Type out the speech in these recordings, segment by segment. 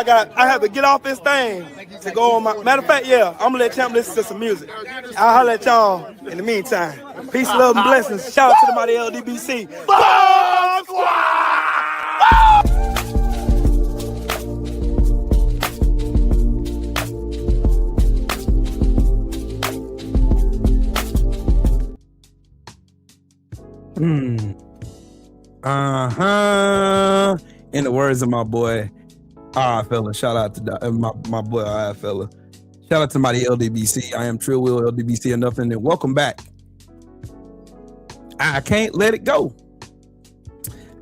I have to get off this thing to go on my. Matter of fact, yeah, I'm gonna let Champ listen to some music. I'll holler at y'all in the meantime. Peace, love, and blessings. Shout out to the mighty LDBC. Bomb Squad! In the words of my boy, fella. Shout out to my boy, fella. Shout out to my LDBC. I am Trill Will LDBC and nothing. And welcome back. I can't let it go.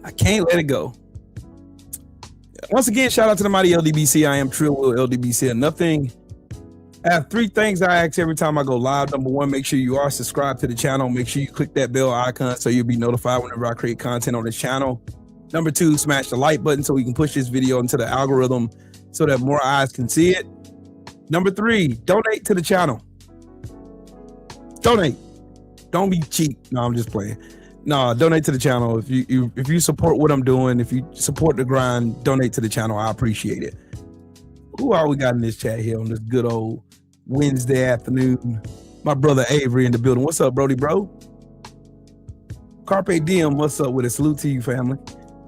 I can't let it go. Once again, shout out to the mighty LDBC. I am Trill Will LDBC and nothing. I have three things I ask every time I go live. Number one, make sure you are subscribed to the channel. Make sure you click that bell icon so you'll be notified whenever I create content on this channel. Number two, smash the like button so we can push this video into the algorithm so that more eyes can see it. Number three, donate to the channel. Donate. Don't be cheap. No, I'm just playing. No, donate to the channel. If you support what I'm doing, if you support the grind, donate to the channel. I appreciate it. Who all we got in this chat here on this good old Wednesday afternoon? My brother Avery in the building. What's up, Brody, bro? Carpe Diem, what's up with it? Salute to you, family.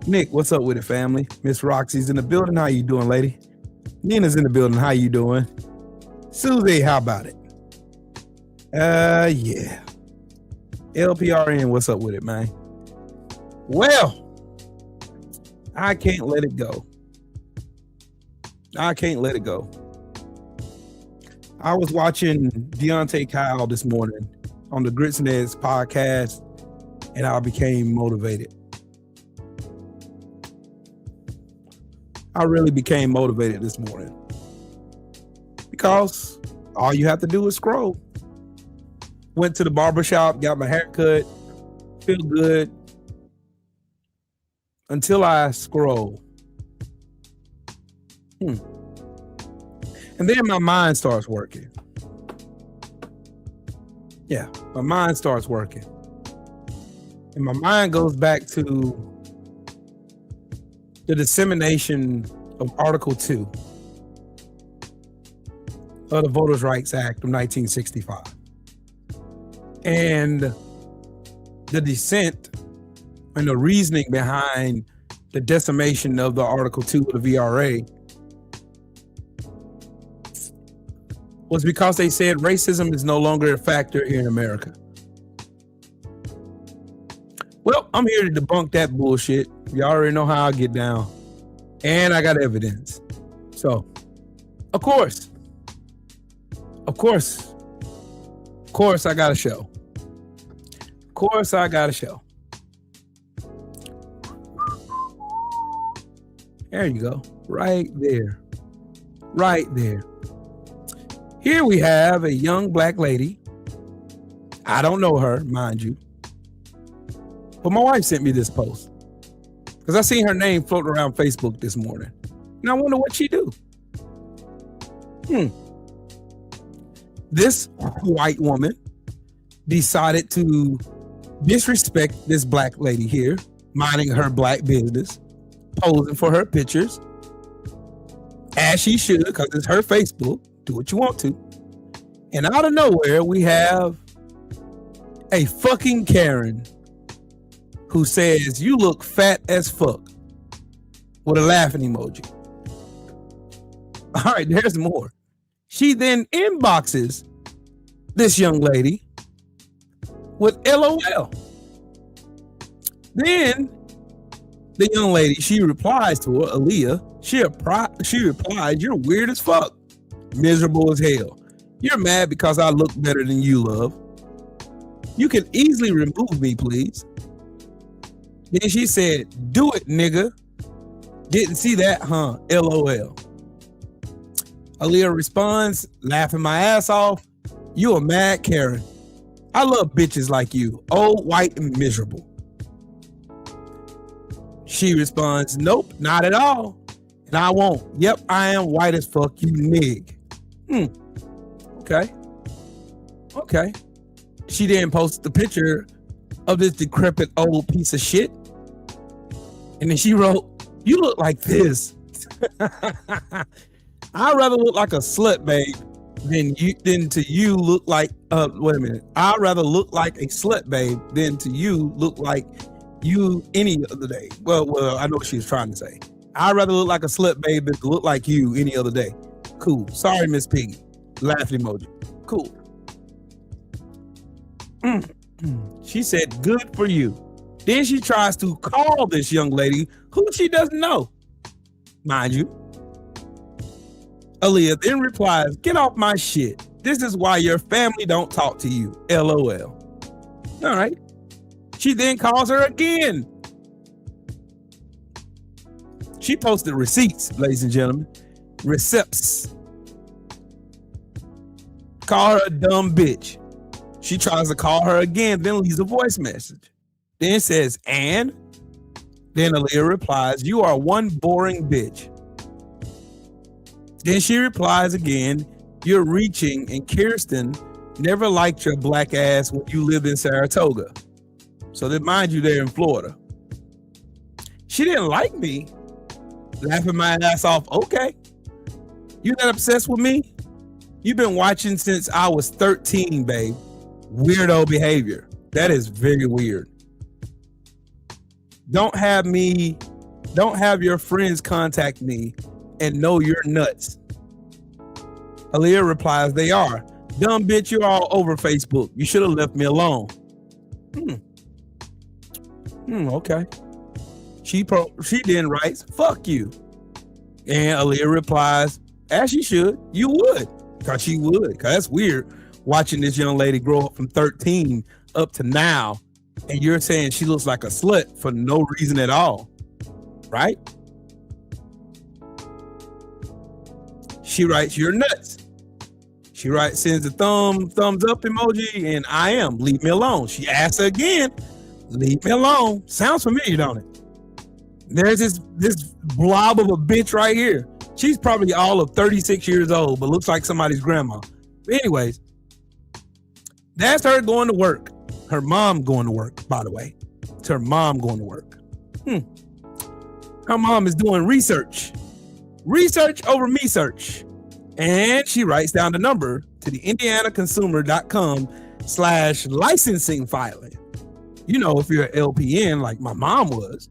Nick, what's up with it, family? Miss Roxy's in the building. How you doing, lady? Nina's in the building. How you doing? Susie, how about it? Yeah. LPRN, what's up with it, man? Well, I can't let it go. I can't let it go. I was watching Deontay Kyle this morning on the Grits and Eggs podcast, and I became motivated. I really became motivated this morning because all you have to do is scroll. Went to the barbershop, got my hair cut, feel good until I scroll. And then my mind starts working. Yeah, my mind starts working. And my mind goes back to the dissemination of Article 2 of the Voters' Rights Act of 1965. And the dissent and the reasoning behind the decimation of the Article 2 of the VRA was because they said racism is no longer a factor here in America. Well, I'm here to debunk that bullshit. You already know how I get down. And I got evidence. So, of course, I got a show. Of course, I got a show. There you go. Right there. Right there. Here we have a young black lady. I don't know her, mind you. But my wife sent me this post because I seen her name floating around Facebook this morning. And I wonder what she do. This white woman decided to disrespect this black lady here, minding her black business, posing for her pictures, as she should, because it's her Facebook. Do what you want to. And out of nowhere, we have a fucking Karen who says, "You look fat as fuck," with a laughing emoji. All right, there's more. She then inboxes this young lady with LOL. Then the young lady, she replies to her, Aaliyah. She replies, "You're weird as fuck. Miserable as hell. You're mad because I look better than you, love. You can easily remove me, please." Then she said, "Do it, nigga. Didn't see that, huh? LOL. Aaliyah responds, laughing my ass off, "You a mad Karen. I love bitches like you, old, white, and miserable." She responds, "Nope, not at all. And I won't. Yep, I am white as fuck, you nig." Okay. She then posts the picture of this decrepit old piece of shit. And then she wrote, "You look like this." I'd rather look like a slut, babe, than to you look like wait a minute. I'd rather look like a slut, babe, than to you look like you any other day. Well, I know what she was trying to say. I'd rather look like a slut, babe, than to look like you any other day. Cool. Sorry, Miss Piggy. Laughing emoji. Cool. She said, good for you. Then she tries to call this young lady who she doesn't know. Mind you. Aaliyah then replies, get off my shit. This is why your family don't talk to you. LOL. All right. She then calls her again. She posted receipts, ladies and gentlemen. Receipts. Call her a dumb bitch. She tries to call her again, then leaves a voice message. Then says, and? Then Aaliyah replies, you are one boring bitch. Then she replies again, you're reaching, and Kirsten never liked your black ass when you lived in Saratoga. So then mind you, they're in Florida. She didn't like me. Laughing my ass off. Okay. You that obsessed with me? You've been watching since I was 13, babe. Weirdo behavior. That is very weird. Don't have your friends contact me and know you're nuts. Aaliyah replies, they are. Dumb bitch, you're all over Facebook. You should have left me alone. Okay. She then writes, fuck you. And Aaliyah replies, as she should, you would. Because she would. Because that's weird watching this young lady grow up from 13 up to now. And you're saying she looks like a slut for no reason at all. Right? She writes, you're nuts. She sends a thumbs up emoji, and I am. Leave me alone. She asks her again, leave me alone. Sounds familiar, don't it? There's this blob of a bitch right here. She's probably all of 36 years old, but looks like somebody's grandma. But anyways, that's her going to work. Her mom going to work, by the way. It's her mom going to work. Her mom is doing research. Research over me search. And she writes down the number to the indianaconsumer.com/licensing filing. You know, if you're an LPN like my mom was,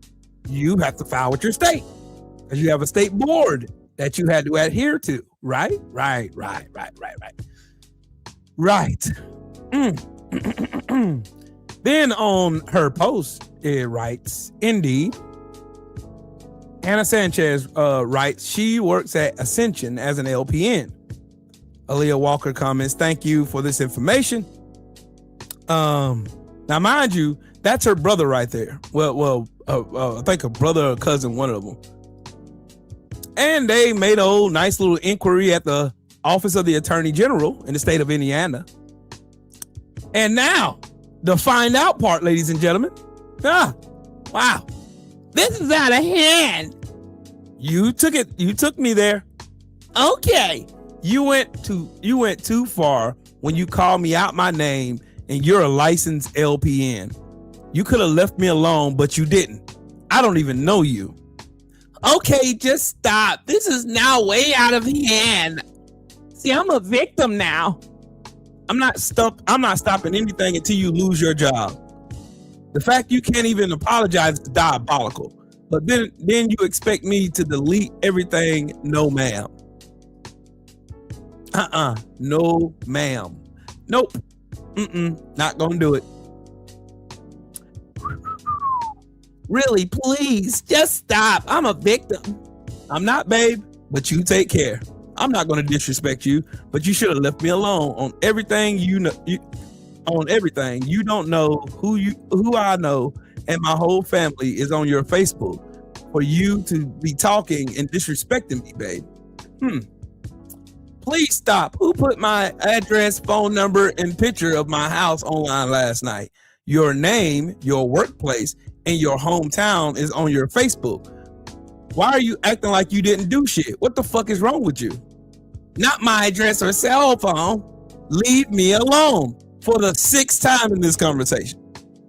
you have to file with your state because you have a state board that you had to adhere to. Right. Then on her post, it writes, indeed. Anna Sanchez writes, she works at Ascension as an LPN. Aaliyah Walker comments, thank you for this information. Now, mind you, that's her brother right there. Well, I think a brother or cousin, one of them. And they made a nice little inquiry at the Office of the Attorney General in the state of Indiana. And now, the find out part, ladies and gentlemen. Wow. This is out of hand. You took me there. Okay. You went too far when you called me out my name and you're a licensed LPN. You could have left me alone, but you didn't. I don't even know you. Okay, just stop. This is now way out of hand. See, I'm a victim now. I'm not stopping anything until you lose your job. The fact you can't even apologize is diabolical. But then you expect me to delete everything? No, ma'am. No, ma'am. Nope. Not gonna do it. Really, please, just stop. I'm a victim. I'm not, babe, but you take care. I'm not gonna disrespect you, but you should have left me alone on everything. On everything. You don't know who I know, and my whole family is on your Facebook for you to be talking and disrespecting me, babe. Please stop. Who put my address, phone number, and picture of my house online last night? Your name, your workplace, and your hometown is on your Facebook. Why are you acting like you didn't do shit? What the fuck is wrong with you? Not my address or cell phone. Leave me alone. For the 6th time in this conversation.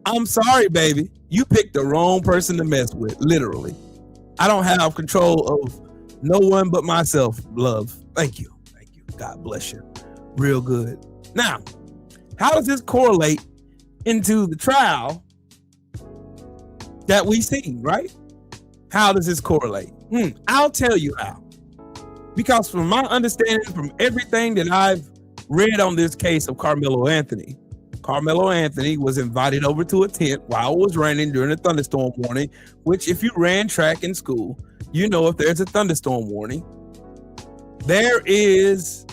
I'm sorry, baby. You picked the wrong person to mess with, literally. I don't have control of No one but myself, love. Thank you. Thank you. God bless you. Real good. Now, how does this correlate into the trial that we see, right? How does this correlate? I'll tell you how. Because from my understanding, from everything that I've read on this case of Karmello Anthony was invited over to a tent while it was raining during a thunderstorm warning, which if you ran track in school, you know if there's a thunderstorm warning, there is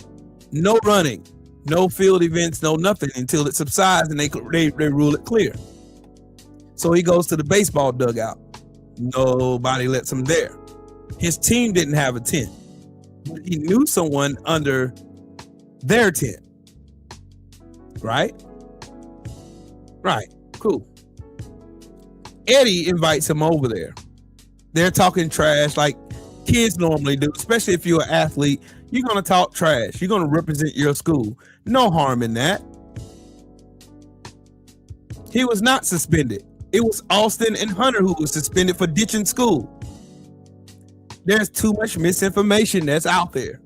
no running, no field events, no nothing until it subsides and they rule it clear. So he goes to the baseball dugout. Nobody lets him there. His team didn't have a tent. He knew someone under their tent. Right? Right. Cool. Eddie invites him over there. They're talking trash like kids normally do, especially if you're an athlete. You're going to talk trash. You're going to represent your school. No harm in that. He was not suspended. It was Austin and Hunter who was suspended for ditching school. There's too much misinformation that's out there.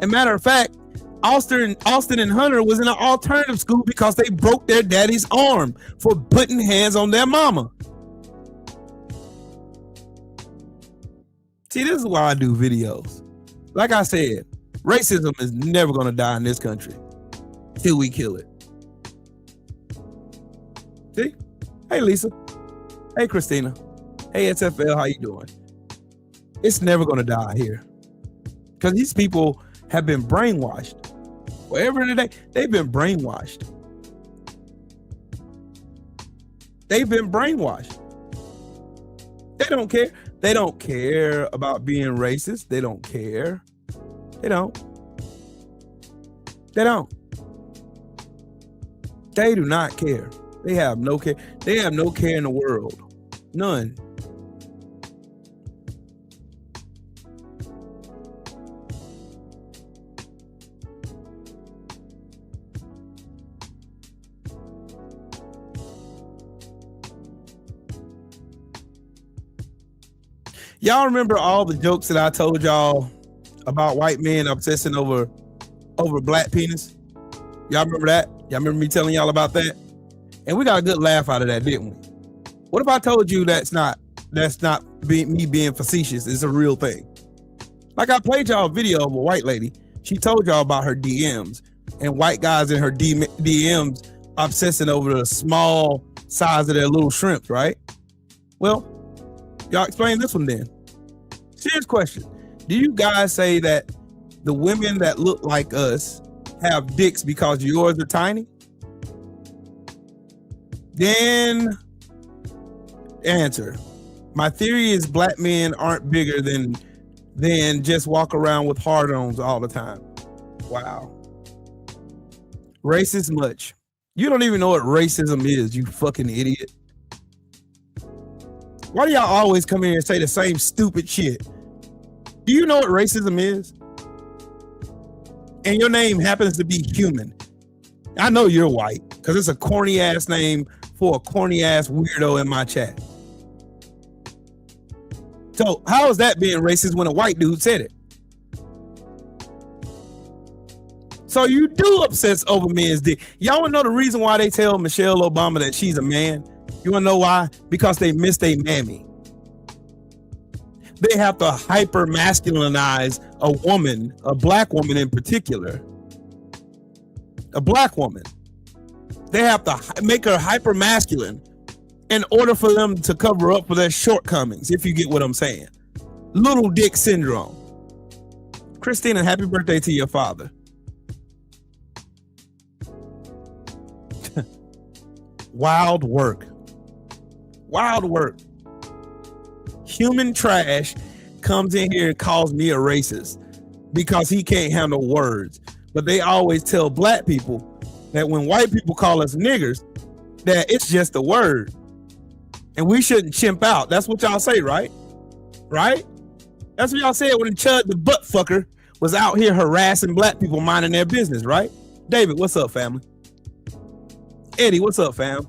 As a matter of fact, Austin and Hunter was in an alternative school because they broke their daddy's arm for putting hands on their mama. See, this is why I do videos. Like I said, racism is never going to die in this country till we kill it. See? Hey, Lisa. Hey, Christina. Hey, SFL, how you doing? It's never going to die here. Because these people have been brainwashed. Wherever today, they've been brainwashed. They've been brainwashed. They don't care. They don't care about being racist. They don't care. They don't. They don't. They do not care. They have no care. They have no care in the world. None. Y'all remember all the jokes that I told y'all about white men obsessing over black penis? Y'all remember that? Y'all remember me telling y'all about that? And we got a good laugh out of that, didn't we? What if I told you that's not me being facetious? It's a real thing. Like I played y'all a video of a white lady. She told y'all about her DMs and white guys in her DMs obsessing over the small size of their little shrimps, right? Well, y'all explain this one then. Serious question. Do you guys say that the women that look like us have dicks because yours are tiny? Then answer. My theory is black men aren't bigger than just walk around with hard-ons all the time. Wow. Racist much. You don't even know what racism is, you fucking idiot. Why do y'all always come here and say the same stupid shit? Do you know what racism is? And your name happens to be human. I know you're white because it's a corny ass name for a corny ass weirdo in my chat. So how is that being racist when a white dude said it? So you do obsess over men's dick. Y'all wanna know the reason why they tell Michelle Obama that she's a man? You wanna know why? Because they missed a mammy. They have to hyper masculinize a woman, a black woman in particular. A black woman. They have to make her hyper masculine in order for them to cover up for their shortcomings, if you get what I'm saying. Little dick syndrome. Christina, happy birthday to your father. Wild work. Wild work. Human trash comes in here and calls me a racist because he can't handle words. But they always tell black people that when white people call us niggers, that it's just a word. And we shouldn't chimp out. That's what y'all say, right? Right? That's what y'all said when Chud the butt fucker was out here harassing black people minding their business, right? David, what's up, family? Eddie, what's up, fam?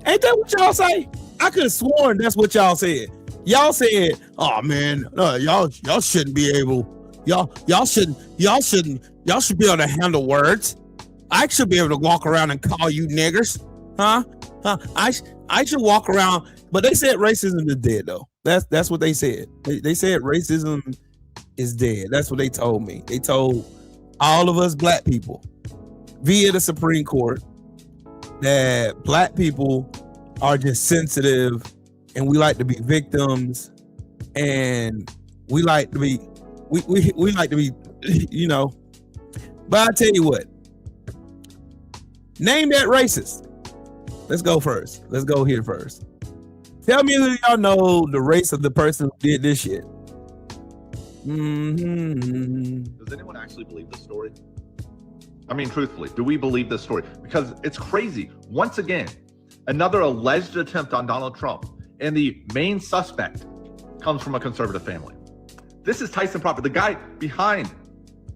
Ain't that what y'all say? I could have sworn that's what y'all said. Y'all said, oh man, y'all shouldn't be able. Y'all should be able to handle words. I should be able to walk around and call you niggers, huh? I should walk around. But they said racism is dead, though. That's what they said. They said racism is dead. That's what they told me. They told all of us black people via the Supreme Court that black people are just sensitive and we like to be victims and we like to be we like to be, you know. But I tell you what, name that racist. Let's go first. Let's go here first. Tell me who y'all know the race of the person who did this shit. Mm-hmm. Does anyone actually believe this story? I mean, truthfully, do we believe this story? Because it's crazy. Once again, another alleged attempt on Donald Trump, and the main suspect comes from a conservative family. This is Tyson Proper, the guy behind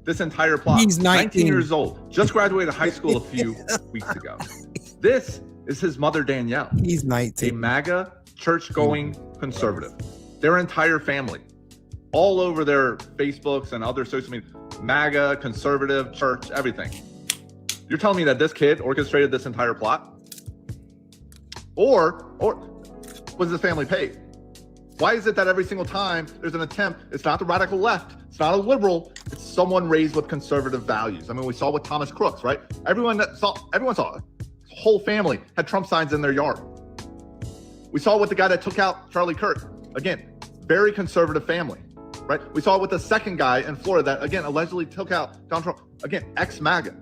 this entire plot. He's 19 years old, just graduated high school a few weeks ago. This is his mother, Danielle. He's 19. A MAGA, church-going conservative. Their entire family, all over their Facebooks and other social media, MAGA, conservative, church, everything. You're telling me that this kid orchestrated this entire plot? Or was this family paid? Why is it that every single time there's an attempt, it's not the radical left, it's not a liberal, it's someone raised with conservative values? I mean, we saw with Thomas Crooks, right? Everyone saw it. His whole family had Trump signs in their yard. We saw it with the guy that took out Charlie Kirk. Again, very conservative family, right? We saw it with the second guy in Florida that, again, allegedly took out Donald Trump. Again, ex-MAGA.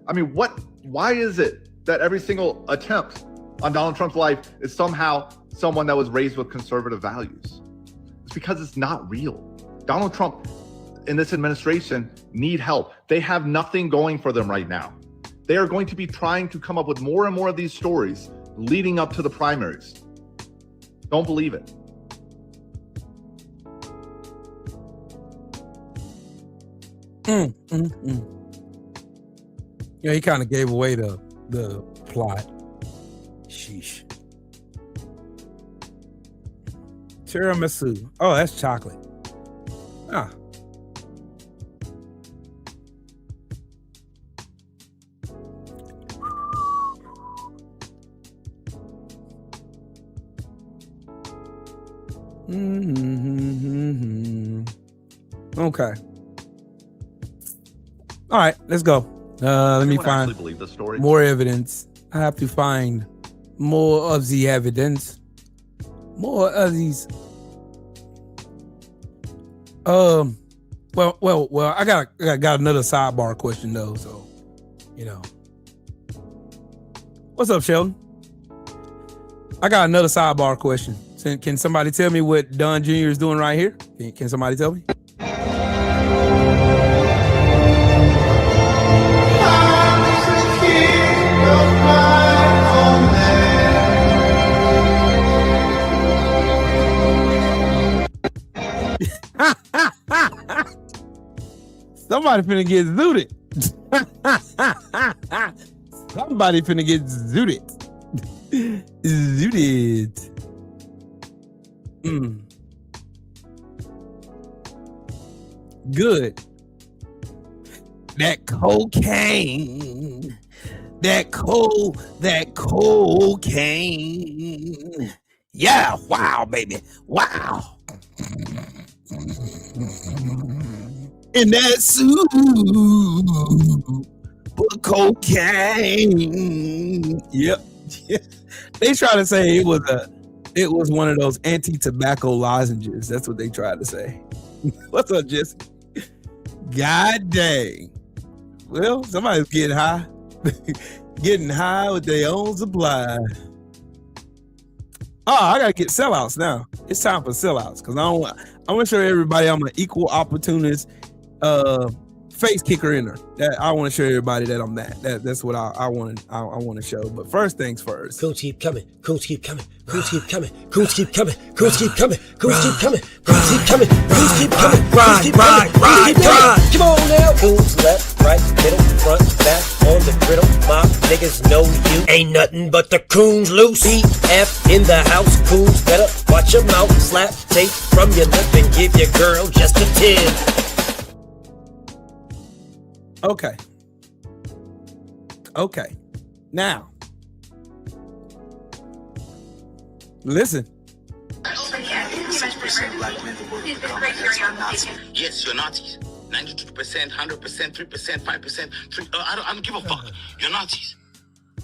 I mean, why is it that every single attempt on Donald Trump's life is somehow someone that was raised with conservative values? It's because it's not real. Donald Trump and this administration need help. They have nothing going for them right now. They are going to be trying to come up with more and more of these stories leading up to the primaries. Don't believe it. Yeah, he kind of gave away the plot. Sheesh. Tiramisu. Oh, that's chocolate. Ah. Okay. All right, let's go. Let me find believe the story? more evidence. I have to find more of the evidence. More of these. Well. I got another sidebar question though. So, you know, what's up, Sheldon? I got another sidebar question. Can somebody tell me what Don Jr. is doing right here? Can somebody tell me? Somebody finna get zooted. Somebody finna get zooted. Zooted. Good. That cocaine. That cocaine. Yeah, wow, baby. Wow. In that soup, put cocaine. Yep. They try to say it was one of those anti-tobacco lozenges. That's what they tried to say. What's up, Jesse? God dang. Well, somebody's getting high. Getting high with their own supply. Oh, I gotta get sellouts now. It's time for sellouts because I want to show everybody I'm an equal opportunist, face kicker in her. That I want to show everybody that I'm that. That's what I want to show. But first things first. Coons keep coming. Coons keep coming. Coons keep coming. Coons keep coming. Coons keep coming. Coons keep coming. Coons keep coming. Coons keep coming. Coons keep coming. Coons keep coming. Come on now. Coons left, right, middle, front, back, on the griddle. My niggas know you ain't nothing but the coons loose. BF in the house. Coons better watch your mouth. Slap tape from your lip and give your girl just a 10. Okay. Now, listen. 6% black men will become Nazis. Yes, you're Nazis. 92%, 100%, 3%, 5%, 3. I don't give a fuck. You're Nazis.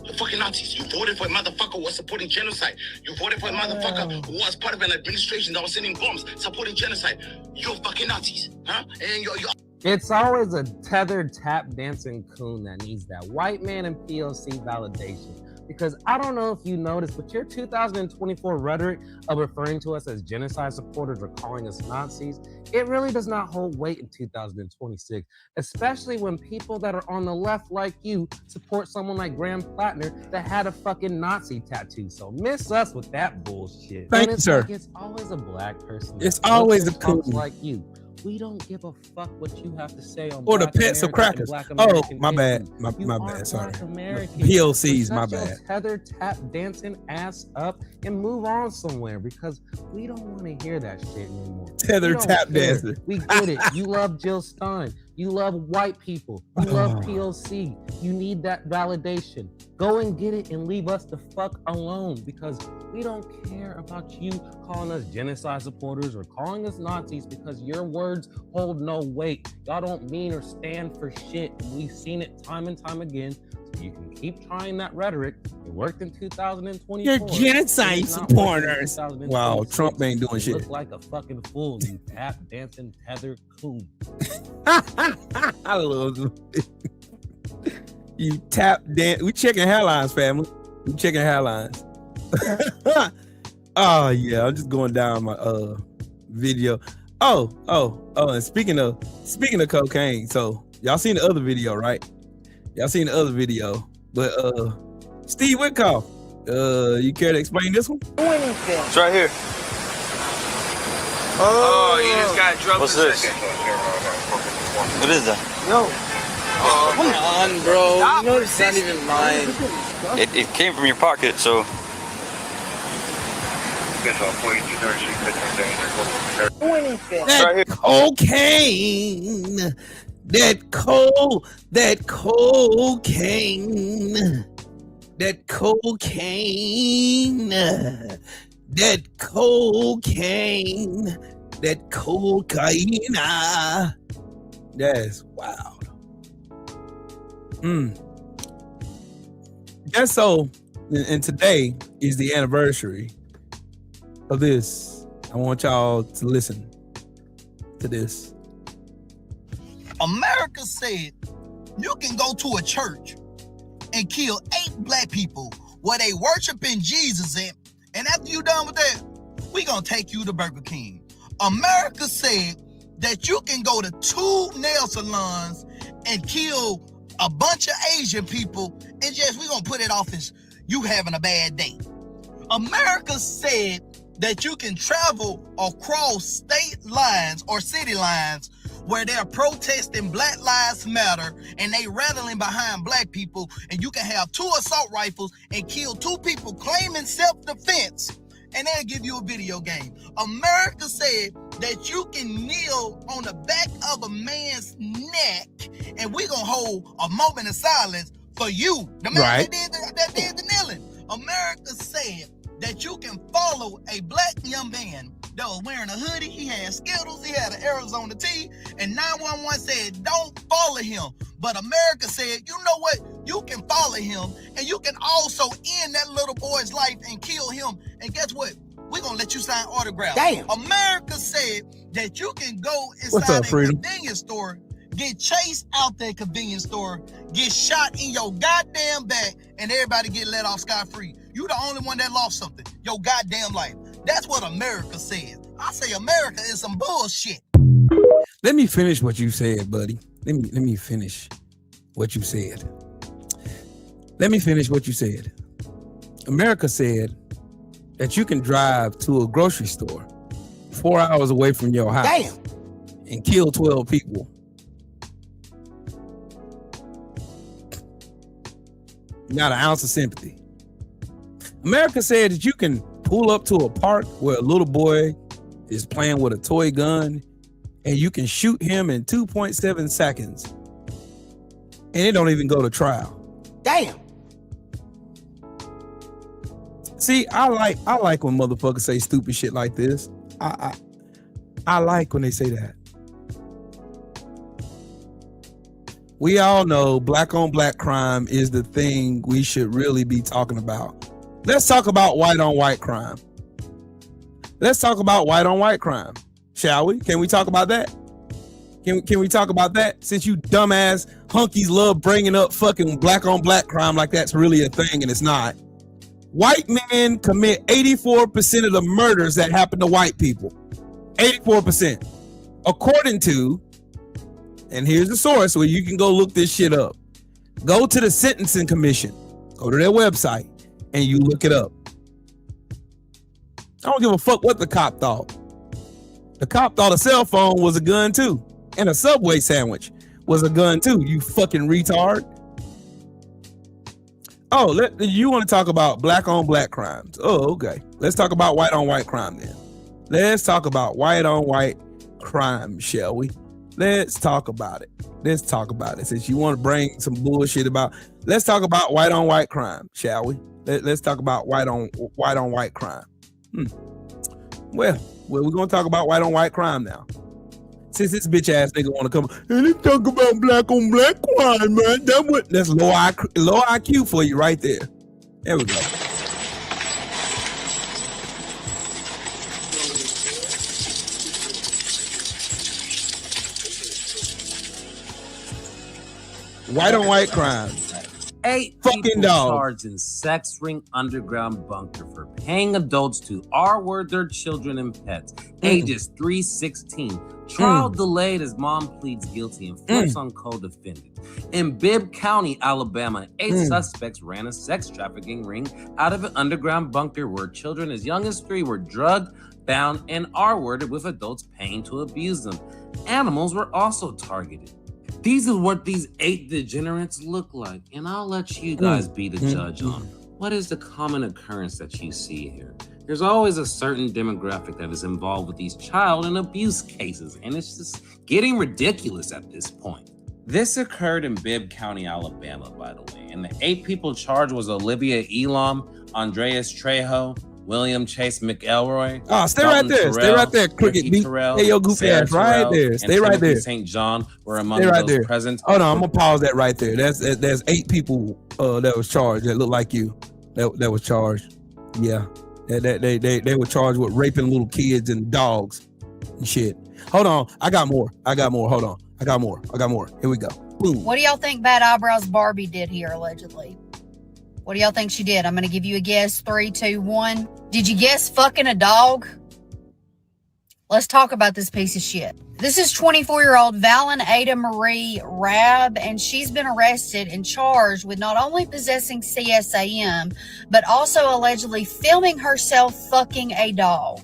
You're fucking Nazis. You voted for a motherfucker who was supporting genocide. You voted for a motherfucker who was part of an administration that was sending bombs, supporting genocide. You're fucking Nazis, huh? And you're It's always a tethered tap dancing coon that needs that white man and POC validation. Because I don't know if you noticed, but your 2024 rhetoric of referring to us as genocide supporters or calling us Nazis, it really does not hold weight in 2026, especially when people that are on the left like you support someone like Graham Plattner that had a fucking Nazi tattoo. So miss us with that bullshit. Thank you, sir. Like it's always a black person. It's always a coon like you. We don't give a fuck what you have to say on or the Black pets of American crackers. and Oh, Black my bad. American My history. bad. Sorry. Black American. POCs, So my shut your bad. tether tap dancing ass up and move on somewhere because we don't want to hear that shit anymore. Tether We don't tap care. dancing. We get it. You love Jill Stein. You love white people. You love POC. You need that validation. Go and get it and leave us the fuck alone because we don't care about you calling us genocide supporters or calling us Nazis because your words hold no weight. Y'all don't mean or stand for shit. We've seen it time and time again. So you can keep trying that rhetoric. It worked in 2024. You're genocide supporters. Wow, Trump ain't doing shit. You look like a fucking fool, you tap dancing tether coon. I love them. You tap dance. We checking hairlines, family. We checking hairlines. Oh yeah, I'm just going down my video. Oh, and speaking of cocaine, so y'all seen the other video, right? Y'all seen the other video. But Steve Whitcoff, you care to explain this one? It's right here. Oh, you just got drugged. What's this? What is that? Yo. Come on, bro. You know it's not even mine. It came from your pocket, so. That cocaine. That cocaine. That cocaine. That cocaine. That cocaine. That's wild. That's so, and today is the anniversary of this. I want y'all to listen to this. America said you can go to a church and kill 8 black people where they worshiping Jesus at, and after you done with that, we gonna take you to Burger King. America said that you can go to 2 nail salons and kill a bunch of Asian people and just we gonna put it off as you having a bad day. America said that you can travel across state lines or city lines where they're protesting Black Lives Matter and they rattling behind black people, and you can have 2 assault rifles and kill 2 people claiming self-defense, and they'll give you a video game. America said that you can kneel on the back of a man's neck and we gonna hold a moment of silence for you, the man Right. that did the kneeling. America said that you can follow a black young man that was wearing a hoodie, he had Skittles, he had an Arizona tee, and 911 said, don't follow him. But America said, you know what? You can follow him, and you can also end that little boy's life and kill him. And guess what? We're going to let you sign autographs. Damn. America said that you can go What's inside up, a Freedom? convenience store, get chased out that convenience store, get shot in your goddamn back, and everybody get let off scot-free. You the only one that lost something, your goddamn life. That's what America says. I say America is some bullshit. Let me finish what you said, buddy. me finish what you said. Let me finish what you said. America said that you can drive to a grocery store 4 hours away from your house and kill 12 people. Not an ounce of sympathy. America said that you can pull up to a park where a little boy is playing with a toy gun and you can shoot him in 2.7 seconds. And it don't even go to trial. Damn. See, I like when motherfuckers say stupid shit like this. I like when they say that. We all know black on black crime is the thing we should really be talking about. Let's talk about white on white crime. Let's talk about white on white crime, shall we? Can we talk about that? Can we talk about that? Since you dumbass hunkies love bringing up fucking black on black crime like that's really a thing and it's not. White men commit 84% of the murders that happen to white people. 84%. According to, and here's the source where you can go look this shit up. Go to the Sentencing Commission. Go to their website and you look it up. I don't give a fuck what the cop thought. The cop thought a cell phone was a gun too. And a Subway sandwich was a gun too, you fucking retard. Oh, you want to talk about black on black crimes. Oh, okay. Let's talk about white on white crime then. Let's talk about white on white crime, shall we? Let's talk about it. Let's talk about it. Since you want to bring some bullshit about, let's talk about white on white crime, shall we? Let's talk about white on white crime. Well, we're gonna talk about white on white crime now. Since this bitch ass nigga want to come and let's talk about black on black crime, man. That's low IQ for you right there. There we go. White on white crime. 8 fucking people dog charged in sex ring underground bunker for paying adults to R-word their children and pets, ages 3-16. Trial delayed as mom pleads guilty and flips on co-defendant. In Bibb County, Alabama, 8 suspects ran a sex trafficking ring out of an underground bunker where children as young as 3 were drugged, bound, and R-worded with adults paying to abuse them. Animals were also targeted. These are what these 8 degenerates look like, and I'll let you guys be the judge on what is the common occurrence that you see here. There's always a certain demographic that is involved with these child and abuse cases, and it's just getting ridiculous at this point. This occurred in Bibb County, Alabama, by the way, and the 8 people charged was Olivia Elam, Andreas Trejo, William Chase McElroy. Oh, stay Dalton right there. Terrell, Stay right there, Cricket Ricky beat. Terrell, Hey, yo, goofy Sarah ass, right Terrell, there. and Stay right Timothy there. St. John were among Stay right those there. present. Hold on, I'm gonna pause that right there. There's 8 people that was charged that look like you that was charged. Yeah, they were charged with raping little kids and dogs and shit. Hold on, I got more. Hold on, I got more. Here we go. Boom. What do y'all think Bad Eyebrows Barbie did here, allegedly? What do y'all think she did? I'm going to give you a guess. 3, 2, 1. Did you guess fucking a dog? Let's talk about this piece of shit. This is 24-year-old Valen Ada Marie Rabb, and she's been arrested and charged with not only possessing CSAM, but also allegedly filming herself fucking a dog.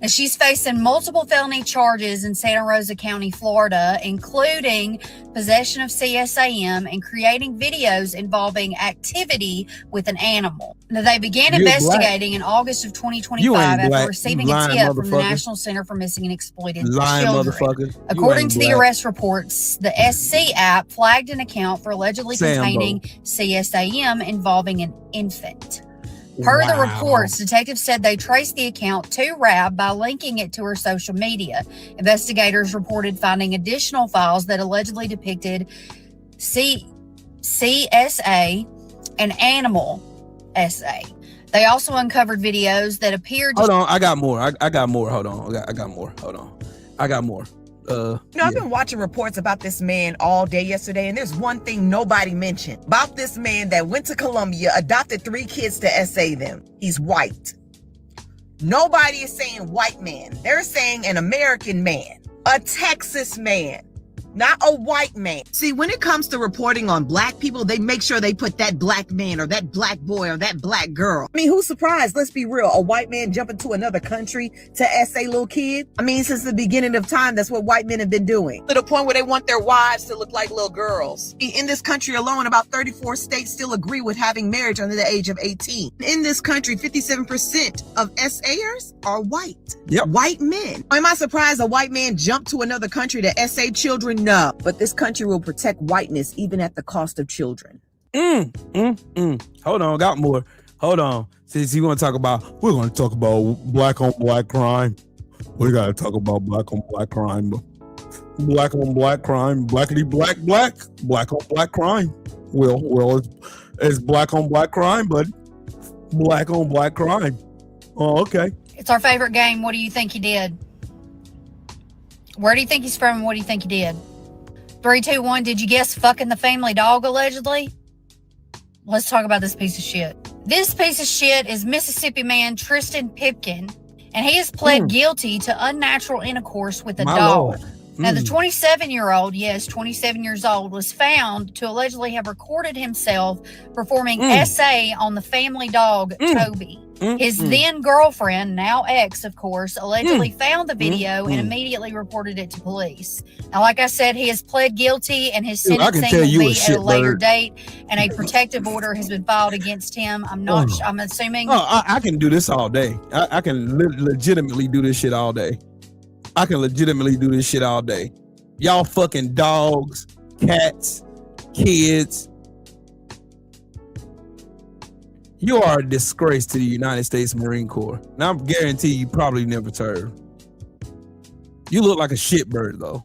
And she's facing multiple felony charges in Santa Rosa County, Florida, including possession of CSAM and creating videos involving activity with an animal. Now, they began investigating in August of 2025 after receiving a tip from the National Center for Missing and Exploited Children. According to the arrest reports, the SC app flagged an account for allegedly containing CSAM involving an infant. Per the reports, detectives said they traced the account to Rabb by linking it to her social media. Investigators reported finding additional files that allegedly depicted CSA and animal SA. They also uncovered videos that appeared to... Hold on, I got more. I got more. Hold on. I got more. I've been watching reports about this man all day yesterday, and there's one thing nobody mentioned about this man that went to Colombia, adopted 3 kids to SA them. He's white. Nobody is saying white man. They're saying an American man, a Texas man. not a white man. See, when it comes to reporting on black people, they make sure they put that black man or that black boy or that black girl. I mean, who's surprised? Let's be real. A white man jumping to another country to essay little kid? I mean, since the beginning of time, that's what white men have been doing. To the point where they want their wives to look like little girls. In this country alone, about 34 states still agree with having marriage under the age of 18. In this country, 57% of essayers are white. Yep. White men. Am I surprised a white man jumped to another country to essay children? No. But this country will protect whiteness even at the cost of children. Hold on, got more. Hold on. Since we're going to talk about black on black crime. We got to talk about black on black crime. Black on black crime. Blackity black. Black on black crime. Well, it's black on black crime, but black on black crime. Oh, okay. It's our favorite game. What do you think he did? Where do you think he's from and what do you think he did? 3, 2, 1. Did you guess fucking the family dog allegedly? Let's talk about this piece of shit. This piece of shit is Mississippi man Tristan Pipkin, and he has pled guilty to unnatural intercourse with a dog. Now, the 27-year-old, yes, 27 years old, was found to allegedly have recorded himself performing essay on the family dog, Toby. His then girlfriend, now ex, of course, allegedly found the video and immediately reported it to police. Now, like I said, he has pled guilty and his sentencing will be at a later date, and a protective order has been filed against him. I'm assuming. Oh, I can do this all day. I can legitimately do this shit all day. Y'all fucking dogs, cats, kids. You are a disgrace to the United States Marine Corps. Now, I'm guarantee you probably never served. You look like a shitbird, though.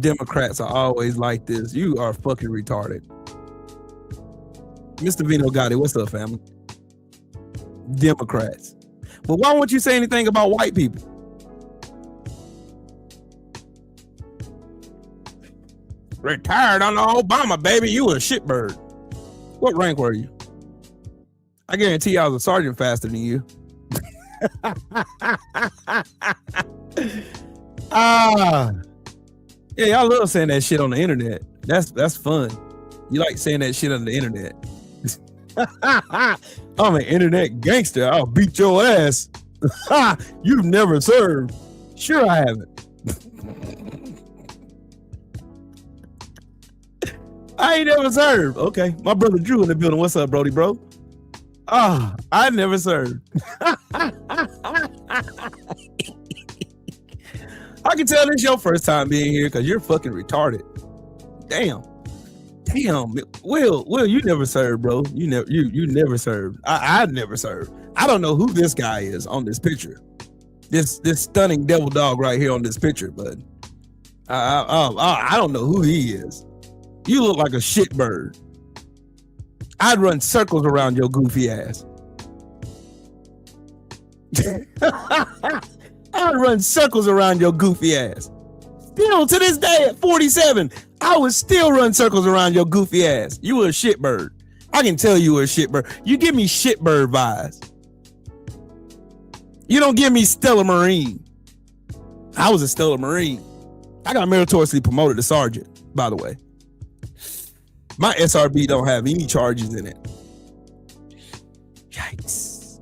Democrats are always like this. You are fucking retarded. Mr. Vino Gotti, what's up, family? Democrats. But why won't you say anything about white people? Retired under Obama, baby. You a shitbird. What rank were you? I guarantee I was a sergeant faster than you. Yeah, y'all love saying that shit on the internet. That's fun. You like saying that shit on the internet. I'm an internet gangster. I'll beat your ass. You've never served. Sure I haven't. I ain't never served. Okay. My brother Drew in the building. What's up, Brody, bro? I never served. I can tell this your first time being here because you're fucking retarded. Damn. Will, you never served, bro. You never served. I never served. I don't know who this guy is on this picture. This stunning devil dog right here on this picture, but I don't know who he is. You look like a shitbird. I'd run circles around your goofy ass. I'd run circles around your goofy ass. Still to this day at 47, I would still run circles around your goofy ass. You were a shitbird. I can tell you were a shitbird. You give me shitbird vibes. You don't give me Stellar Marine. I was a Stellar Marine. I got meritoriously promoted to sergeant, by the way. My SRB don't have any charges in it. Yikes.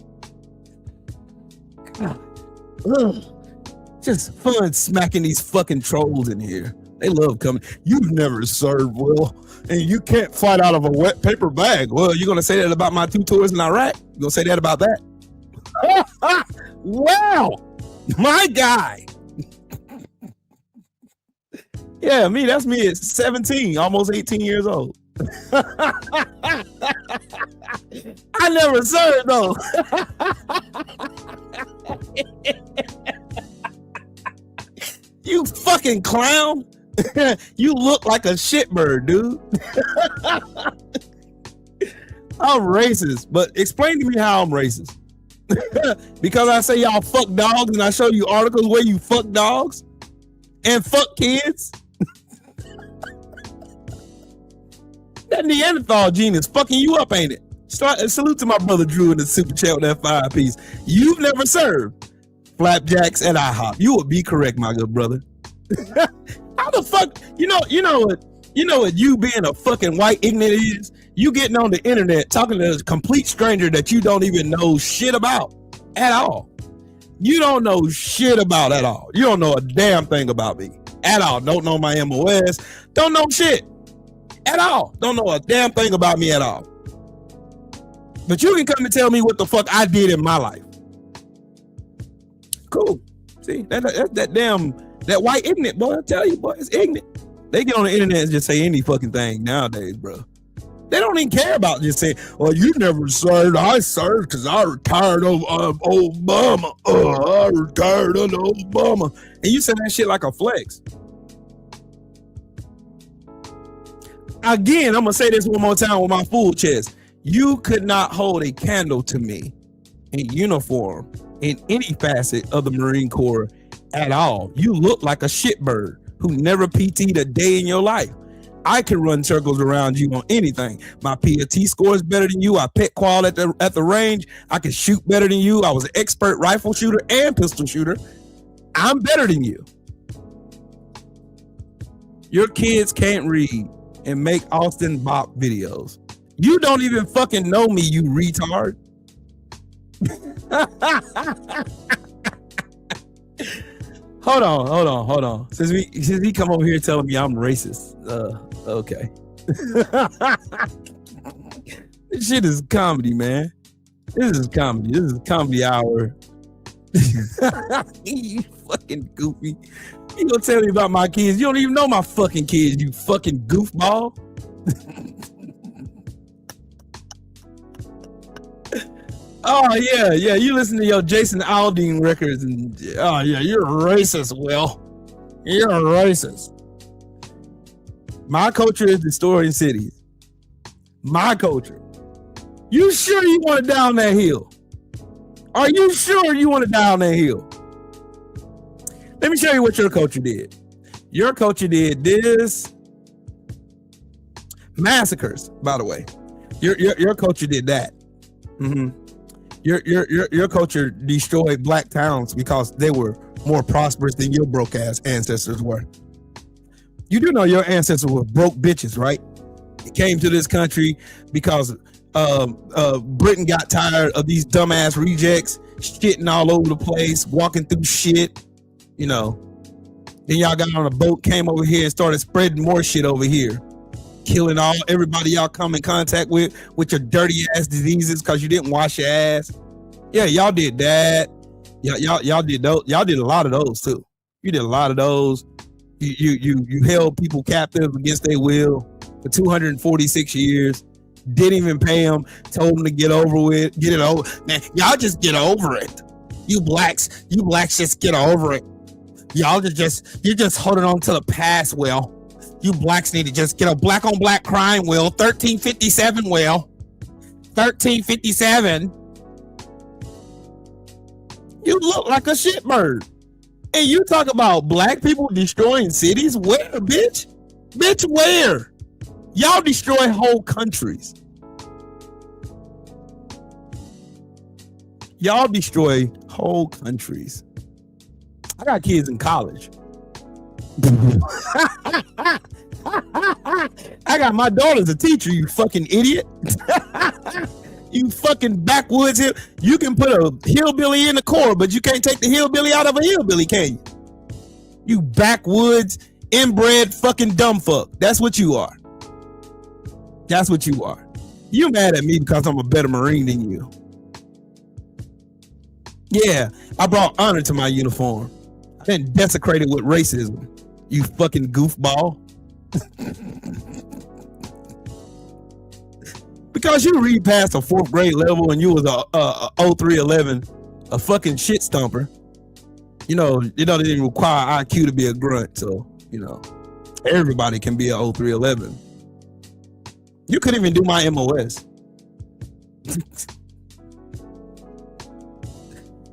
Just fun smacking these fucking trolls in here. They love coming. You've never served, Will, and you can't fight out of a wet paper bag. Well, you're gonna say that about my 2 tours in Iraq? You gonna say that about that? Wow, my guy. Yeah, that's me at 17, almost 18 years old. I never served though. You fucking clown. You look like a shitbird, dude. I'm racist, but explain to me how I'm racist. Because I say y'all fuck dogs and I show you articles where you fuck dogs and fuck kids. That Neanderthal gene is fucking you up, ain't it? Salute to my brother Drew in the super chat with that 5-piece. You've never served. flapjacks at IHOP. You would be correct, my good brother. How the fuck? You know what you being a fucking white ignorant is? You getting on the internet talking to a complete stranger that you don't even know shit about at all. You don't know shit about at all. You don't know a damn thing about me at all. Don't know my MOS. Don't know shit at all. Don't know a damn thing about me at all. But you can come and tell me what the fuck I did in my life. Cool. See, that white ignorant, boy, I tell you, boy, it's ignorant. They get on the internet and just say any fucking thing nowadays, bro. They don't even care about just saying, well, you never served. I served because I retired of Obama. I retired under Obama. And you say that shit like a flex. Again, I'm going to say this one more time with my full chest. You could not hold a candle to me in uniform in any facet of the Marine Corps at all. You look like a shitbird who never PT'd a day in your life. I can run circles around you on anything. My PAT score is better than you. I pet qual at the range. I can shoot better than you. I was an expert rifle shooter and pistol shooter. I'm better than you. Your kids can't read and make Austin Bop videos. You don't even fucking know me, you retard. Hold on. Since he come over here telling me I'm racist, okay. This shit is comedy, man. This is comedy. This is comedy hour. You fucking goofy. You gonna tell me about my kids? You don't even know my fucking kids, you fucking goofball. Oh yeah, you listen to your Jason Aldean records and oh yeah, you're a racist, Will. You're a racist. My culture is destroying cities. My culture. You sure you want to down that hill? Are you sure you want to down that hill? Let me show you what your culture did. Your culture did this. Massacres, by the way. Your culture did that. Mm-hmm. Your culture destroyed black towns because they were more prosperous than your broke ass ancestors were. You do know your ancestors were broke bitches, right? They came to this country because Britain got tired of these dumbass rejects shitting all over the place, walking through shit, you know. Then y'all got on a boat, came over here and started spreading more shit over here, killing everybody y'all come in contact with your dirty ass diseases because you didn't wash your ass. Yeah, y'all did that. Y'all did those. Y'all did a lot of those too. You did a lot of those. You held people captive against their will for 246 years. Didn't even pay them. Told them to get it over. Man, y'all just get over it. You blacks just get over it. You're just holding on to the past, Will. You blacks need to just get a black on black crime, Will. 1357, Will. 1357. You look like a shitbird. And you talk about black people destroying cities? Where, bitch? Bitch, where? Y'all destroy whole countries. Y'all destroy whole countries. I got kids in college. I got my daughter's a teacher, you fucking idiot. You fucking backwoods here. You can put a hillbilly in the Corps, but you can't take the hillbilly out of a hillbilly, can you? You backwoods, inbred fucking dumb fuck. That's what you are. That's what you are. You mad at me because I'm a better Marine than you. Yeah, I brought honor to my uniform. I didn't desecrate it with racism. You fucking goofball. Because you read past a 4th grade level and you was a 0311, a fucking shit stomper. You know, it doesn't require IQ to be a grunt. So, you know, everybody can be a 0311. You couldn't even do my MOS.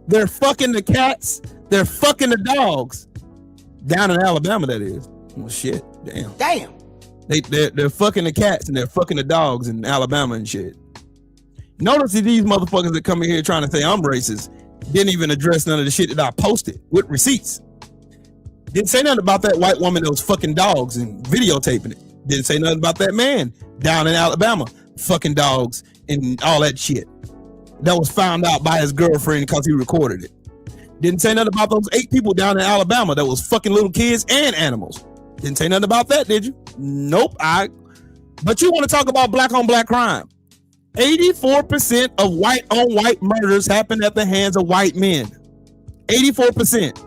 They're fucking the cats. They're fucking the dogs. Down in Alabama, that is. Well, shit. Damn. They're fucking the cats and they're fucking the dogs in Alabama and shit. Notice that these motherfuckers that come in here trying to say I'm racist, Didn't even address none of the shit that I posted with receipts. Didn't say nothing about that white woman that was fucking dogs and videotaping it. Didn't say nothing about that man down in Alabama fucking dogs and all that shit that was found out by his girlfriend because he recorded it. Didn't say nothing about those 8 people down in Alabama that was fucking little kids and animals. Didn't say nothing about that, did you? Nope. But you want to talk about black on black crime. 84% of white on white murders happen at the hands of white men. 84%.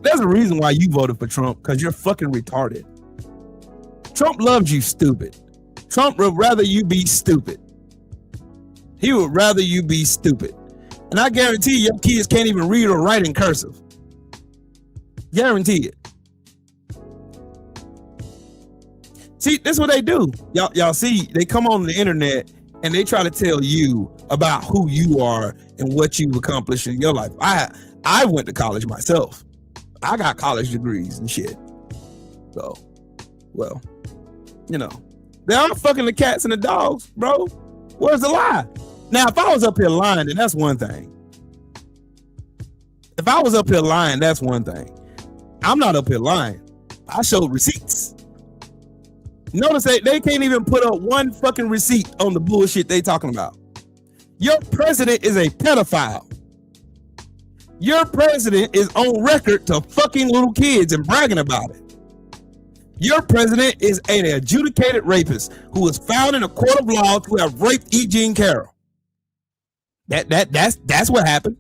There's a reason why you voted for Trump, because you're fucking retarded. Trump loves you stupid. Trump would rather you be stupid. He would rather you be stupid. And I guarantee your kids can't even read or write in cursive. Guarantee it. See, this is what they do. Y'all see, they come on the internet and they try to tell you about who you are and what you've accomplished in your life. I went to college myself. I got college degrees and shit. So, well, you know, they are fucking the cats and the dogs, bro. Where's the lie? Now, if I was up here lying, then that's one thing. If I was up here lying, that's one thing. I'm not up here lying. I showed receipts. Notice they can't even put up one fucking receipt on the bullshit they talking about. Your president is a pedophile. Your president is on record to fucking little kids and bragging about it. Your president is an adjudicated rapist who was found in a court of law to have raped E. Jean Carroll. That's what happened.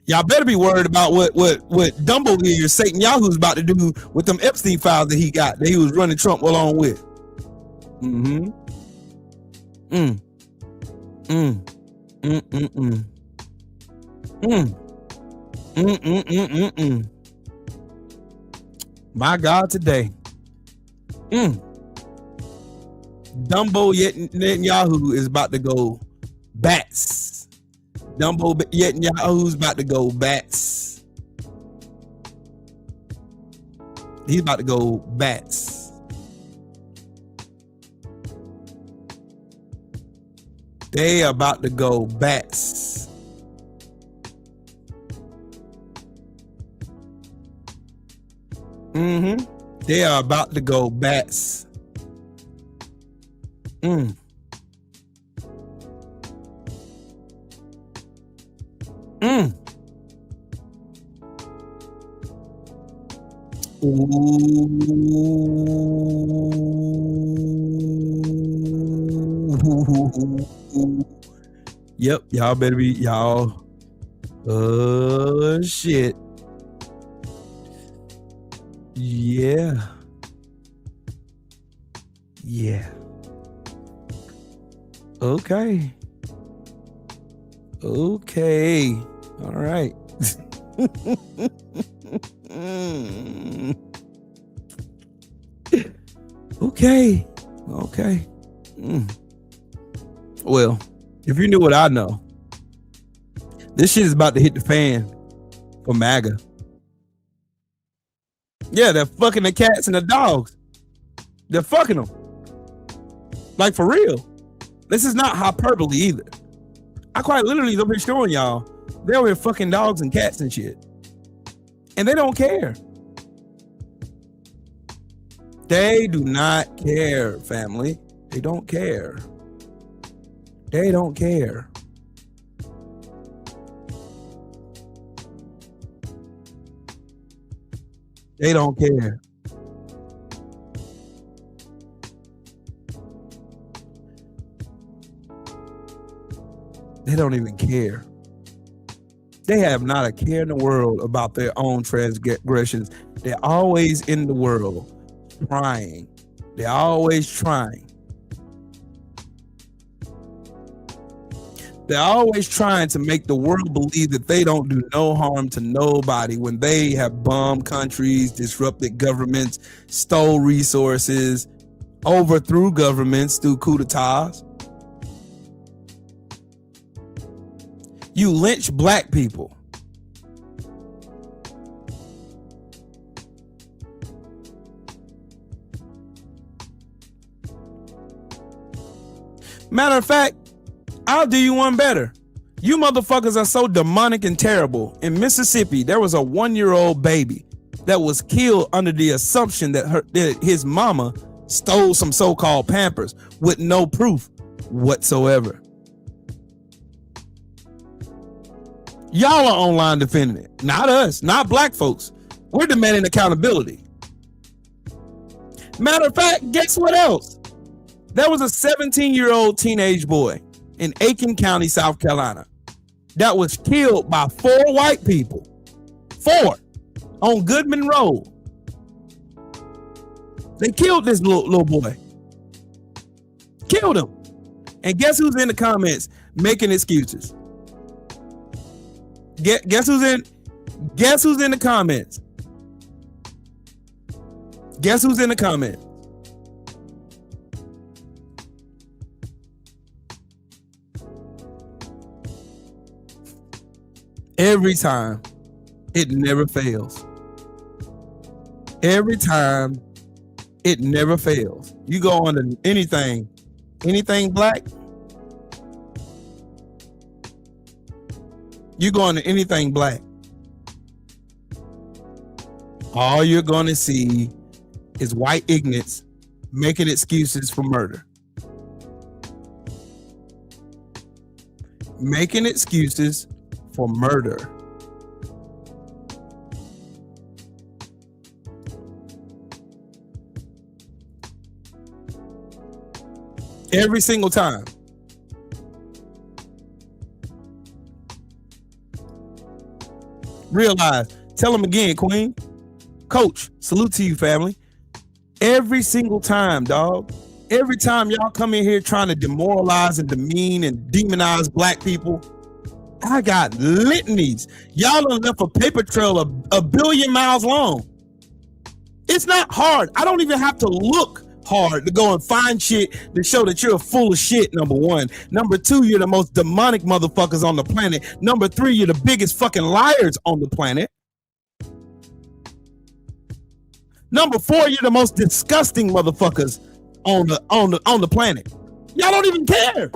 Y'all better be worried about what Dumbo here, Satan Yahoo's about to do with them Epstein files that he was running Trump along with. My God, today. Dumbo Netanyahu is about to go bats. Dumbo Netanyahu's about to go bats. He's about to go bats. They are about to go bats. They are about to go bats. Yep, y'all better be y'all. Shit. Yeah. Okay. All right. Okay. Well, if you knew what I know, this shit is about to hit the fan for MAGA. Yeah, they're fucking the cats and the dogs. They're fucking them. Like, for real. This is not hyperbole either. I quite literally been showing y'all they're over here fucking dogs and cats and shit. And they don't care. They do not care, family. They don't care. They don't care. They don't care. They don't even care. They have not a care in the world about their own transgressions. They're always in the world trying. They're always trying. They're always trying to make the world believe that they don't do no harm to nobody when they have bombed countries, disrupted governments, stole resources, overthrew governments through coup d'etats. You lynch black people. Matter of fact, I'll do you one better. You motherfuckers are so demonic and terrible. In Mississippi, there was a 1-year-old baby that was killed under the assumption that his mama stole some so-called Pampers with no proof whatsoever. Y'all are online defending it, not us, not black folks. We're demanding accountability. Matter of fact, guess what else? There was a 17-year-old teenage boy in Aiken County, South Carolina, that was killed by 4 white people. 4 on Goodman Road. They killed this little boy. Killed him. And guess who's in the comments making excuses? Guess who's in the comments? Guess who's in the comments? Every time, it never fails. Every time, it never fails. You go on to anything black, you go on to anything black, all you're going to see is white ignorance making excuses for murder. Making excuses for murder. Every single time. Realize, tell them again, Queen. Coach, salute to you, family. Every single time, dog. Every time y'all come in here trying to demoralize and demean and demonize black people, I got litanies. Y'all done left a paper trail a billion miles long. It's not hard. I don't even have to look hard to go and find shit to show that you're full of shit, number 1. Number 2, you're the most demonic motherfuckers on the planet. Number 3, you're the biggest fucking liars on the planet. Number 4, you're the most disgusting motherfuckers on the planet. Y'all don't even care.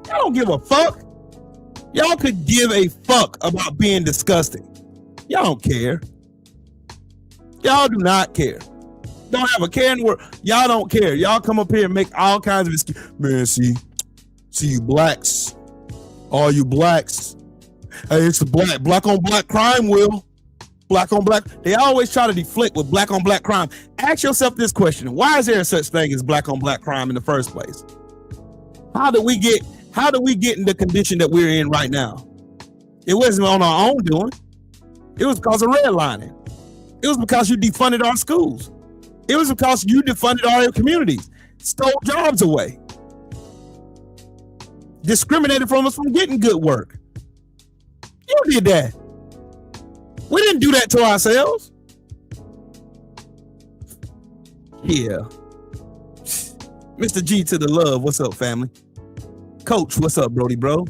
Y'all don't give a fuck. Y'all could give a fuck about being disgusting. Y'all don't care. Y'all do not care. Don't have a care in the world. Y'all don't care. Y'all come up here and make all kinds of excuses. Man, see you blacks. All you blacks. Hey, it's the black on black crime, Will. Black on black. They always try to deflect with black on black crime. Ask yourself this question. Why is there such thing as black on black crime in the first place? How do we get in the condition that we're in right now? It wasn't on our own doing. It was because of redlining. It was because you defunded our schools. It was because you defunded our communities, stole jobs away, discriminated from us from getting good work. You did that. We didn't do that to ourselves. Yeah. Mr. G to the love. What's up, family? Coach, what's up, Brody, bro?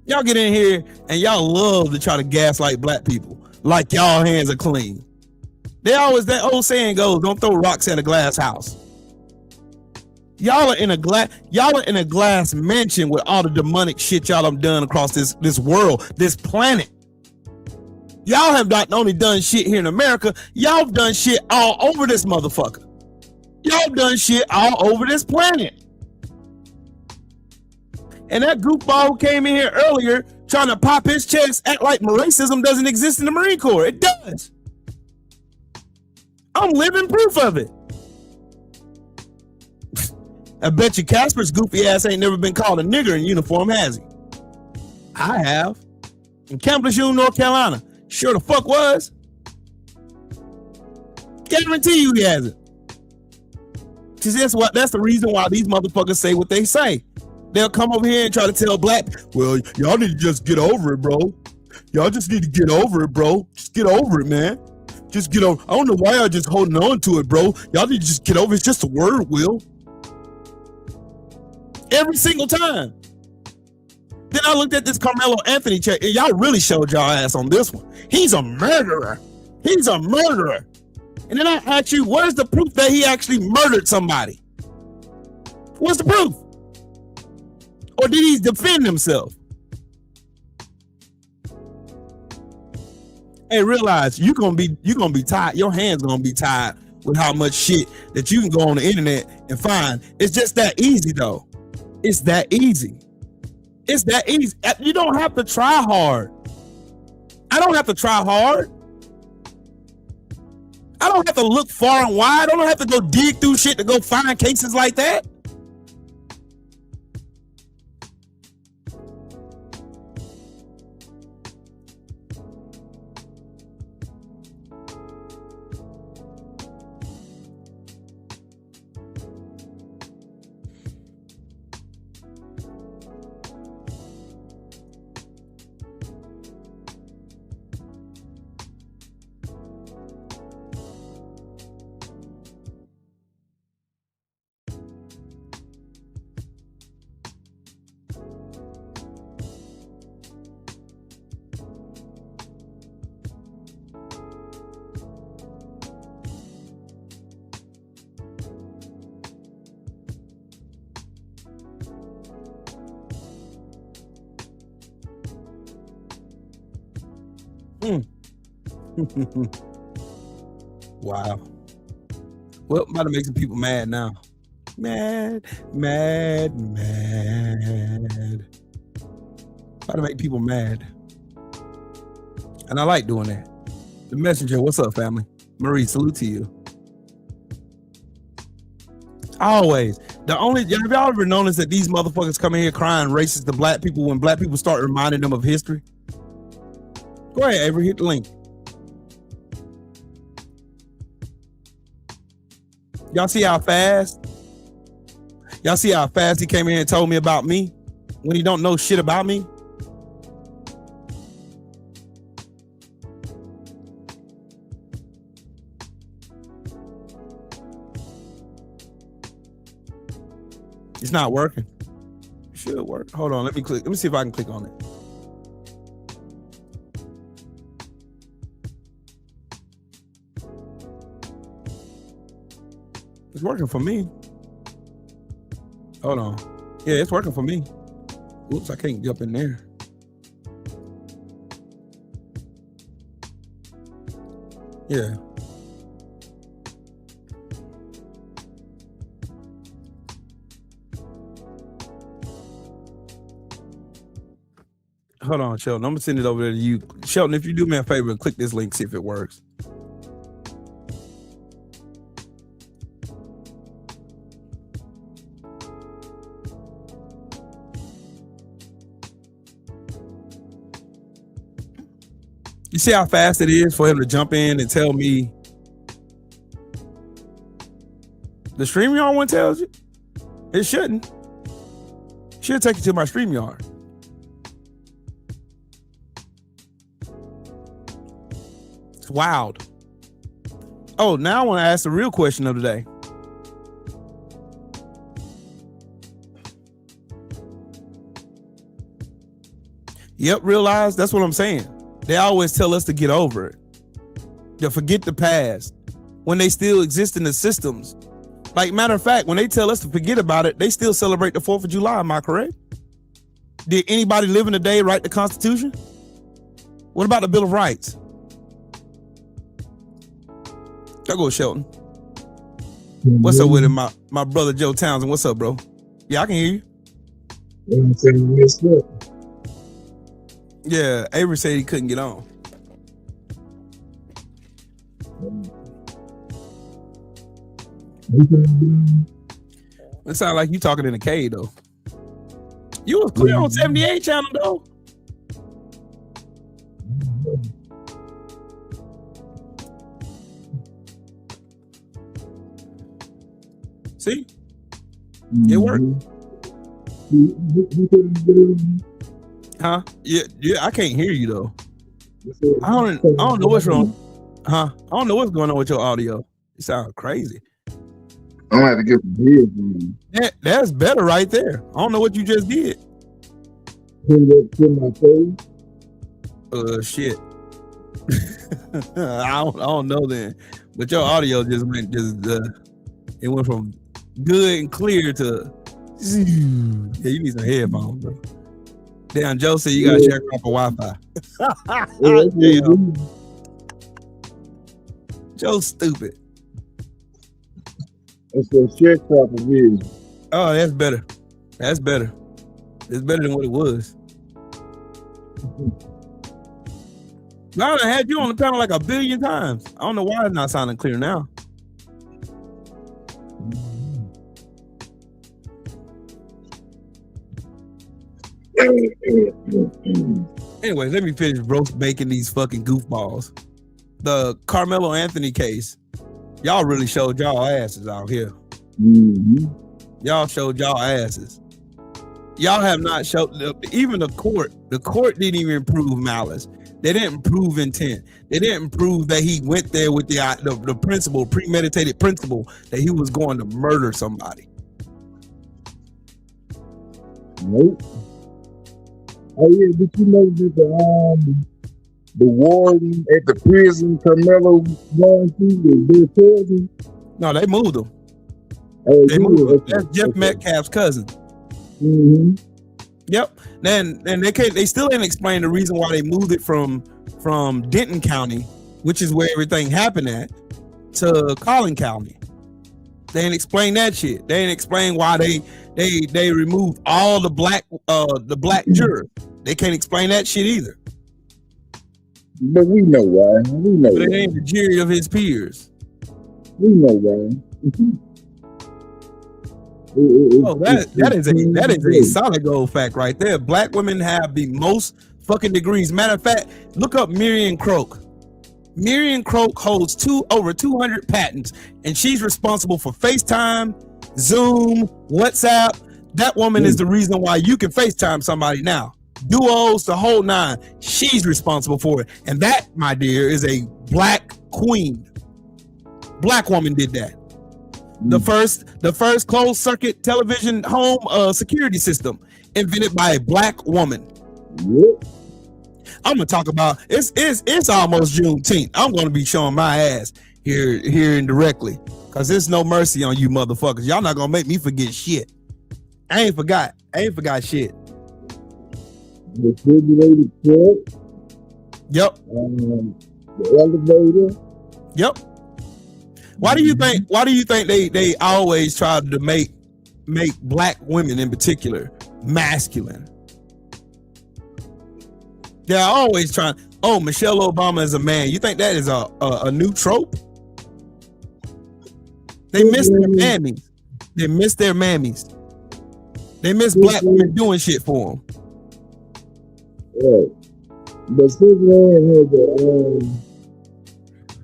Y'all get in here and y'all love to try to gaslight black people like y'all hands are clean. They always, that old saying goes, don't throw rocks at a glass house. Y'all are in a glass mansion with all the demonic shit y'all have done across this world, this planet. Y'all have not only done shit here in America, y'all done shit all over this motherfucker. Y'all done shit all over this planet. And that goofball who came in here earlier trying to pop his chest, act like racism doesn't exist in the Marine Corps. It does. I'm living proof of it. I bet you Casper's goofy ass ain't never been called a nigger in uniform, has he? I have. In Camp Lejeune, North Carolina. Sure the fuck was. Guarantee you he hasn't. That's the reason why these motherfuckers say what they say. They'll come over here and try to tell black, well, y'all need to just get over it, bro. Y'all just need to get over it, bro. Just get over it, man. Just get over. I don't know why y'all just holding on to it, bro. Y'all need to just get over it. It's just a word, Will. Every single time. Then I looked at this Karmello Anthony check, and y'all really showed y'all ass on this one. He's a murderer. He's a murderer. And then I ask you, where's the proof that he actually murdered somebody? What's the proof? Or did he defend himself? Hey, realize you're gonna be tied. Your hands gonna be tied with how much shit that you can go on the internet and find. It's just that easy though. It's that easy. It's that easy. You don't have to try hard. I don't have to try hard. I don't have to look far and wide. I don't have to go dig through shit to go find cases like that. Wow. Well, I'm about to make some people mad now. Mad. About to make people mad. And I like doing that. The Messenger, what's up, family? Marie, salute to you. Always. Have y'all ever noticed that these motherfuckers come in here crying racist to black people when black people start reminding them of history? Go ahead, Avery, hit the link. Y'all see how fast? Y'all see how fast he came in and told me about me when he don't know shit about me? It's not working. It should work. Hold on, let me see if I can click on it. It's working for me. Hold on. Yeah, it's working for me. Oops, I can't get up in there. Yeah. Hold on, Sheldon. I'm gonna send it over there to you. Sheldon, if you do me a favor and click this link, see if it works. You see how fast it is for him to jump in and tell me the StreamYard one tells you? It shouldn't. It should take you to my StreamYard. It's wild. Oh, now I want to ask the real question of the day. Yep, realize that's what I'm saying. They always tell us to get over it, to forget the past when they still exist in the systems. Like, matter of fact, when they tell us to forget about it, they still celebrate the 4th of July. Am I correct? Did anybody living today write the Constitution? What about the Bill of Rights? There goes Shelton. What's up with him? My brother Joe Townsend. What's up, bro? Yeah, I can hear you. Yeah, Avery said he couldn't get on. It sounds like you talking in a cave, though. You was clear on 78 channel, though. See? It worked. Huh? Yeah, I can't hear you though. I don't know what's wrong. Huh? I don't know what's going on with your audio. It sounds crazy. I'm gonna have to get some headphones. That's better right there. I don't know what you just did. Put my face. Shit. I don't know then, but your audio just went it went from good and clear to yeah. You need some headphones, bro. Damn, Joe said you gotta share proper Wi-Fi. Damn. Joe's stupid. It's a sharecropper video. Oh, that's better. That's better. It's better than what it was. I done had you on the panel like a billion times. I don't know why it's not sounding clear now. Anyways, let me finish roast baking these fucking goofballs. The Karmello Anthony case, y'all really showed y'all asses out here. Mm-hmm. Y'all showed y'all asses. Y'all have not showed, even the court didn't even prove malice. They didn't prove intent. They didn't prove that he went there with the principle, premeditated principle that he was going to murder somebody. Nope. Oh yeah, did you know that the warden at the prison Karmello going to was their cousin? No, they moved him. Oh, they moved him. Okay. That's Jeff Metcalf's cousin. Mm-hmm. Yep. Then they still didn't explain the reason why they moved it from Denton County, which is where everything happened at, to Collin County. They didn't explain that shit. They didn't explain why they removed all the black jurors. They can't explain that shit either. But we know why. We know. But it ain't the jury of his peers. We know why. That is a solid gold fact right there. Black women have the most fucking degrees. Matter of fact, look up Miriam Croak. Miriam Croak holds over 200 patents, and she's responsible for FaceTime, Zoom, WhatsApp. That woman is the reason why you can FaceTime somebody now. Duos, the whole nine. She's responsible for it. And that, my dear, is a black queen. Black woman did that. The first closed circuit television home security system invented by a black woman. Yep. I'm gonna talk about it's almost Juneteenth. I'm gonna be showing my ass here indirectly, cause there's no mercy on you motherfuckers. Y'all not gonna make me forget shit. I ain't forgot shit. Refrigerated truck. Yep. The elevator. Yep. Why do you think they always try to make black women in particular masculine? They're always trying. Oh, Michelle Obama is a man. You think that is a new trope? They miss their mammies. They miss their mammies. They miss black women doing shit for them. Right. But Superman has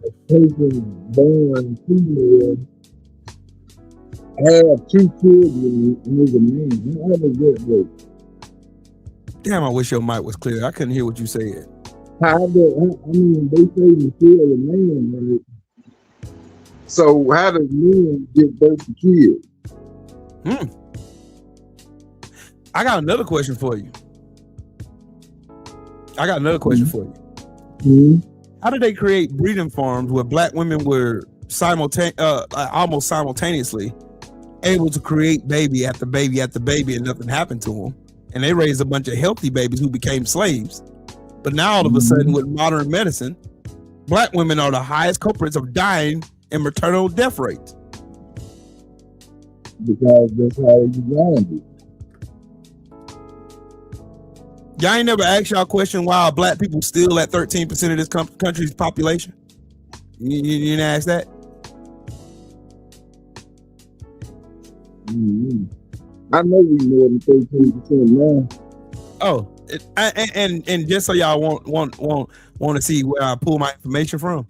a person born female, have 2 children and is a man. How does that work? Damn, I wish your mic was clear. I couldn't hear what you said. They say Michelle a man, right? So how does men give birth to kids? I got another question for you. How did they create breeding farms where black women were almost simultaneously able to create baby after baby after baby and nothing happened to them? And they raised a bunch of healthy babies who became slaves. But now all of a sudden with modern medicine, black women are the highest culprits of dying and maternal death rates. Because that's how it's designed. Y'all ain't never asked y'all question why black people still at 13% of this country's population? You didn't ask that? Mm-hmm. I know we more than 13% now. Oh, and just so y'all want to see where I pull my information from,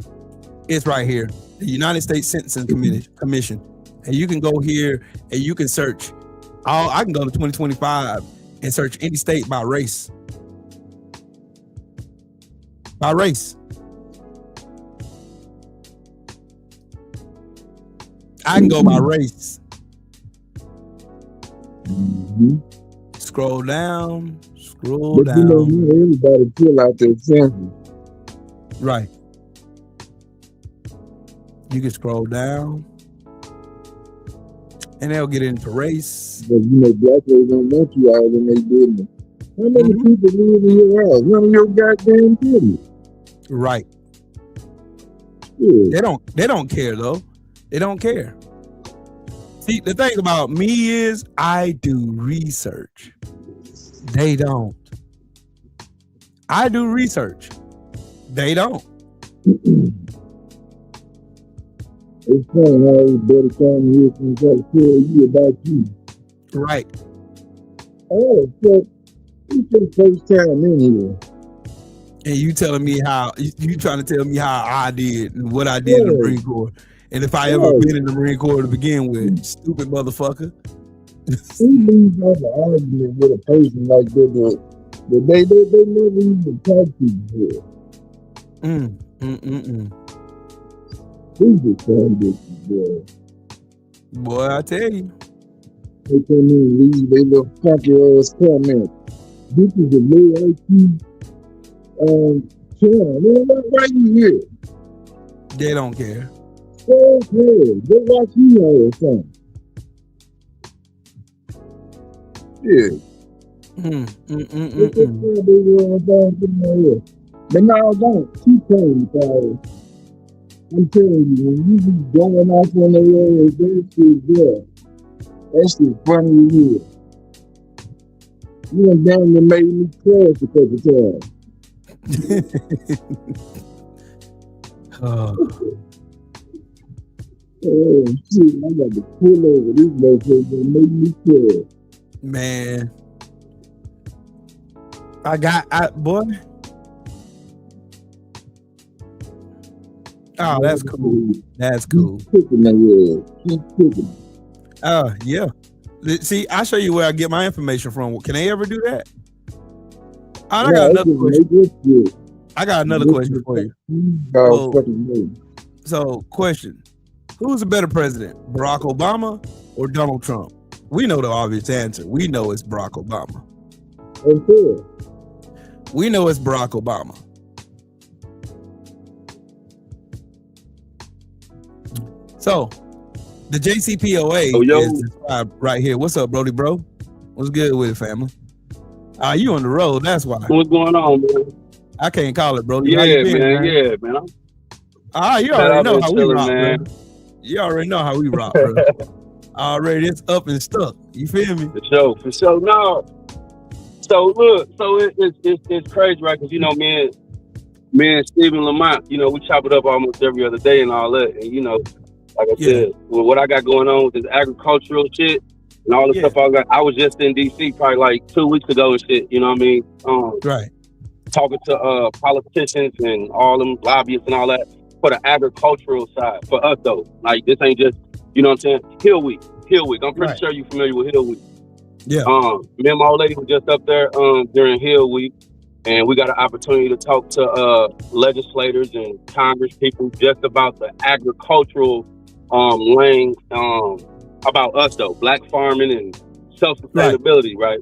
it's right here, the United States Sentencing Commission, and you can go here and you can search. I can go to 2025 and search any state by race. By race. I can go by race. Mm-hmm. Scroll down. But you know, not everybody fill out their census. Right. You can scroll down, and they'll get into race. But you know, black folks don't want you all in their business. How many people live in your house? None of your goddamn business. Right. Yeah. They don't care though. They don't care. See, the thing about me is I do research. They don't. I do research. They don't. It's funny how everybody come here and try to tell you about you. Right. Oh, so it's your first time in here. And you telling me how you trying to tell me how I did and what I did in the Marine Corps. And if I ever been in the Marine Corps to begin with, stupid motherfucker. Who leaves off an argument with a person like that that they never even talk to you before? Who's the son bitches, boy? Boy, I tell you. They come in and leave they little funky ass comment. This is a low IQ channel. Man, why you here? They don't care. Okay, they watch you all the time. Yeah. But now I don't. Keep telling you, I'm telling you, when you be going off on the road, that shit there. That shit funny as hell. You done damn near made me crash a couple times. Oh shit, I got to pull over this motherfucker and make me crash. Man. Boy. Oh, that's cool. That's cool. Keep cooking my ass. Keep cooking. Yeah. See, I'll show you where I get my information from. Can they ever do that? I got another question. I got another question for you. So, question. Who's a better president, Barack Obama or Donald Trump? We know the obvious answer. We know it's Barack Obama. Okay. We know it's Barack Obama. So, the JCPOA is described right here. What's up, Brody, bro? What's good with it, family? You on the road, that's why. What's going on, man? I can't call it, Brody. Yeah, how you been, man? Yeah, man. You already know how we rock, man. You already know how we rock, bro. Already, it's up and stuck. You feel me? For sure. No. So look, it's crazy, right? Because me and Stephen Lamont, we chop it up almost every other day and all that. And like I said, with what I got going on with this agricultural shit and all the stuff I was just in DC probably like 2 weeks ago and shit. You know what I mean? Right. Talking to politicians and all them lobbyists and all that for the agricultural side. For us though, like this ain't just, you know what I'm saying? Hill Week. I'm pretty sure you're familiar with Hill Week. Yeah. Me and my old lady was just up there during Hill Week, and we got an opportunity to talk to legislators and Congress people just about the agricultural lane, about us though, black farming and self-sustainability, right?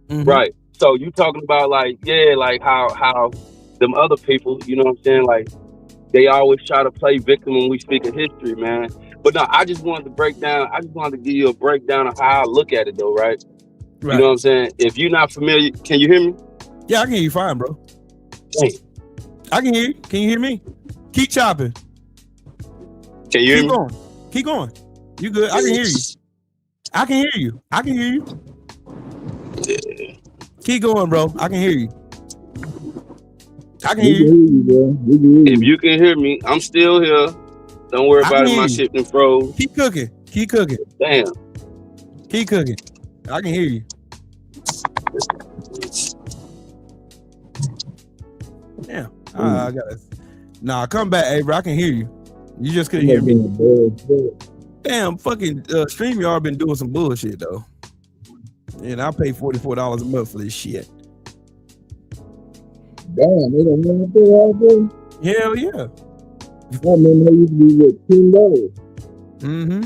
Mm-hmm. Right. So you talking about like how them other people, you know what I'm saying, like they always try to play victim when we speak of history, man. But no, I just wanted to give you a breakdown of how I look at it though, right? You know what I'm saying? If you're not familiar, can you hear me? Yeah, I can hear you fine, bro. Hey. I can hear you. Can you hear me? Keep chopping. Can you hear me? Keep going. You good? I can hear you. I can hear you. Yeah. Keep going, bro. I can hear you. I can hear you. If you can hear me, I'm still here. Don't worry about it. My shit and froze. Keep cooking. Damn. Keep cooking. I can hear you. Yeah. I got it. Nah, come back, Avery. I can hear you. You just couldn't hear me. Damn, fucking StreamYard been doing some bullshit though. And I pay $44 a month for this shit. Damn, they don't want that all day? Hell yeah. I mean, they used to be what, $10? Mm-hmm.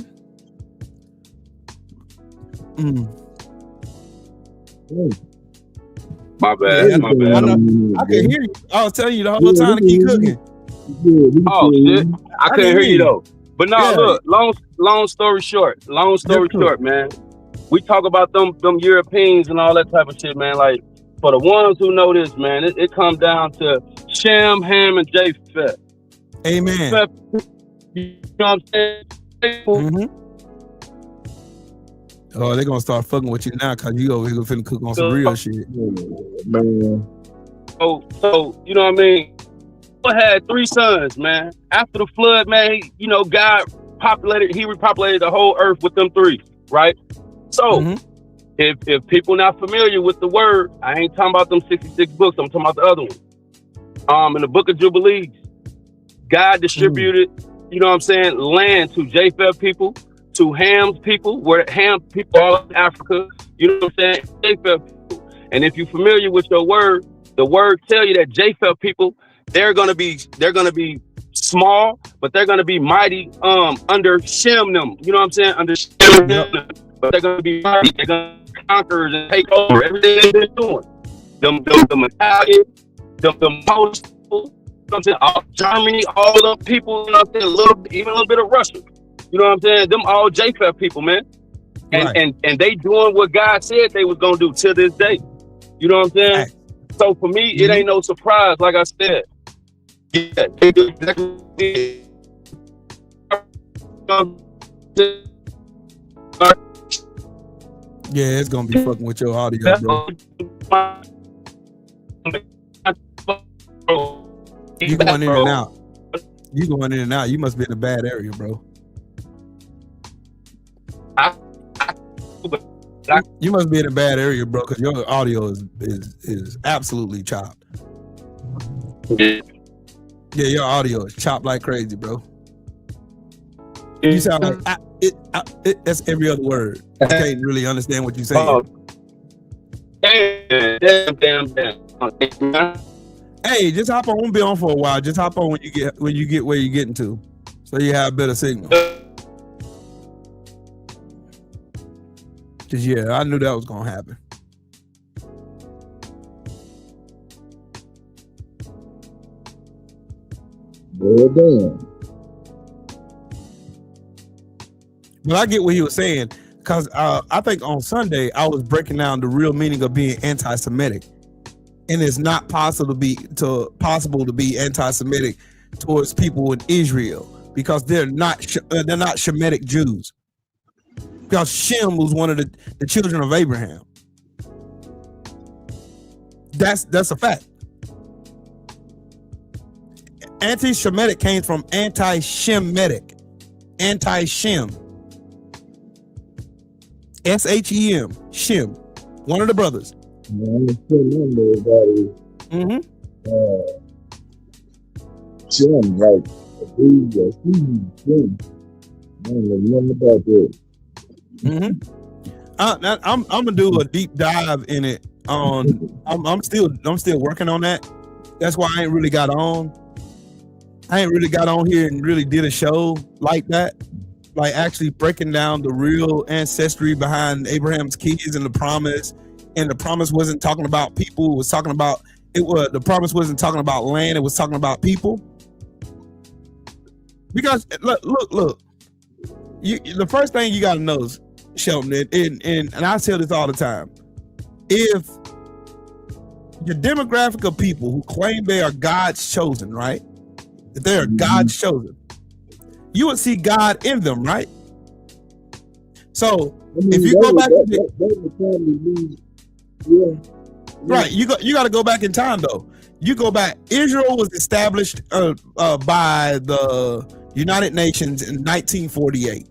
My bad. I can hear you. I was telling you the whole time to keep cooking. Oh shit! I couldn't hear you though. But now, look, long story short, man. We talk about them Europeans and all that type of shit, man. Like, for the ones who know this, man, it comes down to Shem, Ham, and Japheth. Amen. You know what I'm saying? Oh, they're gonna start fucking with you now because you over here finna cook on some real shit. Man. So you know what I mean? Noah had 3 sons, man. After the flood, man, God repopulated the whole earth with them 3, right? So if people not familiar with the word, I ain't talking about them 66 books, I'm talking about the other one. In the book of Jubilees, God distributed, you know what I'm saying, land to Japheth people, to Ham's people, where Ham people all in Africa, you know what I'm saying, Japheth people. And if you're familiar with your word, the word tell you that Japheth people, they're gonna be small, but they're gonna be mighty under Shem them. You know what I'm saying? Under Shem them. But they're gonna be mighty. They're gonna conquer and take over everything they've been doing. Them Italian, them Polish people, you know what I'm saying? All Germany, all them people, you know what I'm saying? Even a little bit of Russia. You know what I'm saying? Them all Japheth people, man. And they doing what God said they was gonna do till this day. You know what I'm saying? Right. So for me, it ain't no surprise, like I said. Yeah, they do exactly. Yeah, it's gonna be fucking with your audio, bro. You going in and out. You going in and out. You must be in a bad area, bro. You must be in a bad area, bro, because your audio is absolutely chopped. Yeah, your audio is chopped like crazy, bro. You sound like that's every other word. I can't really understand what you're saying. Damn. Hey, just hop on. Won't be on for a while. Just hop on when you get where you're getting to, so you have better signal. Cause yeah, I knew that was gonna happen. Well, damn. But I get what he was saying, because I think on Sunday I was breaking down the real meaning of being anti-Semitic, and it's not possible to be anti-Semitic towards people in Israel because they're not Shemitic Jews. Because Shem was one of the children of Abraham. That's a fact. Anti-Shemitic came from anti-Shemitic. Anti-Shem. S-H-E-M. Shem. One of the brothers. Shem, like a dude, Shem. I don't know nothing about that. I'm gonna do a deep dive in it. I'm still working on that. That's why I ain't really got on. I ain't really got on here and really did a show like that, like actually breaking down the real ancestry behind Abraham's kids and the promise. And the promise wasn't talking about people. It was talking about the promise wasn't talking about land. It was talking about people. Because look. The first thing you got to know is, Shelton, and I tell this all the time, if the demographic of people who claim they are God's chosen, right? If they are God's chosen, you will see God in them, right? So if you go back, right? You got to go back in time though. You go back. Israel was established by the United Nations in 1948.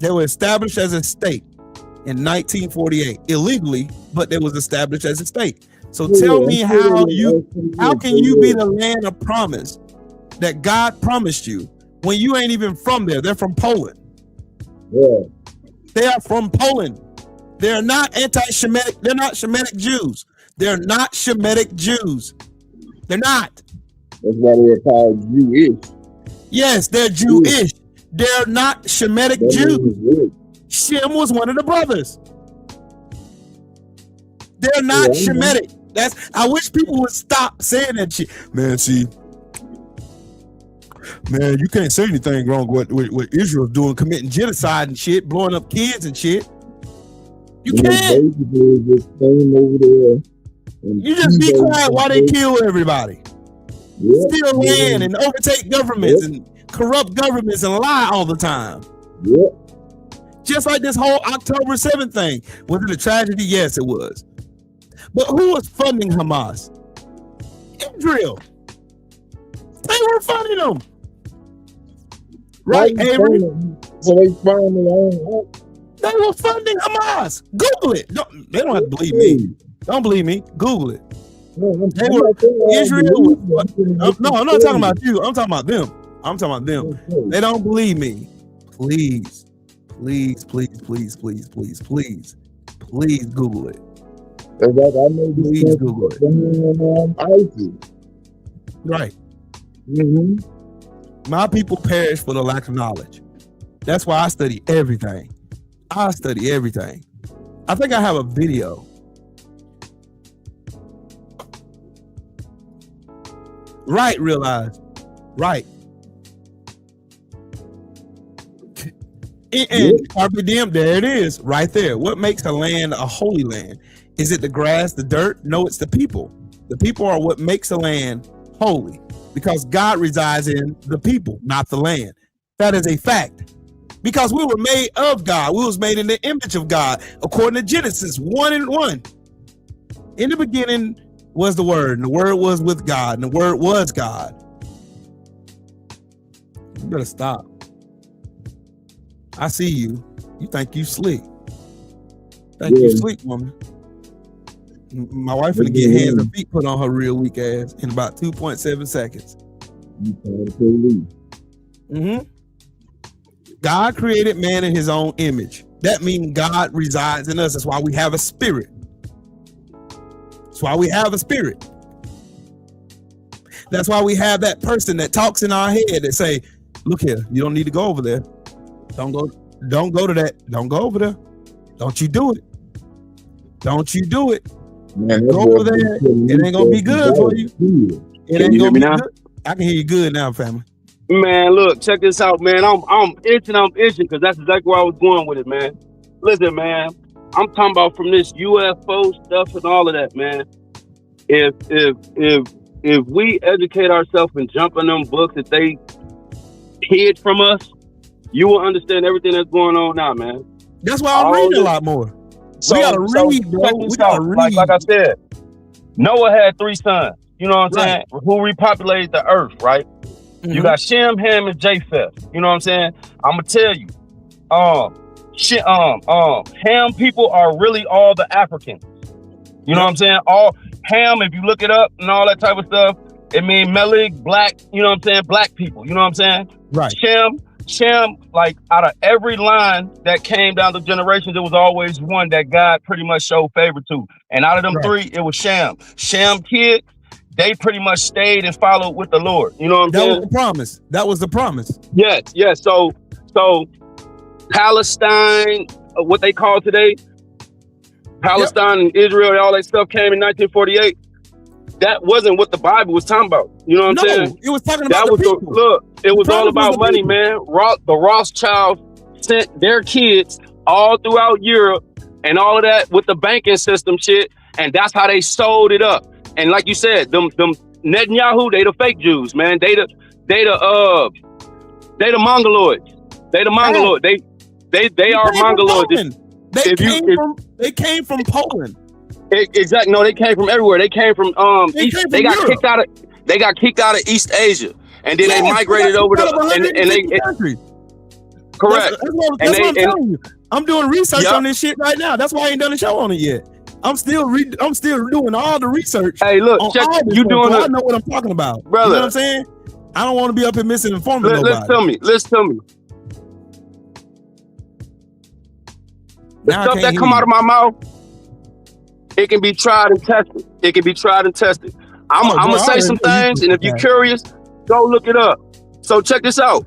They were established as a state in 1948 illegally, but they was established as a state. So tell me how can you be the land of promise that God promised you when you ain't even from there? They're from Poland. Yeah. They are from Poland. They're not anti-Shemitic. They're not Shemitic Jews. They're not Shemitic Jews. They're not. That's why they're called Jewish. Yes, they're Jewish. They're not Shemitic Jews. Shem was one of the brothers. They're not Shemitic. I wish people would stop saying that shit. Man, see, Man, you can't say anything wrong with what Israel's doing, committing genocide and shit, blowing up kids and shit. You can't. Basically, just staying over there. You just be quiet while they kill everybody. Steal land and overtake governments and corrupt governments and lie all the time. Just like this whole October 7th thing. Was it a tragedy? Yes, it was. But who was funding Hamas? Israel. They were funding them. Right, Avery? So they funding their own. They were funding Hamas. Google it. They don't have to believe me. Don't believe me. Google it. Israel. No, I'm not talking about you. I'm talking about them. They don't believe me. Please Google it. Please Google it. Right. My people perish for the lack of knowledge. That's why I study everything. I think I have a video. Right, realize. Right. And Carpe Diem, there it is, right there. What makes a land a holy land? Is it the grass, the dirt? No, it's the people. The people are what makes a land holy, because God resides in the people, not the land. That is a fact. Because we were made of God. We was made in the image of God, according to Genesis 1:1. In the beginning was the Word, and the Word was with God, and the Word was God. You better stop. I see you. You think you slick. You slick, woman. My wife gonna get hands and feet put on her real weak ass in about 2.7 seconds. God created man in his own image. That means God resides in us. That's why we have a spirit. That's why we have that person that talks in our head that say, look here, you don't need to go over there. Don't go to that. Don't go over there. Don't you do it. Man, go over there. It ain't gonna be good for you. It ain't gonna be good. I can hear you good now, family. Man, look, check this out, man. I'm itching because that's exactly where I was going with it, man. Listen, man, I'm talking about from this UFO stuff and all of that, man. If we educate ourselves and jump in them books that they hid from us, you will understand everything that's going on now, man. That's why I'm reading a lot more. We gotta read, bro. We gotta read. Like I said, Noah had 3 sons. You know what I'm saying? Who repopulated the earth, right? You got Shem, Ham, and Japheth. You know what I'm saying? I'm gonna tell you, Ham people are really all the Africans. You know what I'm saying? All Ham, if you look it up and all that type of stuff, it means Melig, black. You know what I'm saying? Black people. You know what I'm saying? Right. Shem, like out of every line that came down the generations, there was always one that God pretty much showed favor to. And out of them 3, it was Shem. Shem kids, they pretty much stayed and followed with the Lord. You know what I'm saying? That was the promise. Yes. So Palestine, what they call today, Palestine and Israel and all that stuff came in 1948. That wasn't what the Bible was talking about. You know what I'm saying? It was talking about the people. It was all about money, man. The Rothschilds sent their kids all throughout Europe and all of that with the banking system shit, and that's how they sold it up. And like you said, them Netanyahu, they the fake Jews, man. They the Mongoloids. They are Mongoloids. They came from Poland. Exactly. No, they came from everywhere. They came from East. They got kicked out of East Asia, and then they migrated over to countries. Correct. That's what I'm telling you. I'm doing research on this shit right now. That's why I ain't done a show on it yet. I'm still doing all the research. Hey, look, check you doing. I know what I'm talking about, brother. You know what I'm saying? I don't want to be up here misinforming nobody. Listen to me. The stuff that come out of my mouth, it can be tried and tested. I'm gonna say some things, and if you're curious, go look it up. So check this out.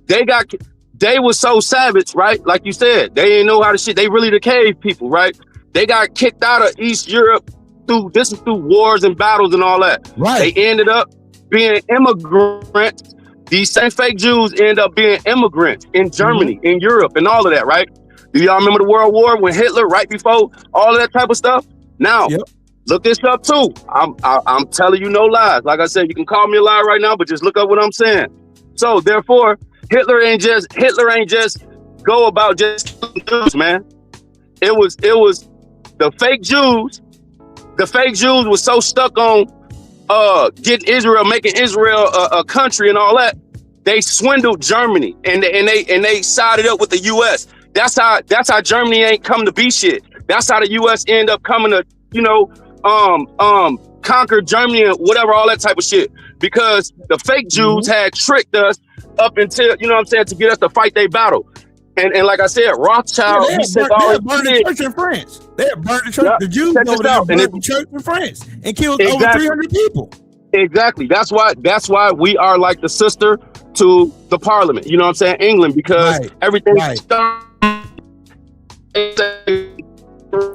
They were so savage, right? Like you said, they didn't know how to shit. They really the cave people, right? They got kicked out of East Europe through wars and battles and all that. Right. They ended up being immigrants. These same fake Jews end up being immigrants in Germany, in Europe, and all of that, right? Do y'all remember the World War when Hitler, right before all of that type of stuff? Now, look this up too. I'm telling you no lies. Like I said, you can call me a liar right now, but just look up what I'm saying. So therefore, Hitler ain't just go about just killing Jews, man. It was the fake Jews. The fake Jews was so stuck on getting Israel, making Israel a country and all that. They swindled Germany and they sided up with the U.S. That's how Germany ain't come to be shit. That's how the U.S. end up coming to, conquer Germany and whatever, all that type of shit. Because the fake Jews had tricked us up until, to get us to fight their battle. And like I said, Rothschild, they had burned the church in France. They had burned the church. The Jews over there burned the church in France and killed over 300 people. Exactly. That's why we are like the sister to the parliament. You know what I'm saying? England, because everything.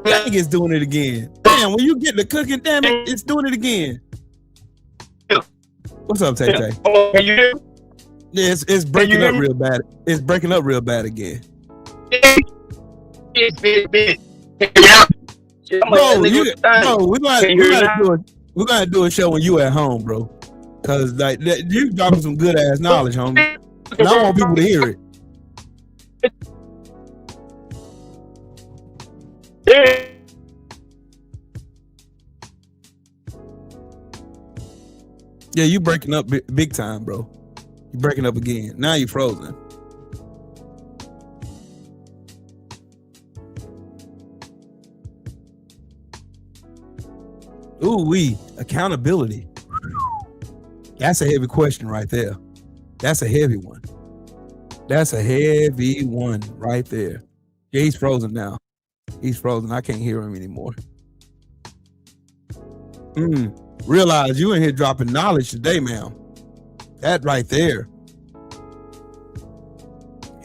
Dang, it's doing it again. Damn, when you get the cooking, damn it, it's doing it again. What's up, Tay Tay? Oh, can you hear me? Yeah, it's breaking up real bad. It's breaking up real bad again. Bro, we're gonna do a show when you at home, bro. Cause like you dropping some good ass knowledge, homie. And I want people to hear it. Yeah, you breaking up big time, bro. You breaking up again. Now you frozen. Ooh, accountability. That's a heavy question right there. That's a heavy one. That's a heavy one right there. Yeah, he's frozen now. He's frozen. I can't hear him anymore. Realize you in here dropping knowledge today, man. That right there.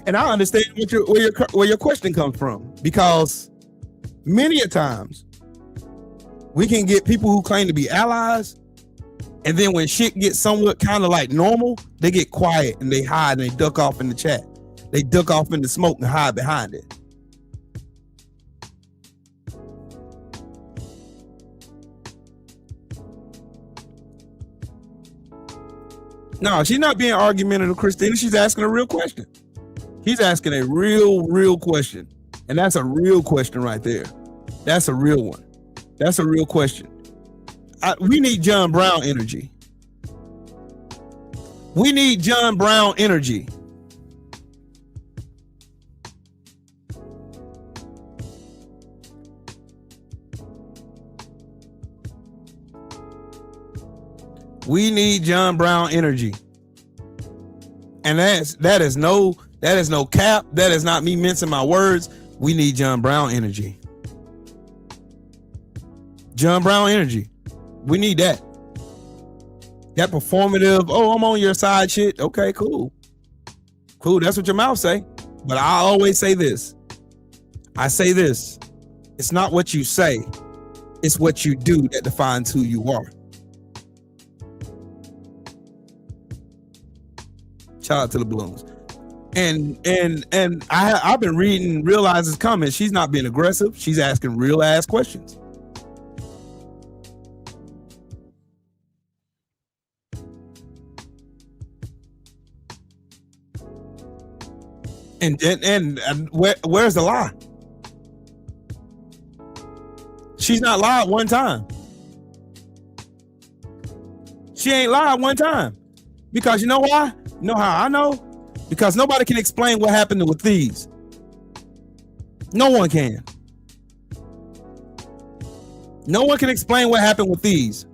And I understand where your question comes from, because many a times we can get people who claim to be allies, and then when shit gets somewhat kind of like normal, they get quiet and they hide and they duck off in the chat. They duck off in the smoke and hide behind it. No, she's not being argumentative, Christina. She's asking a real question. He's asking a real question. And that's a real question right there. That's a real one. That's a real question. We need John Brown energy. We need John Brown energy. We need John Brown energy. And that is no cap. That is not me mincing my words. We need John Brown energy. John Brown energy. We need that. That performative, I'm on your side shit. Okay, cool. Cool, that's what your mouth say. But I always say this. I say this. It's not what you say. It's what you do that defines who you are. Shout out to the balloons. And I've been reading Realize's comments. She's not being aggressive. She's asking real ass questions. And where's the lie? She's not lied one time. She ain't lied one time. Because you know why? You know how I know? Because nobody can explain what happened with these. No one can. No one can explain what happened with these.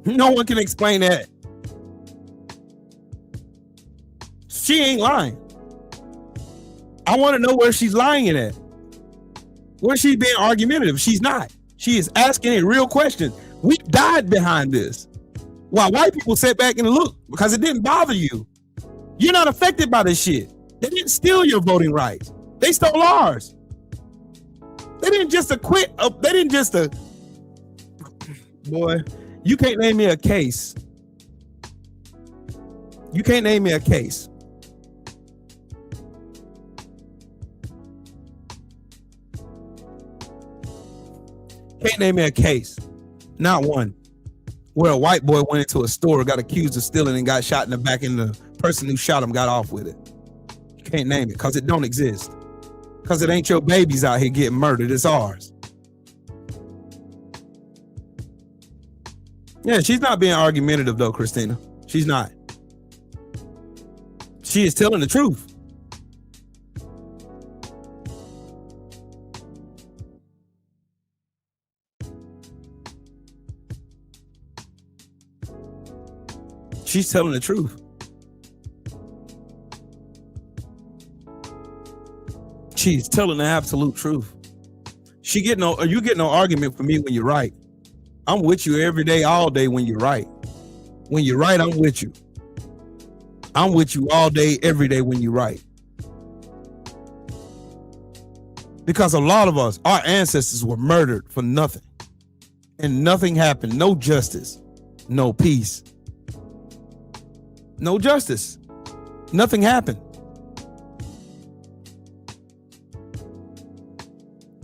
No one can explain that. She ain't lying. I want to know where she's lying at. Where she's being argumentative. She's not. She is asking a real question. We died behind this. While white people sat back and looked because it didn't bother you. You're not affected by this shit. They didn't steal your voting rights. They stole ours. They didn't just acquit. They didn't just. Boy, you can't name me a case. You can't name me a case. Can't name me a case. Not one. Where a white boy went into a store, got accused of stealing, and got shot in the back, and the person who shot him got off with it. You can't name it because it don't exist. Because it ain't your babies out here getting murdered. It's ours. Yeah, she's not being argumentative though, Christina. She's not. She is telling the truth. She's telling the truth. She's telling the absolute truth. You get no argument from me when you're right. I'm with you every day, all day when you're right. When you're right, I'm with you. I'm with you all day, every day when you're right. Because a lot of us, our ancestors were murdered for nothing. And nothing happened. No justice. No peace. No justice. Nothing happened.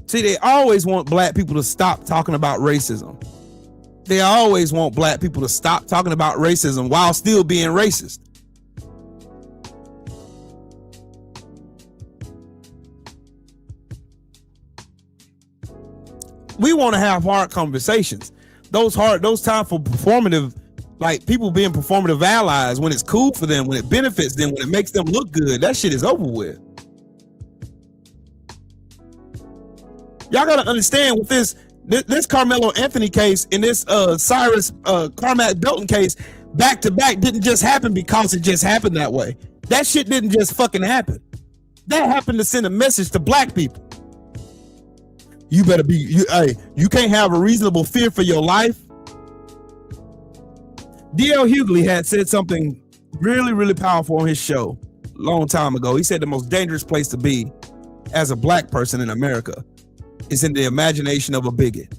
See, they always want black people to stop talking about racism. They always want black people to stop talking about racism while still being racist. We want to have hard conversations. Those time for performative, like people being performative allies when it's cool for them, when it benefits them, when it makes them look good, that shit is over with. Y'all gotta understand with this Karmello Anthony case and this Cyrus Carmack Belton case back to back didn't just happen because it just happened that way. That shit didn't just fucking happen. That happened to send a message to black people. You better be, you can't have a reasonable fear for your life. D.L. Hughley had said something really, really powerful on his show a long time ago. He said the most dangerous place to be as a black person in America is in the imagination of a bigot.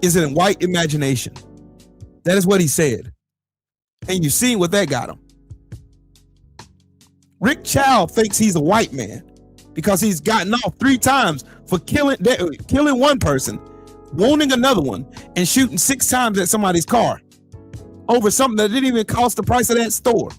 Is in white imagination. That is what he said. And you've seen what that got him. Rick Child thinks he's a white man because he's gotten off 3 times for killing one person, wounding another one, and shooting 6 times at somebody's car over something that didn't even cost the price of that store.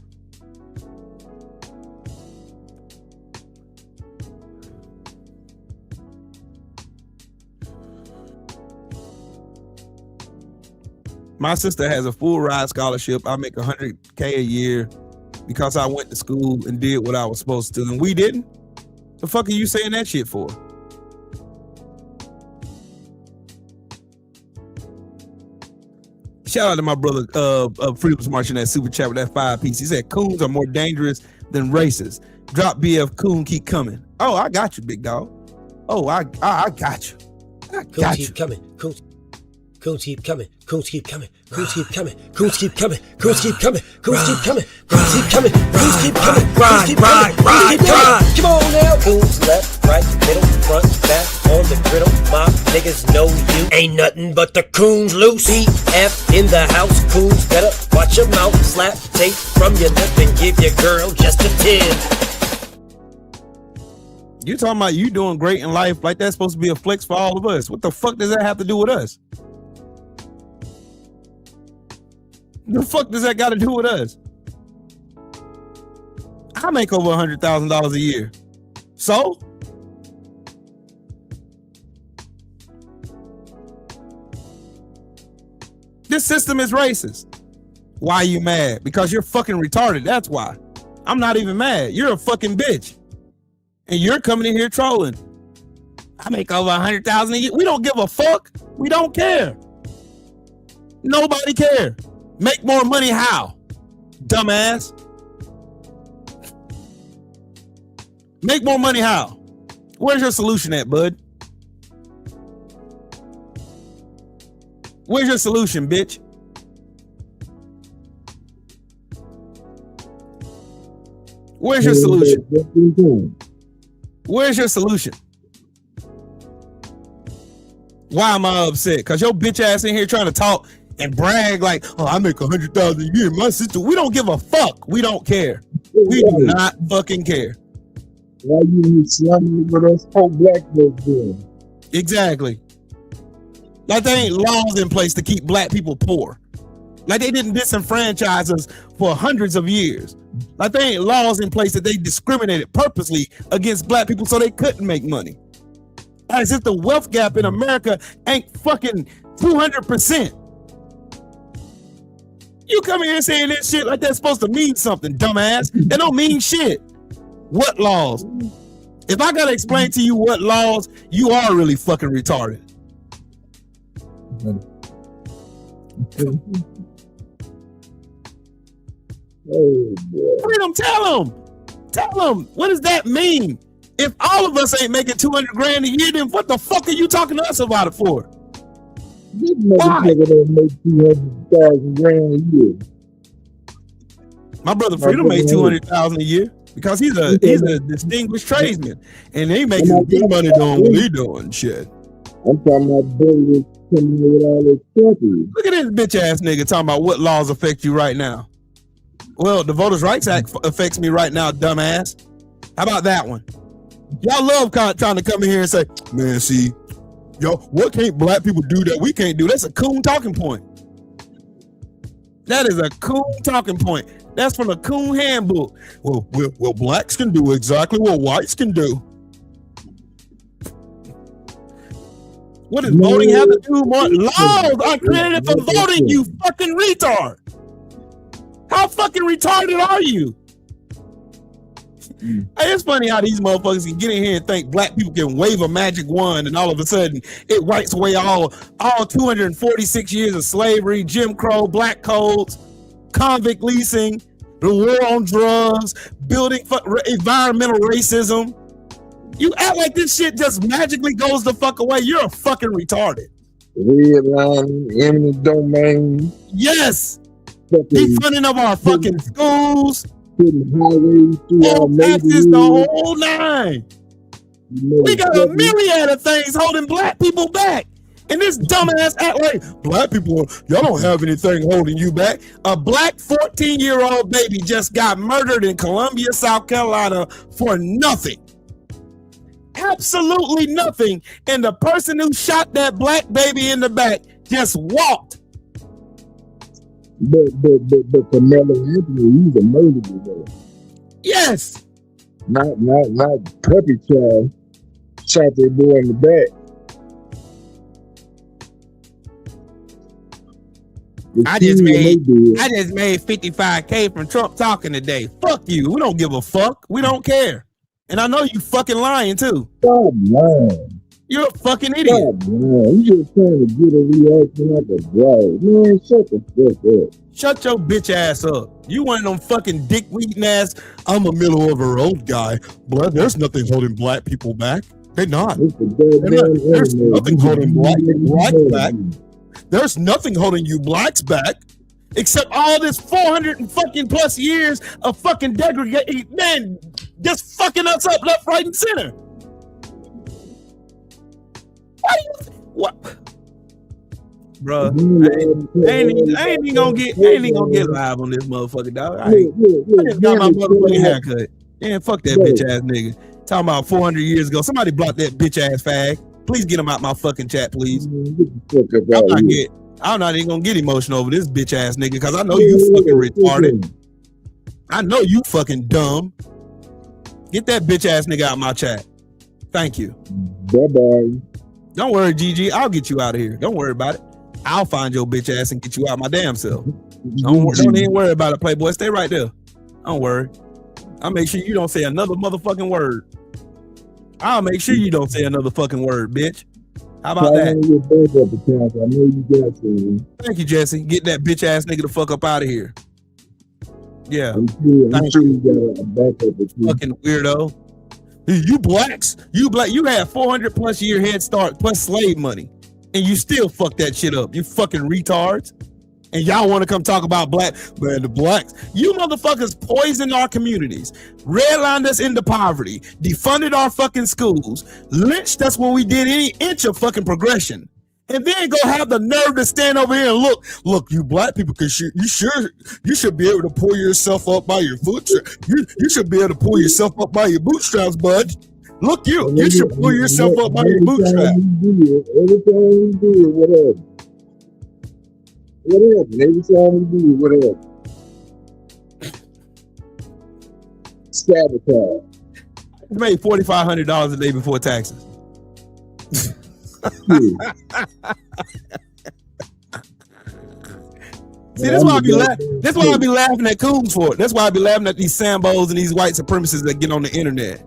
My sister has a full ride scholarship. I make $100K a year because I went to school and did what I was supposed to, and we didn't. The fuck are you saying that shit for? Shout out to my brother Freedom's marching that super chat with that 5-piece. He said coons are more dangerous than racists. Drop BF, coon keep coming. Oh, I got you, big dog. Oh, I got you. I got you. Keep coming. Coons keep coming. Coons keep coming. Coons keep coming. Coons keep coming. Coons keep coming. Coons keep coming. Coons keep coming. Coons keep coming. Coons keep coming. Coons keep coming. Come on now. Coons left, right, middle, front, back, on the griddle. My niggas know you ain't nothing but the coons loose. BF in the house. Coons better watch your mouth. Slap tape from your lip and give your girl just a 10. You talking about you doing great in life like that's supposed to be a flex for all of us. What the fuck does that have to do with us? The fuck does that got to do with us? I make over $100,000 a year. So? This system is racist. Why are you mad? Because you're fucking retarded. That's why. I'm not even mad. You're a fucking bitch. And you're coming in here trolling. I make over $100,000 a year. We don't give a fuck. We don't care. Nobody cares. Make more money how? Dumbass. Make more money how? Where's your solution at, bud? Where's your solution, bitch? Where's your solution? Where's your solution? Why am I upset? Because your bitch ass in here trying to talk and brag like, oh, I make 100,000 a year. My sister, we don't give a fuck. We don't care. We do not fucking care. Why you slamming with us poor black folks doing? Exactly. Like there ain't laws in place to keep black people poor. Like they didn't disenfranchise us for hundreds of years. Like there ain't laws in place that they discriminated purposely against black people so they couldn't make money. As if the wealth gap in America ain't fucking 200%. You come here and saying this shit like that's supposed to mean something, dumbass. It don't mean shit. What laws? If I gotta explain to you what laws, you are really fucking retarded. Freedom, tell them. What does that mean? If all of us ain't making 200 grand a year, then what the fuck are you talking to us about it for? This motherfucker don't make 200,000 grand a year. My brother Freedom made 200,000 a year because he's a distinguished tradesman, and they making good money doing what he doing. Shit. I'm talking about buildings coming with all this stuff. Look at this bitch ass nigga talking about what laws affect you right now. Well, the Voters' Rights Act affects me right now, dumbass. How about that one? Y'all love trying to come in here and say, man, see, yo, what can't black people do that we can't do? That's a coon talking point. That is a coon talking point. That's from the Coon Handbook. Well, blacks can do exactly what whites can do. What does voting have to do? More laws are created for voting, you fucking retard. How fucking retarded are you? Hey, it's funny how these motherfuckers can get in here and think black people can wave a magic wand and all of a sudden it wipes away all 246 years of slavery, Jim Crow, black codes, convict leasing, the war on drugs, building environmental racism. You act like this shit just magically goes the fuck away. You're a fucking retarded. Red line, eminent domain. Yes. Defunding of our fucking schools. Taxes, the whole nine. We got a myriad of things holding black people back. And this dumbass act like black people, y'all don't have anything holding you back. A black 14-year-old baby just got murdered in Columbia, South Carolina for nothing. Absolutely nothing. And the person who shot that black baby in the back just walked. But Karmello Anthony, he's a murderer. Yes. Not puppy child shot that boy in the back. I just made $55K from Trump talking today. Fuck you. We don't give a fuck. We don't care. And I know you fucking lying too. Stop lying. You're a fucking idiot. Stop lying. You just trying to get a reaction like a dog. Man, shut the fuck up. Shut your bitch ass up. You one of them fucking dick weeding ass, I'm a middle of the road guy. But there's nothing holding black people back. They're not. There's nothing holding blacks back. There's nothing holding you blacks back except all this 400 and fucking plus years of fucking degradation, man, just fucking us up left, right, and center. What? Bro, I ain't even gonna get live on this motherfucker, dog. I just got my motherfucking haircut. Man, fuck that bitch ass nigga. Talking about 400 years ago. Somebody block that bitch ass fag. Please get him out my fucking chat, please. I'm not even gonna get emotional over this bitch ass nigga because I know you fucking retarded. I know you fucking dumb. Get that bitch ass nigga out my chat. Thank you. Bye-bye. Don't worry, Gigi. I'll get you out of here. Don't worry about it. I'll find your bitch ass and get you out my damn self. Don't even worry about it, Playboy. Stay right there. Don't worry. I'll make sure you don't say another motherfucking word. I'll make sure you don't say another fucking word, bitch. How about that? Thank you, Jesse. Get that bitch ass nigga the fuck up out of here. Yeah. I'm sure you got a backup. Fucking weirdo. You blacks, you had 400 plus year head start plus slave money, and you still fuck that shit up. You fucking retards. And y'all want to come talk about black, man, the blacks. You motherfuckers poisoned our communities, redlined us into poverty, defunded our fucking schools, lynched us when we did any inch of fucking progression. And then go have the nerve to stand over here and look, you black people, cause you should be able to pull yourself up by your foot. You should be able to pull yourself up by your bootstraps, bud. Look, you should pull yourself up by your bootstraps. Every time we do it, whatever. Every time we do it, whatever. Sabotage. I made $4,500 a day before taxes. See, that's why I be laughing. That's why I be laughing at coons for it. That's why I be laughing at these Sambos and these white supremacists that get on the internet.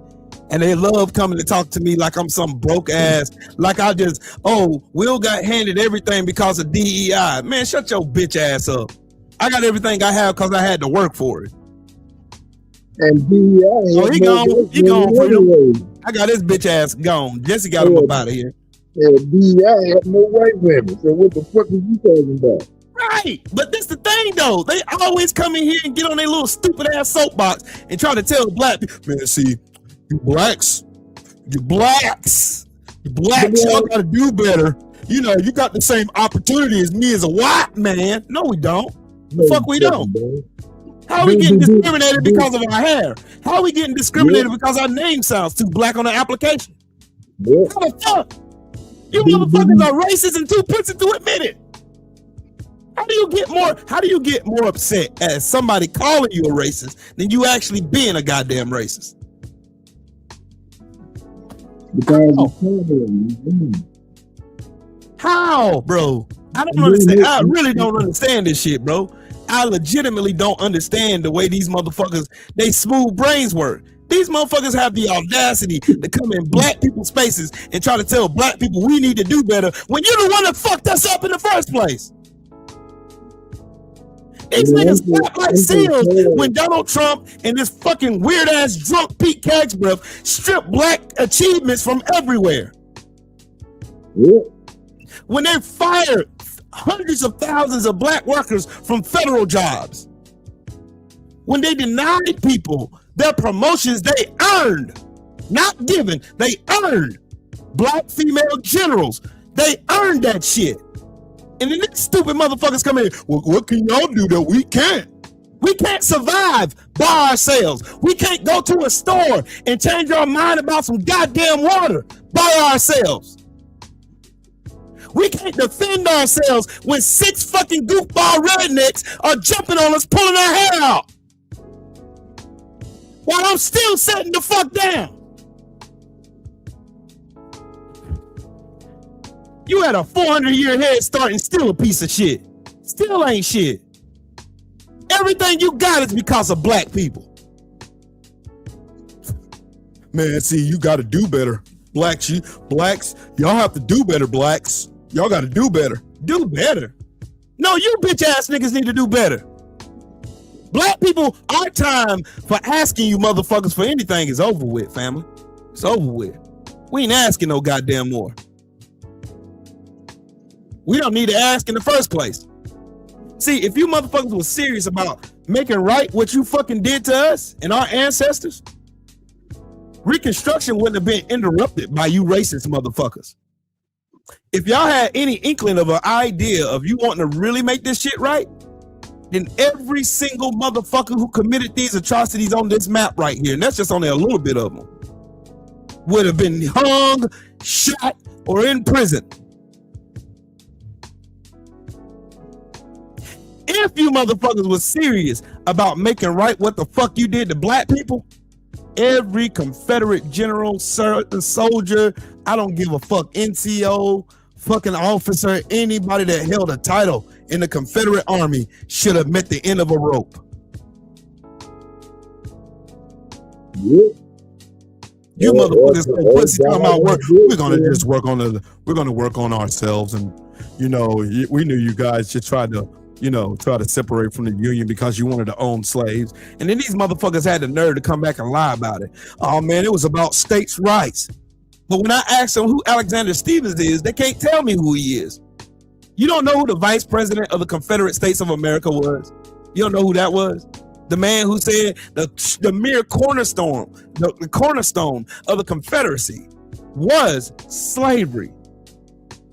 And they love coming to talk to me like I'm some broke ass. Like I just, Will got handed everything because of DEI. Man, shut your bitch ass up. I got everything I have because I had to work for it. And DEI, he gone, Freedom. I got his bitch ass gone. Jesse got him up out of here. Yeah, DEI had no white women. So what the fuck are you talking about? Right, but this the thing though. They always come in here and get on their little stupid ass soapbox and try to tell black people, man, see, you blacks, y'all gotta do better. You know, you got the same opportunity as me as a white man. No, we don't. The fuck we don't. How are we getting discriminated because of our hair? How are we getting discriminated because our name sounds too black on the application? How the fuck? You motherfuckers are racist and too pussy to admit it. How do you get more upset as somebody calling you a racist than you actually being a goddamn racist? How, bro? I don't understand. I really don't understand this shit, bro. I legitimately don't understand the way these motherfuckers, they smooth brains work. These motherfuckers have the audacity to come in black people's spaces and try to tell black people we need to do better when you're the one that fucked us up in the first place. These niggas fought like seals when Donald Trump and this fucking weird ass drunk Pete Cagsbreath stripped black achievements from everywhere. When they fired hundreds of thousands of black workers from federal jobs. When they denied people their promotions they earned, not given, they earned. Black female generals, they earned that shit. And then these stupid motherfuckers come in, well, what can y'all do that we can't? We can't survive by ourselves. We can't go to a store and change our mind about some goddamn water by ourselves. We can't defend ourselves when 6 fucking goofball rednecks are jumping on us, pulling our hair out. While I'm still sitting the fuck down. You had a 400-year head start and still a piece of shit. Still ain't shit. Everything you got is because of black people. Man, see, you got to do better. Blacks, y'all have to do better, blacks. Y'all got to do better. Do better? No, you bitch ass niggas need to do better. Black people, our time for asking you motherfuckers for anything is over with, family. It's over with. We ain't asking no goddamn more. We don't need to ask in the first place. See, if you motherfuckers were serious about making right what you fucking did to us and our ancestors, Reconstruction wouldn't have been interrupted by you racist motherfuckers. If y'all had any inkling of an idea of you wanting to really make this shit right, then every single motherfucker who committed these atrocities on this map right here, and that's just only a little bit of them, would have been hung, shot, or in prison. If you motherfuckers was serious about making right what the fuck you did to black people, every Confederate general, soldier, I don't give a fuck, NCO, fucking officer, anybody that held a title in the Confederate Army should have met the end of a rope. You motherfuckers so pussy talking about work. We're gonna work on ourselves, and you know, we knew you guys just tried to separate from the union because you wanted to own slaves. And then these motherfuckers had the nerve to come back and lie about it. Oh man, it was about states' rights. But when I ask them who Alexander Stevens is, they can't tell me who he is. You don't know who the vice president of the Confederate States of America was? You don't know who that was? The man who said the mere cornerstone, the cornerstone of the Confederacy was slavery.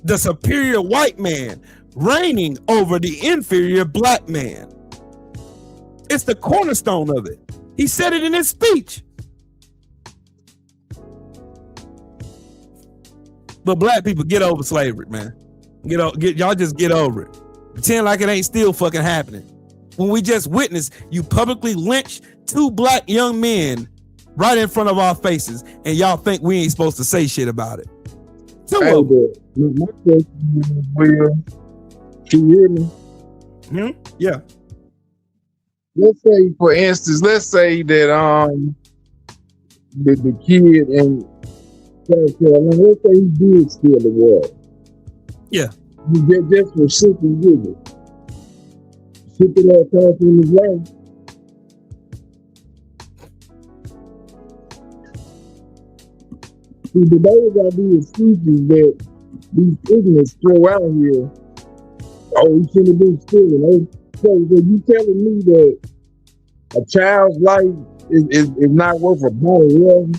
The superior white man reigning over the inferior black man. It's the cornerstone of it. He said it in his speech. But black people, get over slavery, man. Y'all just get over it. Pretend like it ain't still fucking happening. When we just witnessed you publicly lynch 2 black young men right in front of our faces, and y'all think we ain't supposed to say shit about it. My question is, Will, can you hear me? Yeah. Let's say, for instance, that the kid in South Carolina, let's say he did steal the water. Yeah. Just for shit and giggles. Shit that cost him his life. See, the those are these excuses that these ignorants throw out here. Oh, he shouldn't have been stealing. So you telling me that a child's life is not worth a bottle of water?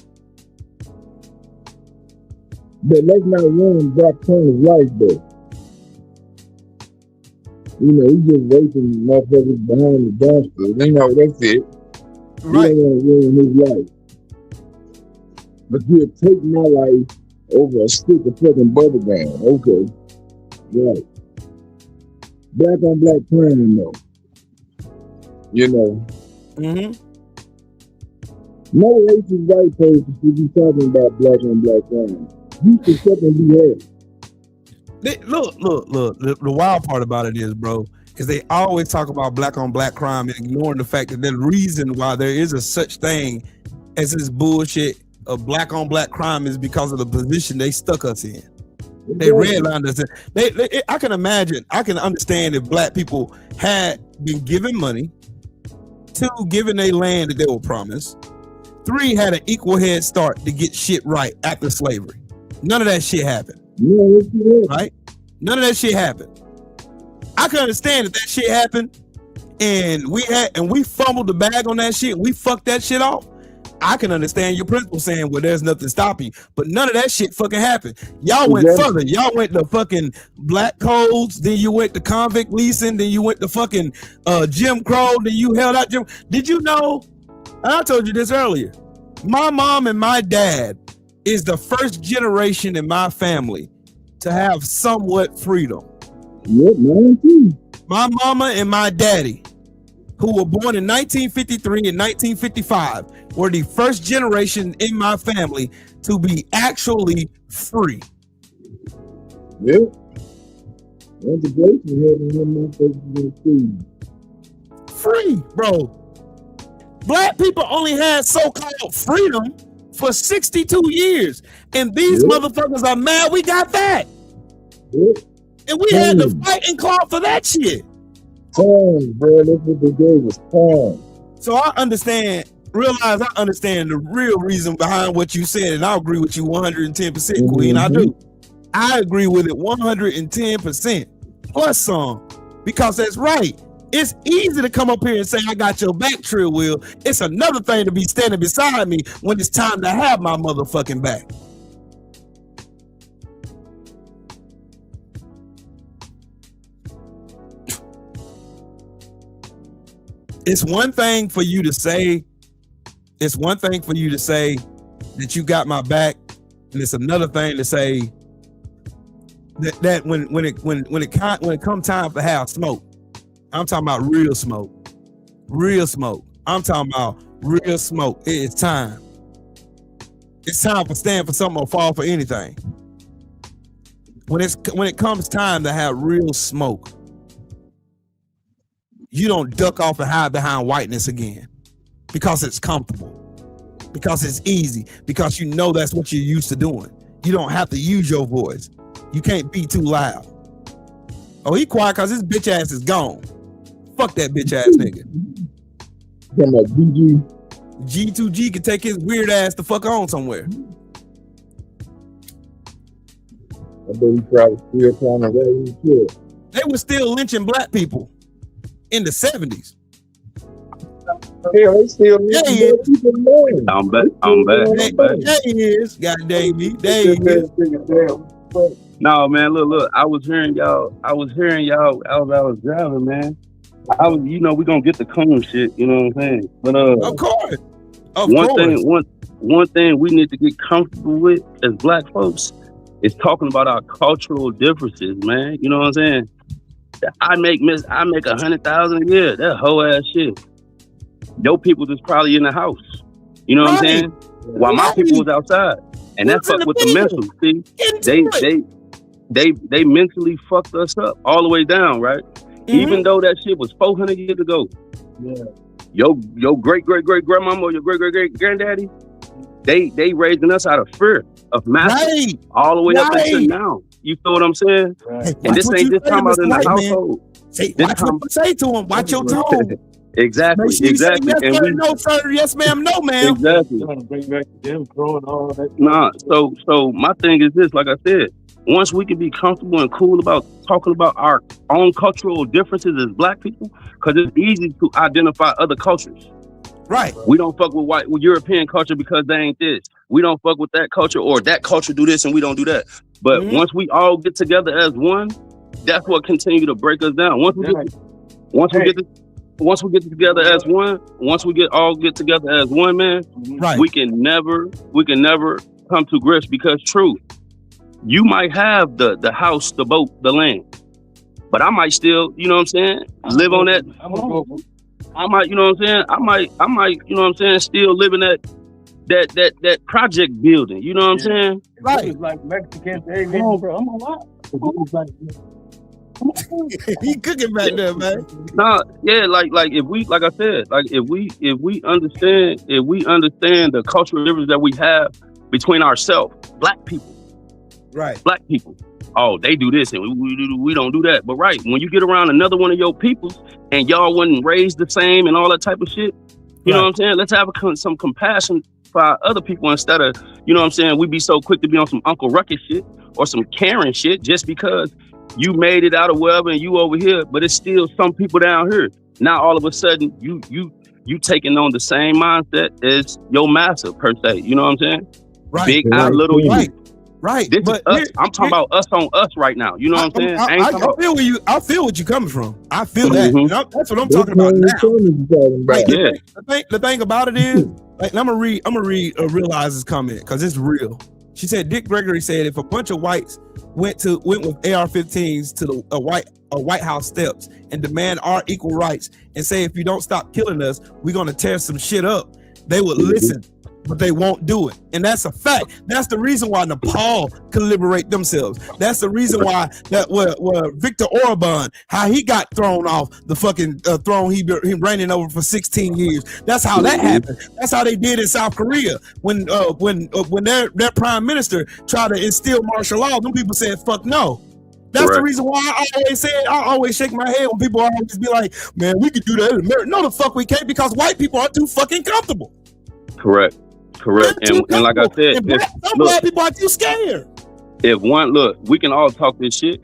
But let's not run Black Turner's life, though. You know, he's just waiting motherfuckers behind the dumpster. You know, that's it. Right. You don't want to ruin his life. But you'll take my life over a stick of fucking butter gum. Okay. Right. Black on black crime, though. You know. Mm-hmm. No racist white person should be talking about black on black crime. You should fucking be happy. Look. The wild part about it is, bro, is they always talk about black on black crime and ignoring the fact that the reason why there is a such thing as this bullshit of black on black crime is because of the position they stuck us in. They redlined us. I can imagine, I can understand if black people had been given money, 2, given a land that they were promised, 3, had an equal head start to get shit right after slavery. None of that shit happened. Right? None of that shit happened. I can understand that shit happened and we fumbled the bag on that shit. We fucked that shit off. I can understand your principal saying, well, there's nothing stopping you, but none of that shit fucking happened. Y'all went further. Y'all went to fucking black codes, then you went to convict leasing, then you went to fucking Jim Crow, then you held out Jim. Did you know? And I told you this earlier. My mom and my dad is the first generation in my family to have somewhat freedom. Yep, man, too. My mama and my daddy, who were born in 1953 and 1955, were the first generation in my family to be actually free. Yep. That's a great thing having him free, bro. Black people only had so-called freedom for 62 years. And these motherfuckers are mad we got that. And we had to fight and claw for that shit. Bro, that's what they gave us. So I understand the real reason behind what you said, and I agree with you 110%, Queen. I do. I agree with it 110% plus some, because that's right. It's easy to come up here and say I got your back, Trill Will. It's another thing to be standing beside me when it's time to have my motherfucking back. It's one thing for you to say that you got my back, and it's another thing to say that when it comes time to have smoke, I'm talking about real smoke. Real smoke. I'm talking about real smoke. It's time. It's time for stand for something or fall for anything. When it comes time to have real smoke, you don't duck off and hide behind whiteness again because it's comfortable, because it's easy, because you know that's what you're used to doing. You don't have to use your voice. You can't be too loud. Oh, he quiet because his bitch ass is gone. Fuck that bitch ass nigga. G2G can take his weird ass the fuck on somewhere. I bet he probably still trying to raise his shit. They were still lynching black people in the 70s. Yeah, they still Yeah, he is. I'm back. Yeah, he is. God dang me. There he is. No, man, look. I was hearing y'all as I was driving, man. We gonna get the coon shit, you know what I'm saying? But of course. One thing we need to get comfortable with as black folks is talking about our cultural differences, man. You know what I'm saying? I make $100,000 a year. That whole ass shit. Your people is probably in the house. You know what I'm saying? While my people was outside. And that fucked with the mental. See, they mentally fucked us up all the way down, right? Even though that shit was 400 years ago. Yeah. Your great grandmama or your great granddaddy, they raising us out of fear of massive all the way up until now. You feel what I'm saying? Right. And this ain't just talking about in the household. Watch what you say to him. Watch your tone. Exactly. Yes, sir, no, sir. Yes, ma'am. No, ma'am. Exactly. Bring back the Jim Crow and all that. Nah. So my thing is this. Like I said, once we can be comfortable and cool about talking about our own cultural differences as black people, because it's easy to identify other cultures. Right. We don't fuck with European culture because they ain't this. We don't fuck with that culture, or that culture do this and we don't do that. But once we all get together as one, that's what continue to break us down. Once we get together as one, once we all get together as one, man, we can never come to grips, because true, you might have the house, the boat, the land, but I might still, you know what I'm saying, live on that. I might, you know what I'm saying, I might, you know what I'm saying, still live in that project building, you know what I'm saying? Right. It's like Mexican, hey, bro, I'm a lot. He cooking back there, man. Nah, yeah, like if we, like I said, like if we understand the cultural difference that we have between ourselves, black people, right? Black people, oh, they do this and we don't do that. But right, when you get around another one of your peoples and y'all wasn't raised the same and all that type of shit, you know what I'm saying? Let's have some compassion for our other people instead of, you know what I'm saying, we be so quick to be on some Uncle Ruckus shit or some Karen shit just because you made it out of wherever and you over here, but it's still some people down here. Now all of a sudden you taking on the same mindset as your master per se. You know what I'm saying? Right. Big out little you. Right. This is us. I'm talking about us on us right now. You know what I'm saying? I feel what you're coming from. I feel that. That's what I'm talking about now. Right. Yeah. The thing about it is, like, I'm gonna read Realize's comment because it's real. She said Dick Gregory said if a bunch of whites went with AR-15s to the White House steps and demand our equal rights and say if you don't stop killing us, we're gonna tear some shit up, they would listen, but they won't do it. And that's a fact. That's the reason why Nepal can liberate themselves. That's the reason why where Viktor Orban, how he got thrown off the fucking throne he reigning over for 16 years. That's how that happened. That's how they did in South Korea when their prime minister tried to instill martial law. Them people said fuck no. That's the reason why I always shake my head when people always be like, man, we could do that in America. No, the fuck we can't, because white people are too fucking comfortable. Correct. And like I said, some black people are too scared. We can all talk this shit,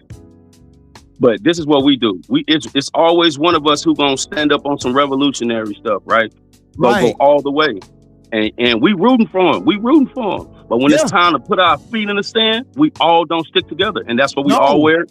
but this is what we do. It's always one of us who gonna stand up on some revolutionary stuff, right? Go all the way, and we rooting for him. But when it's time to put our feet in the sand, we all don't stick together, and that's what we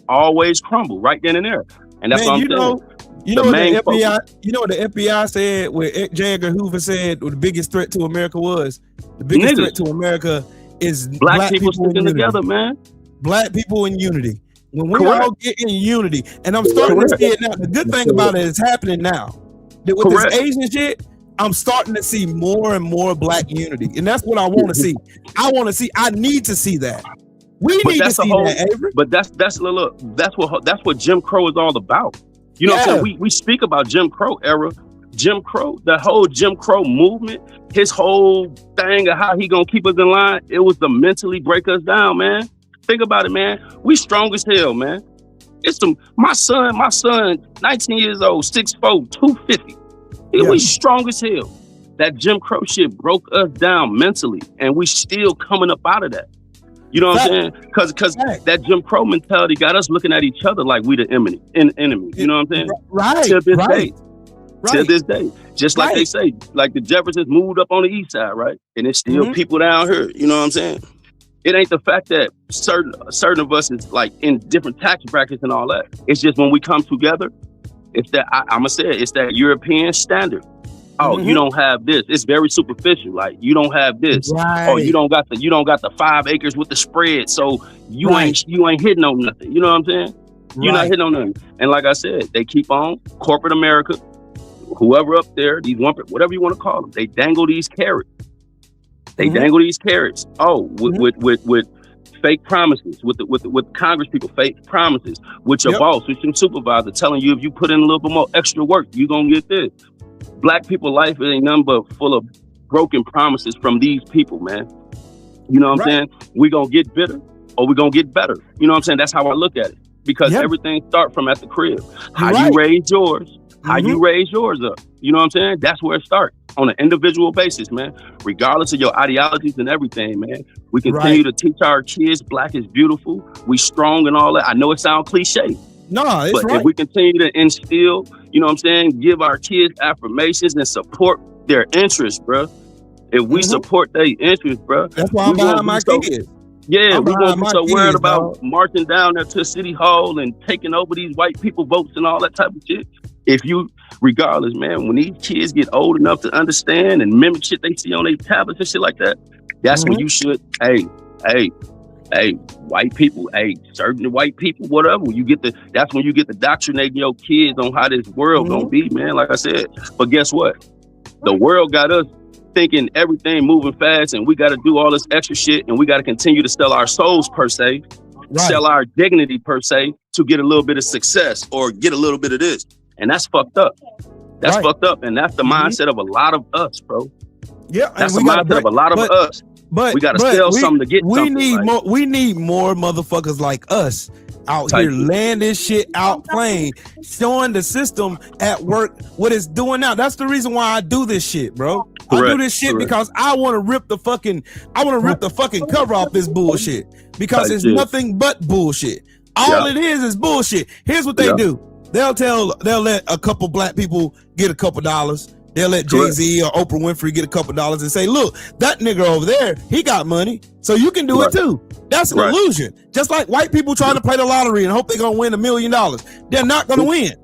always crumble right then and there. And that's what I'm saying. You know what the FBI said, where J. Edgar Hoover said the biggest threat to America was? The biggest threat to America is black people sticking together, man. Black people in unity. When we all get in unity, and I'm starting to see it now. The good thing about it is happening now. With this Asian shit, I'm starting to see more and more black unity. And that's what I want to see. I need to see that. We need to see that, Avery. But that's what Jim Crow is all about. You know what I'm saying? We speak about Jim Crow era. Jim Crow, the whole Jim Crow movement, his whole thing of how he gonna keep us in line, it was to mentally break us down, man. Think about it, man. We strong as hell, man. My son, 19 years old, 6'4", 250. We strong as hell. That Jim Crow shit broke us down mentally, and we still coming up out of that. You know what I'm saying? Because that Jim Crow mentality got us looking at each other like we the enemy. You know what I'm saying? Right. To this day. Right. To this day. Just like they say, like the Jeffersons moved up on the east side, right? And it's still people down here. You know what I'm saying? It ain't the fact that certain of us is like in different tax brackets and all that. It's just when we come together, it's that I'm gonna say it's that European standard. Oh, you don't have this. It's very superficial. Like you don't have this. Right. Oh, you don't got the 5 acres with the spread. So you ain't hitting on nothing. You know what I'm saying? You're not hitting on nothing. And like I said, they keep on corporate America, whoever up there, these whatever you want to call them, they dangle these carrots. They dangle these carrots. Oh, with fake promises, with Congress people, fake promises, with your boss, with your supervisor, telling you if you put in a little bit more extra work, you're gonna get this. Black people life ain't nothing but full of broken promises from these people, man. You know what I'm saying? We gonna get bitter or we gonna get better. You know what I'm saying? That's how I look at it. Because everything starts from at the crib. How you raise yours, how you raise yours up. You know what I'm saying? That's where it starts on an individual basis, man. Regardless of your ideologies and everything, man. We continue to teach our kids Black is beautiful. We strong and all that. I know it sounds cliche. No, it's but if we continue to instill, you know what I'm saying, give our kids affirmations and support their interests, bro. If we support their interests, bro. That's why I'm behind my kids. Yeah, we won't be so worried about marching down there to City Hall and taking over these white people votes and all that type of shit. If you, regardless, man, when these kids get old enough to understand and mimic shit they see on their tablets and shit like that, that's when you should, hey, white people, certain white people, whatever. That's when you get the indoctrinating your kids on how this world gonna be, man. Like I said, but guess what? The world got us thinking everything moving fast, and we got to do all this extra shit, and we got to continue to sell our souls per se, sell our dignity per se, to get a little bit of success or get a little bit of this, and that's fucked up. That's fucked up, and that's the mindset of a lot of us, bro. Yeah, that's the mindset of a lot of us. But we got to sell something to get something. We need more motherfuckers like us out here laying this shit out plain, showing the system at work what it's doing now. That's the reason why I do this shit, bro. I do this shit because I want to rip the fucking cover off this bullshit, because it's nothing but bullshit. All it is bullshit. Here's what they do. They'll let a couple Black people get a couple dollars. They'll let Jay-Z or Oprah Winfrey get a couple dollars and say, look, that nigga over there, he got money, so you can do it too. That's an illusion. Just like white people trying to play the lottery and hope they're going to win $1 million. They're not going to win.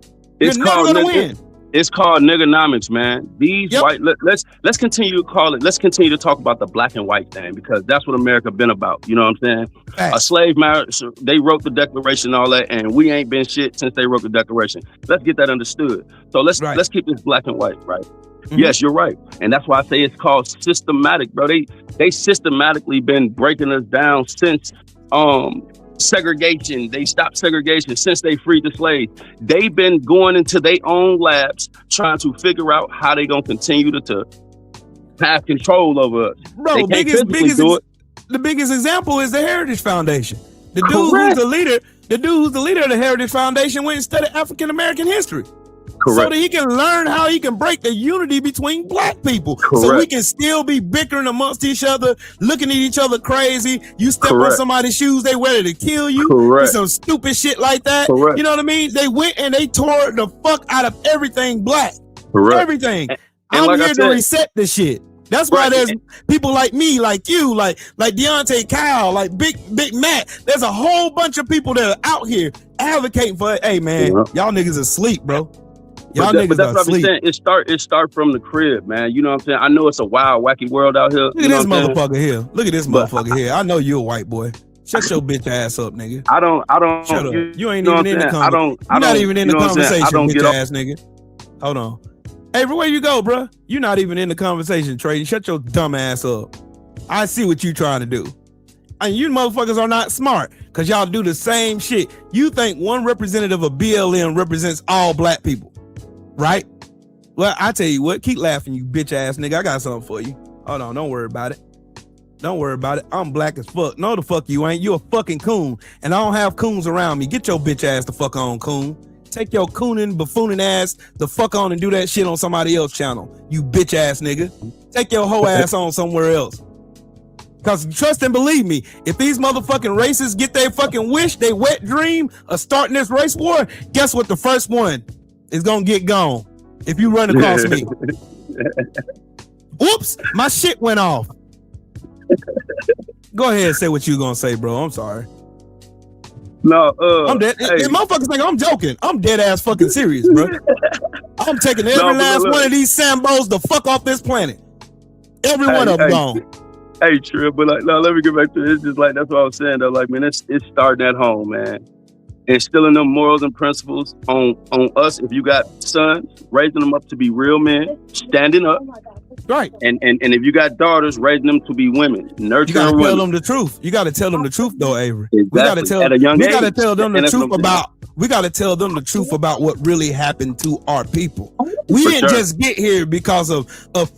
They're never going to win. It's called niggernomics, man. These white, let's continue to call it, let's continue to talk about the black and white thing, because that's what America been about. You know what I'm saying? A slave marriage, they wrote the Declaration and all that, and we ain't been shit since they wrote the Declaration. Let's get that understood. So let's keep this black and white, right? Yes, you're right. And that's why I say it's called systematic, bro. They systematically been breaking us down since segregation. They stopped segregation since they freed the slaves. They've been going into their own labs trying to figure out how they gonna continue to have control over us. Bro, the biggest example is the Heritage Foundation. The dude who's the leader of the Heritage Foundation went and studied African American history. So that he can learn how he can break the unity between Black people. So we can still be bickering amongst each other, looking at each other crazy. You step on somebody's shoes, they ready to kill you. Do some stupid shit like that. You know what I mean? They went and they tore the fuck out of everything Black. Everything. I'm here to reset the shit. That's why there's people like me, like you, like Deontay Kyle, like Big Matt. There's a whole bunch of people that are out here advocating for, hey man, y'all niggas asleep, bro. Y'all niggas but that's what asleep. I'm saying. It start from the crib, man. You know what I'm saying? I know it's a wild, wacky world out here. Look at this motherfucker here. Look at this motherfucker here. I know you're a white boy. Shut your bitch ass up, nigga. I don't. Shut up. You ain't even in the conversation. You're not even in the conversation, bitch ass nigga. Hold on. Hey, where you go, bro? You're not even in the conversation, Trey. Shut your dumb ass up. I see what you trying to do. And you motherfuckers are not smart, because y'all do the same shit. You think one representative of BLM represents all Black people, right? Well, I tell you what, keep laughing, you bitch ass nigga. I got something for you. Hold on, don't worry about it. Don't worry about it. I'm Black as fuck. No, the fuck you ain't. You a fucking coon, and I don't have coons around me. Get your bitch ass the fuck on, coon. Take your cooning, buffooning ass the fuck on and do that shit on somebody else's channel. You bitch ass nigga. Take your hoe ass on somewhere else. Because trust and believe me, if these motherfucking racists get their fucking wish, they wet dream of starting this race war, guess what? The first one is gonna get gone if you run across me. Oops, my shit went off. Go ahead and say what you gonna say, bro. I'm sorry. No, I'm dead. Hey. And motherfuckers think I'm joking. I'm dead ass fucking serious, bro. I'm taking every last one of these Sambos the fuck off this planet. Every one of them gone. Hey, Trill, but like, no, let me get back to it. It's just like, that's what I was saying, though. Like, man, it's starting at home, man. Instilling them morals and principles on us. If you got sons, raising them up to be real men, standing up. Right. And if you got daughters, raising them to be women, nurturing. You gotta women. tell them the truth. You gotta tell them the truth, though, Avery. Exactly. We gotta tell. At a young we age. gotta tell them the And that's truth what I'm saying. about. We gotta tell them the truth about what really happened to our people. We For didn't sure. just get here because of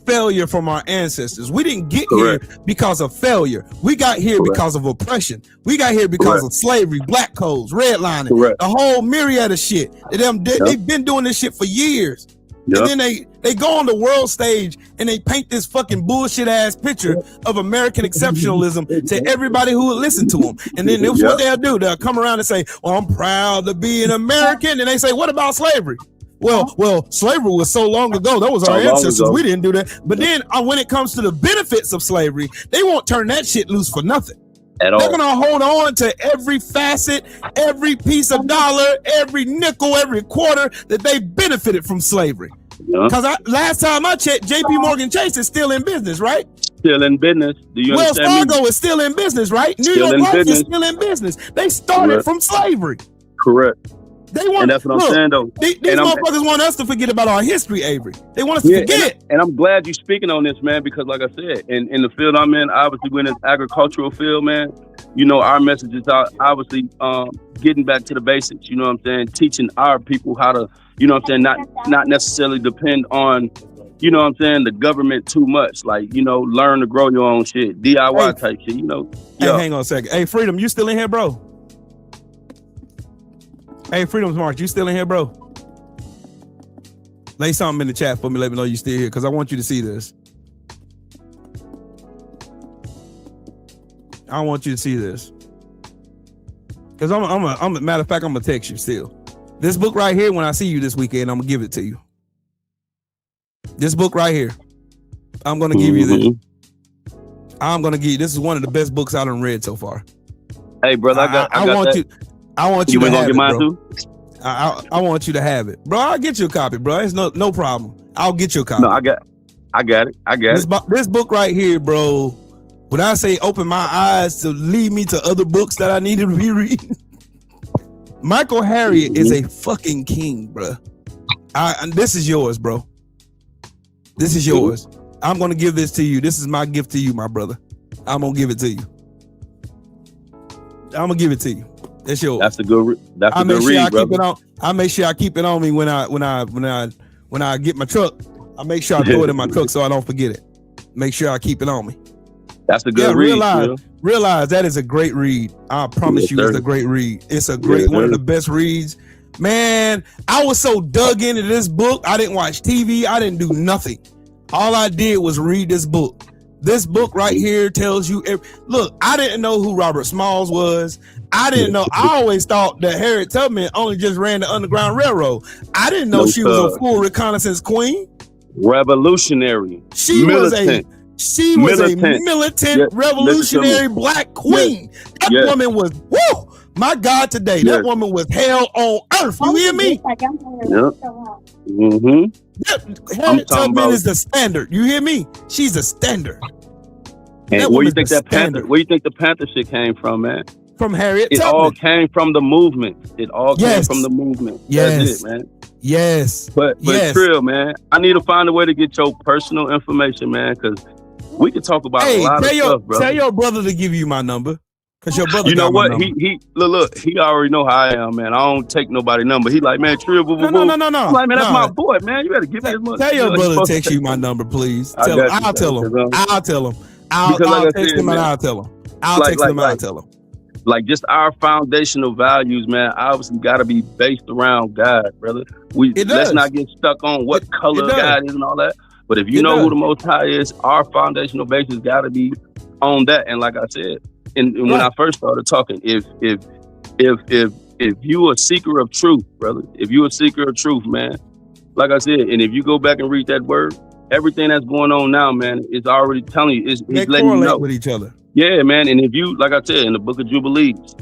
failure from our ancestors. We didn't get Correct. here because of failure. We got here Correct. because of oppression. We got here because Correct. of slavery, black codes, redlining, Correct. the whole myriad of shit. They've been doing this shit for years. Yep. And then they go on the world stage and they paint this fucking bullshit ass picture of American exceptionalism to everybody who would listen to them. And then that's what they'll do. They'll come around and say, "Oh, I'm proud to be an American." And they say, "What about slavery?" Well, slavery was so long ago. That was our ancestors. We didn't do that. But then when it comes to the benefits of slavery, they won't turn that shit loose for nothing. At all. They're gonna hold on to every facet, every piece of dollar, every nickel, every quarter that they benefited from slavery. Because last time I checked, J.P. Morgan Chase is still in business, right? Still in business. Do you Wells understand Fargo me? is still in business, right? New Still York in Life is business. still in business. They started Correct. from slavery. Correct. They want, And that's what I'm saying, though. These And motherfuckers want us to forget about our history, Avery. They want us to forget. And I'm glad you're speaking on this, man, because like I said, in the field I'm in, obviously we're in this agricultural field, man. You know, our message is obviously getting back to the basics, you know what I'm saying? Teaching our people how to, you know what I'm saying, not necessarily depend on, you know what I'm saying, the government too much. Like, you know, learn to grow your own shit, DIY type shit, you know. Hey, hang on a second. Hey, Freedom, you still in here, bro? Hey, Freedom's March, you still in here, bro? Lay something in the chat for me. Let me know you still here, because I want you to see this. I want you to see this. Because I'm a matter of fact, I'm gonna text you still. This book right here, when I see you this weekend, I'm gonna give it to you. This book right here, I'm gonna give you this. I'm gonna give you. This is one of the best books I done read so far. Hey, brother, I want you. I want you to have get it, mine bro. too? I want you to have it, bro. I'll get you a copy, bro. It's no problem. I'll get you a copy. No, I got it. This book right here, bro. When I say open my eyes to lead me to other books that I needed to be reading, Michael Harriot is a fucking king, bro. And this is yours, bro. This is yours. I'm gonna give this to you. This is my gift to you, my brother. I'm gonna give it to you. I'm gonna give it to you. That's yours. That's a good read, brother. I make sure I keep it on me when I get my truck. I make sure I throw it in my truck so I don't forget it. Make sure I keep it on me. That's a good read. Realize that is a great read. I promise you, it's a great read. It's a great one of the best reads. Man, I was so dug into this book. I didn't watch TV. I didn't do nothing. All I did was read this book. This book right here tells you. Look, I didn't know who Robert Smalls was. I didn't know. I always thought that Harriet Tubman only just ran the Underground Railroad. I didn't know she was a full reconnaissance queen. Revolutionary. She was a militant revolutionary black queen. That woman was, whoo, my God, today. That woman was hell on earth. You hear me? Harriet Tubman is the standard. You hear me? She's a standard. And where you think the Panther shit came from, man? From Harriet Tubman. It all came from the movement. Yes. That's it, man. Yes. But Trill, man, I need to find a way to get your personal information, man, because we can talk about a lot of stuff, bro. Tell your brother to give you my number. Cause your brother, you know what? He look. He already know how I am, man. I don't take nobody number. He like, man, Trill, boo, boo, boo. No. I'm like, man, that's my boy, man. You gotta give me his money. Tell your brother to text you my number, please. I'll tell him. I'll text him and I'll tell him. I'll text him and I'll tell him. Like, just our foundational values, man, obviously got to be based around God, brother. Let's not get stuck on what color God is and all that. But if you know who the Most High is, our foundational basis got to be on that. And like I said, and when I first started talking, if you a seeker of truth, brother, if you a seeker of truth, man, like I said, and if you go back and read that word, everything that's going on now, man, is already telling you, it's letting you know with each other. Yeah, man. And if you, like I said, in the book of Jubilees,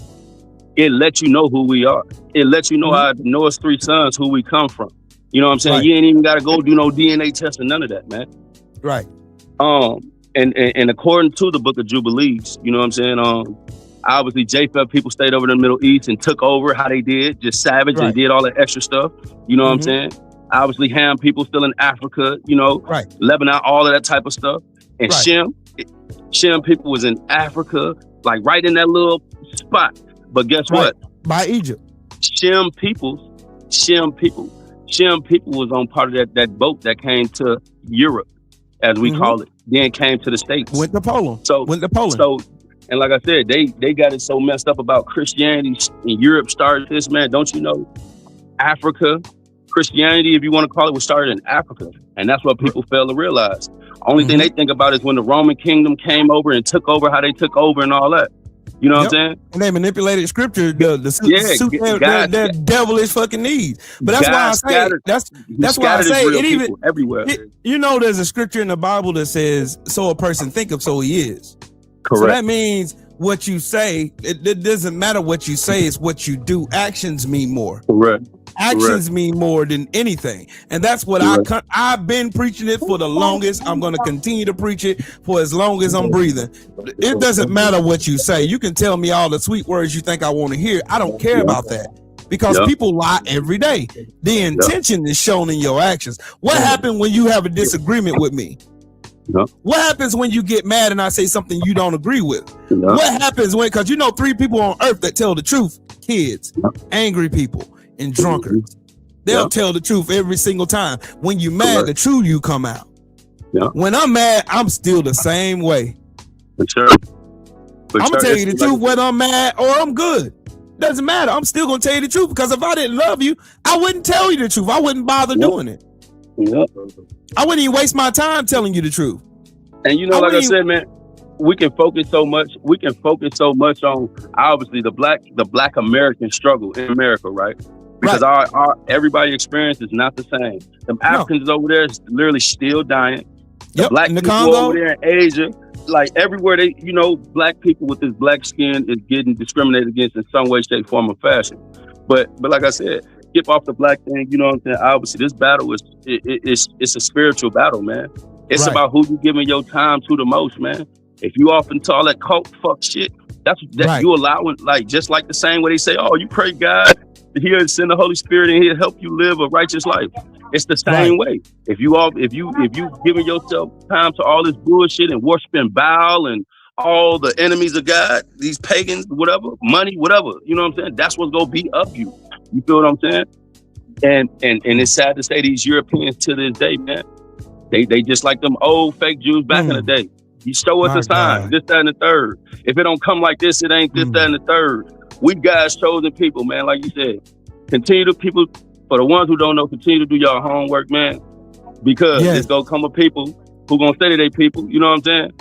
it lets you know who we are. It lets you know how Noah's 3 sons, who we come from. You know what I'm saying? Right. You ain't even got to go do no DNA test or none of that, man. Right. And according to the book of Jubilees, you know what I'm saying? Obviously, Japheth people stayed over in the Middle East and took over how they did, just savage and did all that extra stuff. You know what I'm saying? Obviously, Ham people still in Africa, you know, Lebanon, all of that type of stuff. And Shem people was in Africa, like right in that little spot. But guess what? By Egypt. Shem people was on part of that boat that came to Europe, as we call it, then came to the States. Went to Poland. So, and like I said, they got it so messed up about Christianity, and Europe started this, man. Don't you know? Africa, Christianity, if you want to call it, was started in Africa. And that's what people fail to realize. Only thing they think about is when the Roman kingdom came over and took over, how they took over and all that. You know what I'm saying? And they manipulated scripture to suit their devilish fucking needs. But that's why I say that's why I say it even everywhere. You know, there's a scripture in the Bible that says, "So a person thinketh, so he is." Correct. So that means what you say. It doesn't matter what you say; it's what you do. Actions mean more. Correct. Actions mean more than anything, and that's what I've been preaching it for the longest. I'm going to continue to preach it for as long as I'm breathing. It doesn't matter what you say. You can tell me all the sweet words you think I want to hear. I don't care about that, because people lie every day. The intention is shown in your actions. What happened when you have a disagreement with me? What happens when you get mad and I say something you don't agree with? What happens when, because you know 3 people on earth that tell the truth: kids, angry people, and drunkards. They'll tell the truth every single time. When you mad, the truth you come out. When I'm mad, I'm still the same way. For sure. I'm gonna tell you the truth whether I'm mad or I'm good. Doesn't matter. I'm still gonna tell you the truth, because if I didn't love you, I wouldn't tell you the truth. I wouldn't bother doing it. I wouldn't even waste my time telling you the truth. And you know, like I said, man, we can focus so much on obviously the black American struggle in America, right? Because our everybody experience is not the same. The Africans over there is literally still dying. The black people over there in Asia, like everywhere they, you know, black people with this black skin is getting discriminated against in some way, shape, form, or fashion. But like I said, skip off the black thing, you know what I'm saying? Obviously, this battle is it's a spiritual battle, man. It's about who you giving your time to the most, man. If you off into all that cult fuck shit, that's you allowing, like, just like the same way they say, oh, you pray God, He'll send the Holy Spirit and He'll help you live a righteous life. It's the same way. If you giving yourself time to all this bullshit and worshiping Baal and all the enemies of God, these pagans, whatever, money, whatever, you know what I'm saying? That's what's gonna be of you. You feel what I'm saying? And it's sad to say these Europeans to this day, man, they just like them old fake Jews back in the day. You show us a sign, this, that, and the third. If it don't come like this, it ain't this, that, and the third. We God's chosen people, man. Like you said, continue to people. For the ones who don't know, continue to do your homework, man. Because there's gonna come a people who gonna say to they people. You know what I'm saying?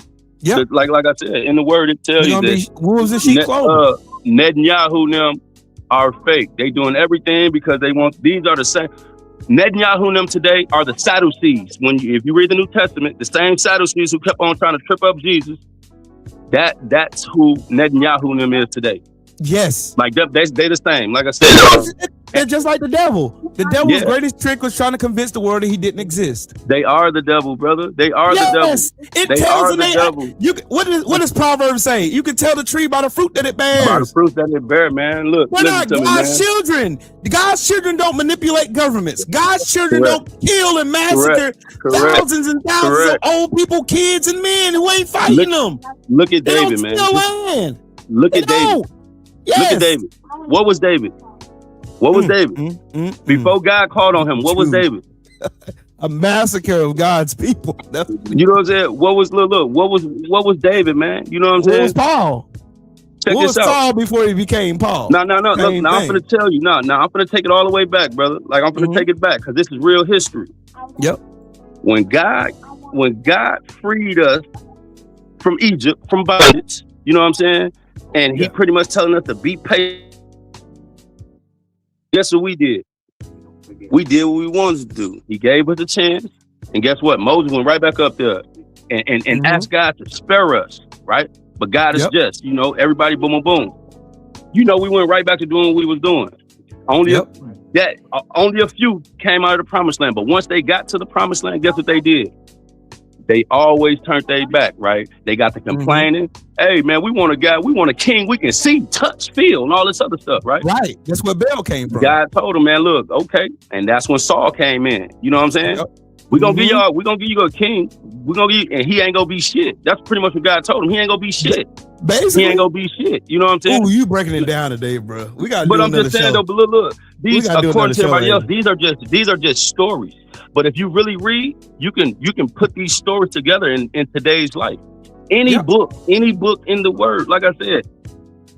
Yeah. Like I said, in the word it tells you that wolves in sheep clothing. Netanyahu and them are fake. They doing everything because they want. These are the same. Netanyahu and them today are the Sadducees. If you read the New Testament, the same Sadducees who kept on trying to trip up Jesus, that's who Netanyahu and them is today. Yes. Like they the same. Like I said, they're just like the devil. The devil's greatest trick was trying to convince the world that he didn't exist. They are the devil, brother. They are the devil. It tells the devil. What does Proverbs say? You can tell the tree by the fruit that it bears. By the fruit that it bears, man. Look, we're not God's children. God's children don't manipulate governments. God's children don't kill and massacre thousands and thousands of old people, kids, and men who ain't fighting them. Look at David, man. Look at David. Yes. Look at David. What was David? Before God called on him, what was David? A massacre of God's people. You know what I'm saying? What was David, man? You know what I'm saying? What was Paul? Check what was this out. Saul before he became Paul? No. Now I'm gonna tell you. No, I'm gonna take it all the way back, brother. Like I'm gonna take it back because this is real history. Yep. When God freed us from Egypt, from bondage. You know what I'm saying? And he pretty much telling us to be patient. Guess what we did? We did what we wanted to do. He gave us a chance. And guess what? Moses went right back up there and asked God to spare us, right? But God is just, you know, everybody boom, boom, boom. You know, we went right back to doing what we was doing. Only a few came out of the promised land. But once they got to the promised land, guess what they did? They always turned their back, right? They got to complaining. Hey, man, we want a guy, we want a king we can see, touch, feel, and all this other stuff, right? Right. That's where Baal came from. God told him, man, look, okay. And that's when Saul came in. You know what I'm saying? We're gonna give y'all, we're gonna give you a king. We're gonna give you, and he ain't gonna be shit. That's pretty much what God told him. He ain't gonna be shit. Basically, he ain't gonna be shit. You know what I'm saying? Ooh, you breaking it down today, bro. We got. But I'm just saying though. But look, these according to everybody else, these are just stories. But if you really read, you can put these stories together in today's life. Any book in the word, like I said,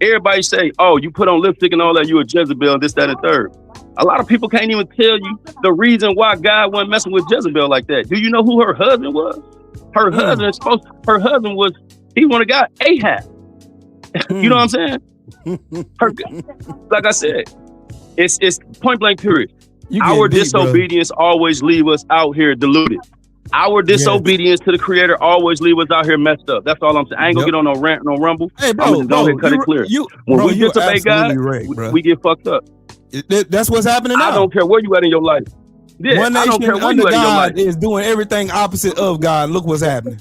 everybody say, oh, you put on lipstick and all that, you a Jezebel, this, that, and third. A lot of people can't even tell you the reason why God wasn't messing with Jezebel like that. Do you know who her husband was? Her husband was, he wanted a guy, Ahab. You know what I'm saying? Like I said, it's point blank period. Our disobedience always leave us out here deluded. Our disobedience to the Creator always leave us out here messed up. That's all I'm saying. I ain't gonna get on no rant, no rumble. Hey, bro, I'm just gonna cut it clear. When we disobey God, we get fucked up. That's what's happening now. I don't care where you at in your life. Yeah, one nation under God is doing everything opposite of God. Look what's happening.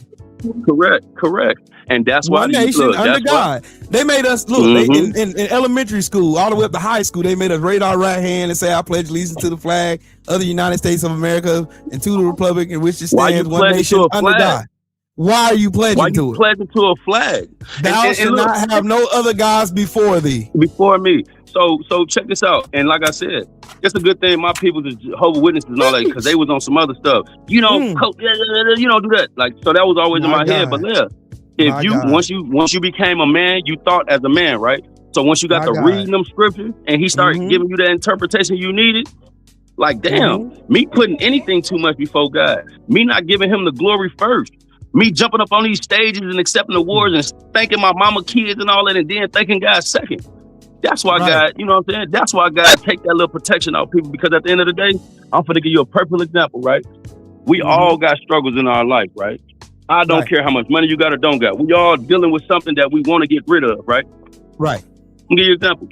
Correct. And that's why one nation under God. They made us look. They, in elementary school, all the way up to high school, they made us raise our right hand and say, "I pledge allegiance to the flag of the United States of America and to the republic in which it stands, one nation under God." Why are you pledging to it? Why you pledging to a flag? Thou shalt not have no other gods before thee. Before me. So check this out. And like I said, it's a good thing my people, the Jehovah's Witnesses and all that, because they was on some other stuff. You know, you don't do that. Like, so that was always in my head. But yeah, if you once you became a man, you thought as a man, right? So once you got to reading them scriptures and he started giving you the interpretation you needed, like damn, me putting anything too much before God, me not giving him the glory first. Me jumping up on these stages and accepting awards and thanking my mama, kids and all that, and then thanking God second. That's why God, you know what I'm saying? That's why God take that little protection out of people, because at the end of the day, I'm going to give you a perfect example, right? We all got struggles in our life, right? I don't care how much money you got or don't got. We all dealing with something that we want to get rid of, right? Right. I'll give you an example.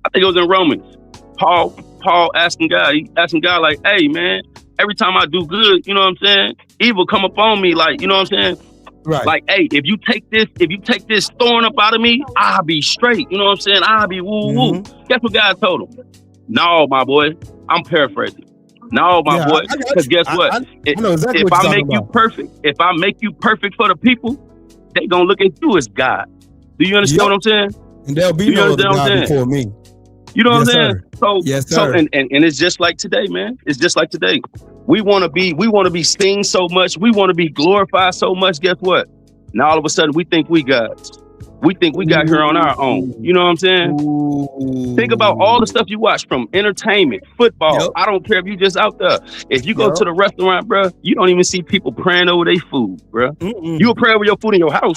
I think it was in Romans. Paul asking God like, hey, man, every time I do good, you know what I'm saying? Evil come upon me, like, you know what I'm saying? Right. Like, hey, if you take this thorn up out of me, I'll be straight. You know what I'm saying? I'll be woo. Guess what God told him? No, my boy. I'm paraphrasing. No, my boy. Because guess what? If I make you perfect, if I make you perfect for the people, they gonna look at you as God. Do you understand what I'm saying? And there'll be no other God before me. You know what I'm saying? So and it's just like today, man. It's just like today. We want to be seen so much. We want to be glorified so much. Guess what? Now all of a sudden we think we gods. We think we got here on our own. You know what I'm saying? Think about all the stuff you watch, from entertainment, football. I don't care if you just out there. If you go to the restaurant, bro, you don't even see people praying over their food, bro. You will pray over your food in your house.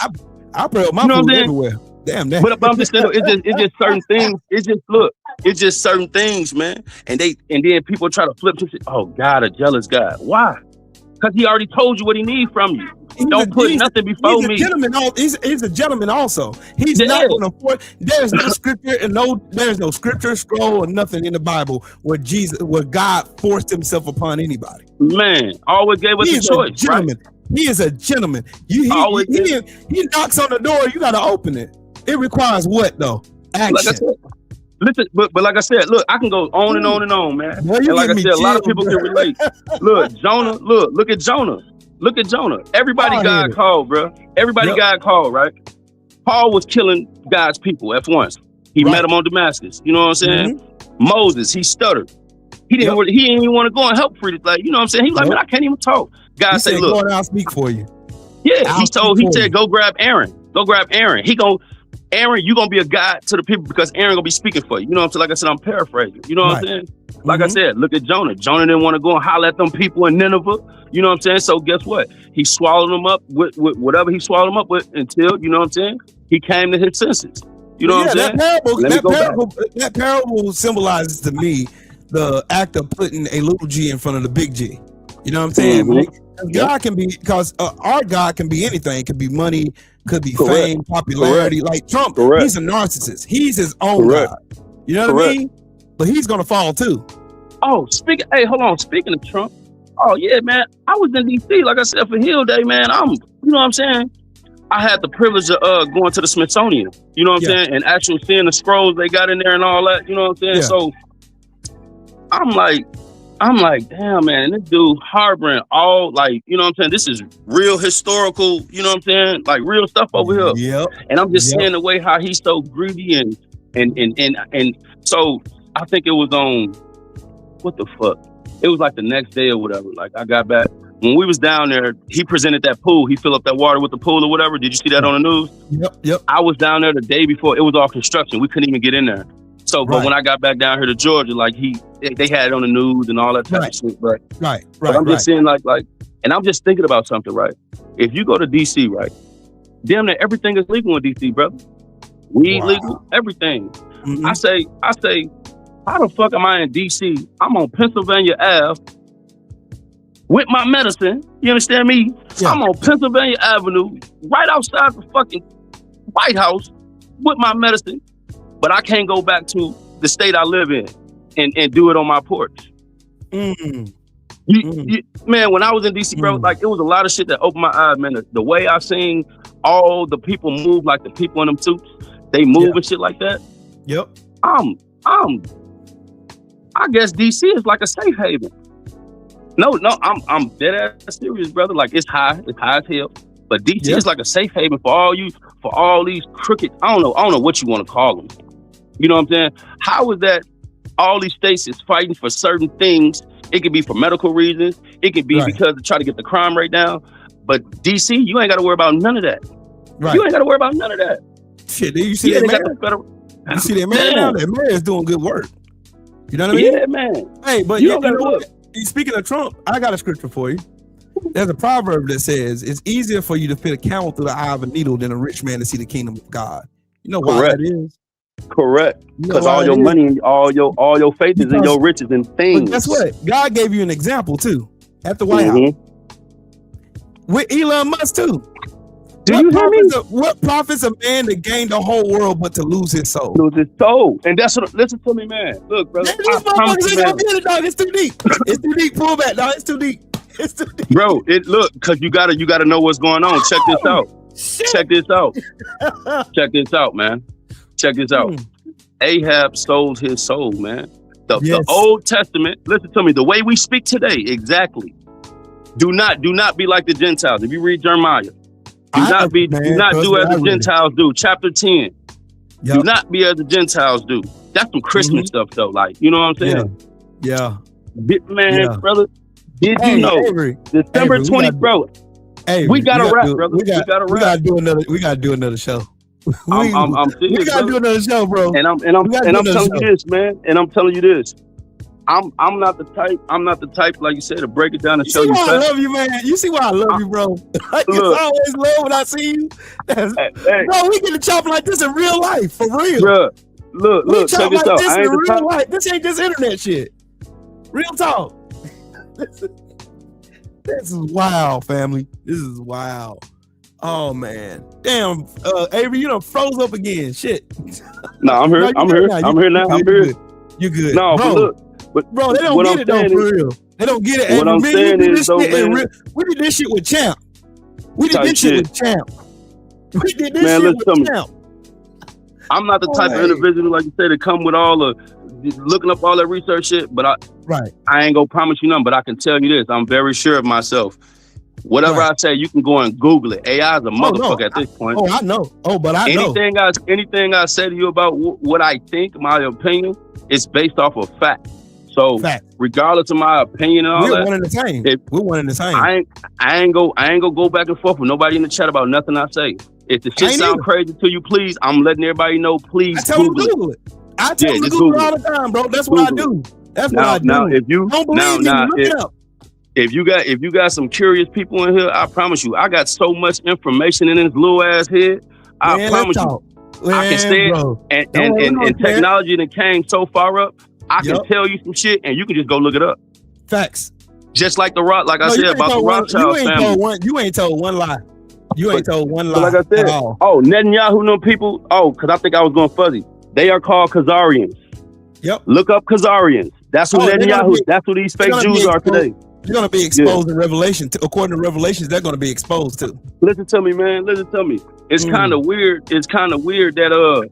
I pray over my food everywhere. Damn that. But I'm just saying, it's just certain things. It's just certain things, man. And then people try to flip to, oh, God, a jealous God. Why? Because he already told you what he needs from you. Don't put nothing before me. He's a gentleman also. He's not going to force. There's no scripture and there's no scripture, scroll, or nothing in the Bible where God forced himself upon anybody. Man, always gave us a choice, right? He is a gentleman. He knocks on the door, you got to open it. It requires what though? Action. Like I said, listen, but like I said, look, I can go on and on and on, man. Well, and like I said, a lot of people can relate. Look, Jonah. Look at Jonah. Look at Jonah. Everybody God called, bro. Everybody God called, right? Paul was killing God's people at once. He met them on Damascus. You know what I'm saying? Moses, he stuttered. He didn't. He didn't even want to go and help Frida. Like, you know what I'm saying? He like, man, I can't even talk. God said, look, Lord, I'll speak for you. Yeah, he said, go grab Aaron. Go grab Aaron. Aaron, you gonna be a God to the people because Aaron gonna be speaking for you. You know what I'm saying? Like I said, I'm paraphrasing. You know what I'm saying? Like I said, look at Jonah. Jonah didn't want to go and holler at them people in Nineveh. You know what I'm saying? So guess what? He swallowed them up with whatever he swallowed them up with until, you know what I'm saying, he came to his senses. You know what I'm saying? That parable symbolizes to me the act of putting a little G in front of the big G. You know what I'm saying? Mm-hmm. God can be, because our God can be anything. It could be money, could be fame, popularity. Like Trump, he's a narcissist. He's his own God. You know what I mean? But he's gonna fall too. Oh, hold on. Speaking of Trump, oh yeah, man. I was in DC, like I said, for Hill Day, man. You know what I'm saying? I had the privilege of going to the Smithsonian, you know what I'm saying? And actually seeing the scrolls they got in there and all that, you know what I'm saying? So I'm like, damn, man, this dude harboring all, like, you know what I'm saying? This is real historical, you know what I'm saying? Like real stuff over here. Yep. And I'm just seeing the way how he's so greedy and so I think it was on, what the fuck? It was like the next day or whatever. Like I got back. When we was down there, he presented that pool. He filled up that water with the pool or whatever. Did you see that on the news? Yep. I was down there the day before. It was all construction. We couldn't even get in there. So, but when I got back down here to Georgia, like they had it on the news and all that type of shit. But I'm just saying, like, and I'm just thinking about something, right? If you go to DC, right, damn near everything is legal in DC, brother. Weed legal, everything. I say, how the fuck am I in DC? I'm on Pennsylvania Ave with my medicine. You understand me? I'm on Pennsylvania Avenue, right outside the fucking White House with my medicine, but I can't go back to the state I live in and do it on my porch. Man, when I was in DC, bro, like it was a lot of shit that opened my eyes, man. The way I seen all the people move, like the people in them suits, they move and shit like that. I guess DC is like a safe haven. No, I'm dead ass serious, brother. Like it's high as hell. But DC is like a safe haven for all these crooked. I don't know what you want to call them. You know what I'm saying? How is that? All these states is fighting for certain things. It could be for medical reasons. It could be because to try to get the crime rate down. But DC, you ain't got to worry about none of that. You ain't got to worry about none of that. Shit, you see that mayor? You see that mayor now? That mayor is doing good work. You know what I mean? Yeah, man. Hey, but you know what? Speaking of Trump, I got a scripture for you. There's a proverb that says, it's easier for you to fit a camel through the eye of a needle than a rich man to see the kingdom of God. You know why that is? Correct. Because all your money and all your faith is in your riches and things. But guess what? God gave you an example too at the White House. With Elon Musk too. Do you hear me? What profits a man to gain the whole world but to lose his soul? Lose his soul. And that's what, listen to me, man. Look, brother. These motherfuckers ain't gonna get it, dog. It's too deep. It's too deep. Pull back, dog. It's too deep. It's too deep. Bro, look, because you gotta know what's going on. Check this out. Check this out. Check this out, man. Check this out. Ahab sold his soul, man. The Old Testament, listen to me, the way we speak today, exactly. Do not be like the Gentiles. If you read Jeremiah, do not do as the Gentiles do. Chapter 10. Do not be as the Gentiles do. That's some Christmas stuff, though. Like, you know what I'm saying? Brother, did you know December 20th, bro? Hey, we got to wrap, brother. We got to wrap. We gotta do another show. I'm serious, we gotta do another show, bro. And I'm telling you this, man. And I'm telling you this. I'm not the type, like you said, to break it down and show you. I love you, man. You see why I love you, bro? Like it's always love when I see you. Bro, we get to chop like this in real life, for real. Bro, look, check this out. This in real life. This ain't just internet shit. Real talk. This is wild, family. This is wild. Oh man, damn, Avery, you done froze up again. Shit. No, I'm here. I'm here now. I'm here. You good? No, bro. Bro, they don't get it though, for real. They don't get it. What I'm saying is, though, man, we did this shit with Champ. We did this shit with Champ. We did this shit with Champ. I'm not the type of individual, like you said, to come with all the looking up all that research shit. But I ain't gonna promise you nothing. But I can tell you this: I'm very sure of myself. Whatever I say, you can go and Google it. AI is a motherfucker at this point. Oh, I know. Oh, but I know. Anything I say to you about what I think, my opinion, is based off of fact. So regardless of my opinion and all we're one and the same. We're one and the same. I ain't go go back and forth with nobody in the chat about nothing I say. If the shit sound crazy to you, please, I'm letting everybody know. Please, I tell them to Google it. I tell them to Google it all the time, bro. That's what I do. That's what I do. Now, if you don't believe me, look it up. If you got some curious people in here, I promise you, I got so much information in this little ass head. I promise you, I can stand. And technology that came so far up, I can tell you some shit, and you can just go look it up. Facts. Just like the Rock, like I said about the Rothschild family. You ain't told one lie. You ain't told one lie. Like I said, Netanyahu, them people. Because I think I was going fuzzy. They are called Khazarians. Yep. Look up Khazarians. That's who Netanyahu. That's who these fake Jews are today. They're going to be exposed in Revelation. According to Revelations, they're going to be exposed too. Listen to me, man. Listen to me. It's kind of weird. It's kind of weird that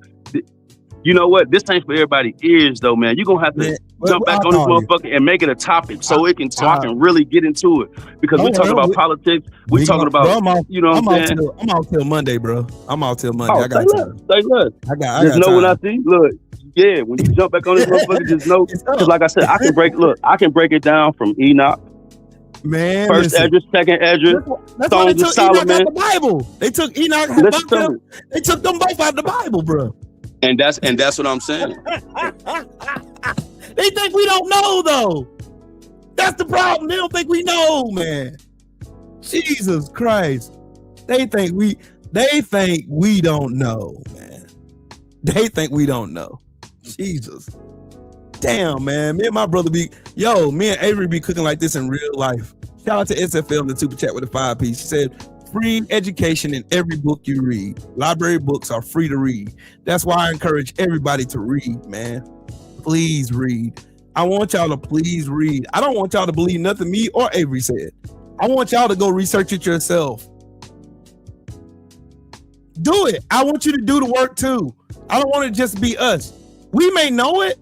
you know what? This ain't for everybody ears though, man. You're gonna have to jump back on this motherfucker and make it a topic so I can really get into it. Because we talking about politics, we talking about you know what I'm saying? I'm out till Monday, bro. I'm out till Monday. I got time. Say less. I got just know time. When I see, look, yeah, when you jump back on this motherfucker, just know because like I said, I can break it down from Enoch. Man, first Esdras, second Esdras, Songs of Solomon. Enoch out the Bible. They took Enoch. They took them both out the Bible, bro. And that's what I'm saying. They think we don't know though. That's the problem. They don't think we know, man. Jesus Christ. They think we don't know, man. They think we don't know. Jesus. Damn, man. Me and my brother me and Avery be cooking like this in real life. Shout out to SFL in the super chat with the 5-piece. She said, free education in every book you read. Library books are free to read. That's why I encourage everybody to read, man. Please read. I want y'all to please read. I don't want y'all to believe nothing me or Avery said. I want y'all to go research it yourself. Do it. I want you to do the work too. I don't want it to just be us. We may know it,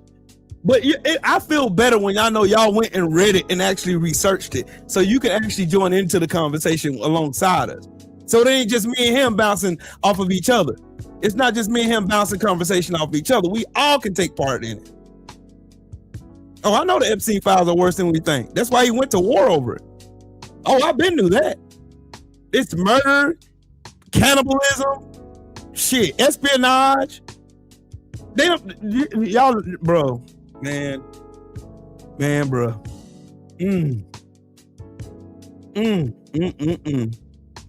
but I feel better when y'all know y'all went and read it and actually researched it, so you can actually join into the conversation alongside us. So it ain't just me and him bouncing off of each other. It's not just me and him bouncing conversation off of each other. We all can take part in it. Oh, I know the Epstein files are worse than we think. That's why he went to war over it. Oh, I've been knew that. It's murder, cannibalism, shit, espionage. They don't, y'all, bro. Man, bro.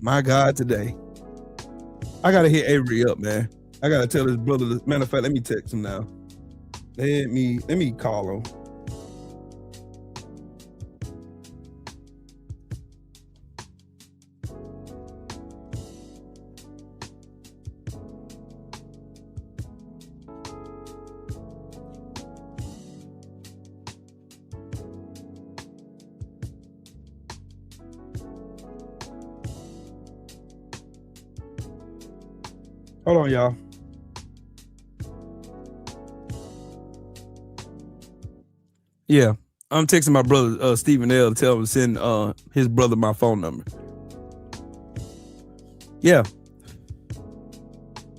My God, today. I gotta hit Avery up, man. I gotta tell his brother. Matter of fact, let me text him now. Let me call him. Hold on, y'all. Yeah, I'm texting my brother Stephen L to tell him to send his brother my phone number. Yeah.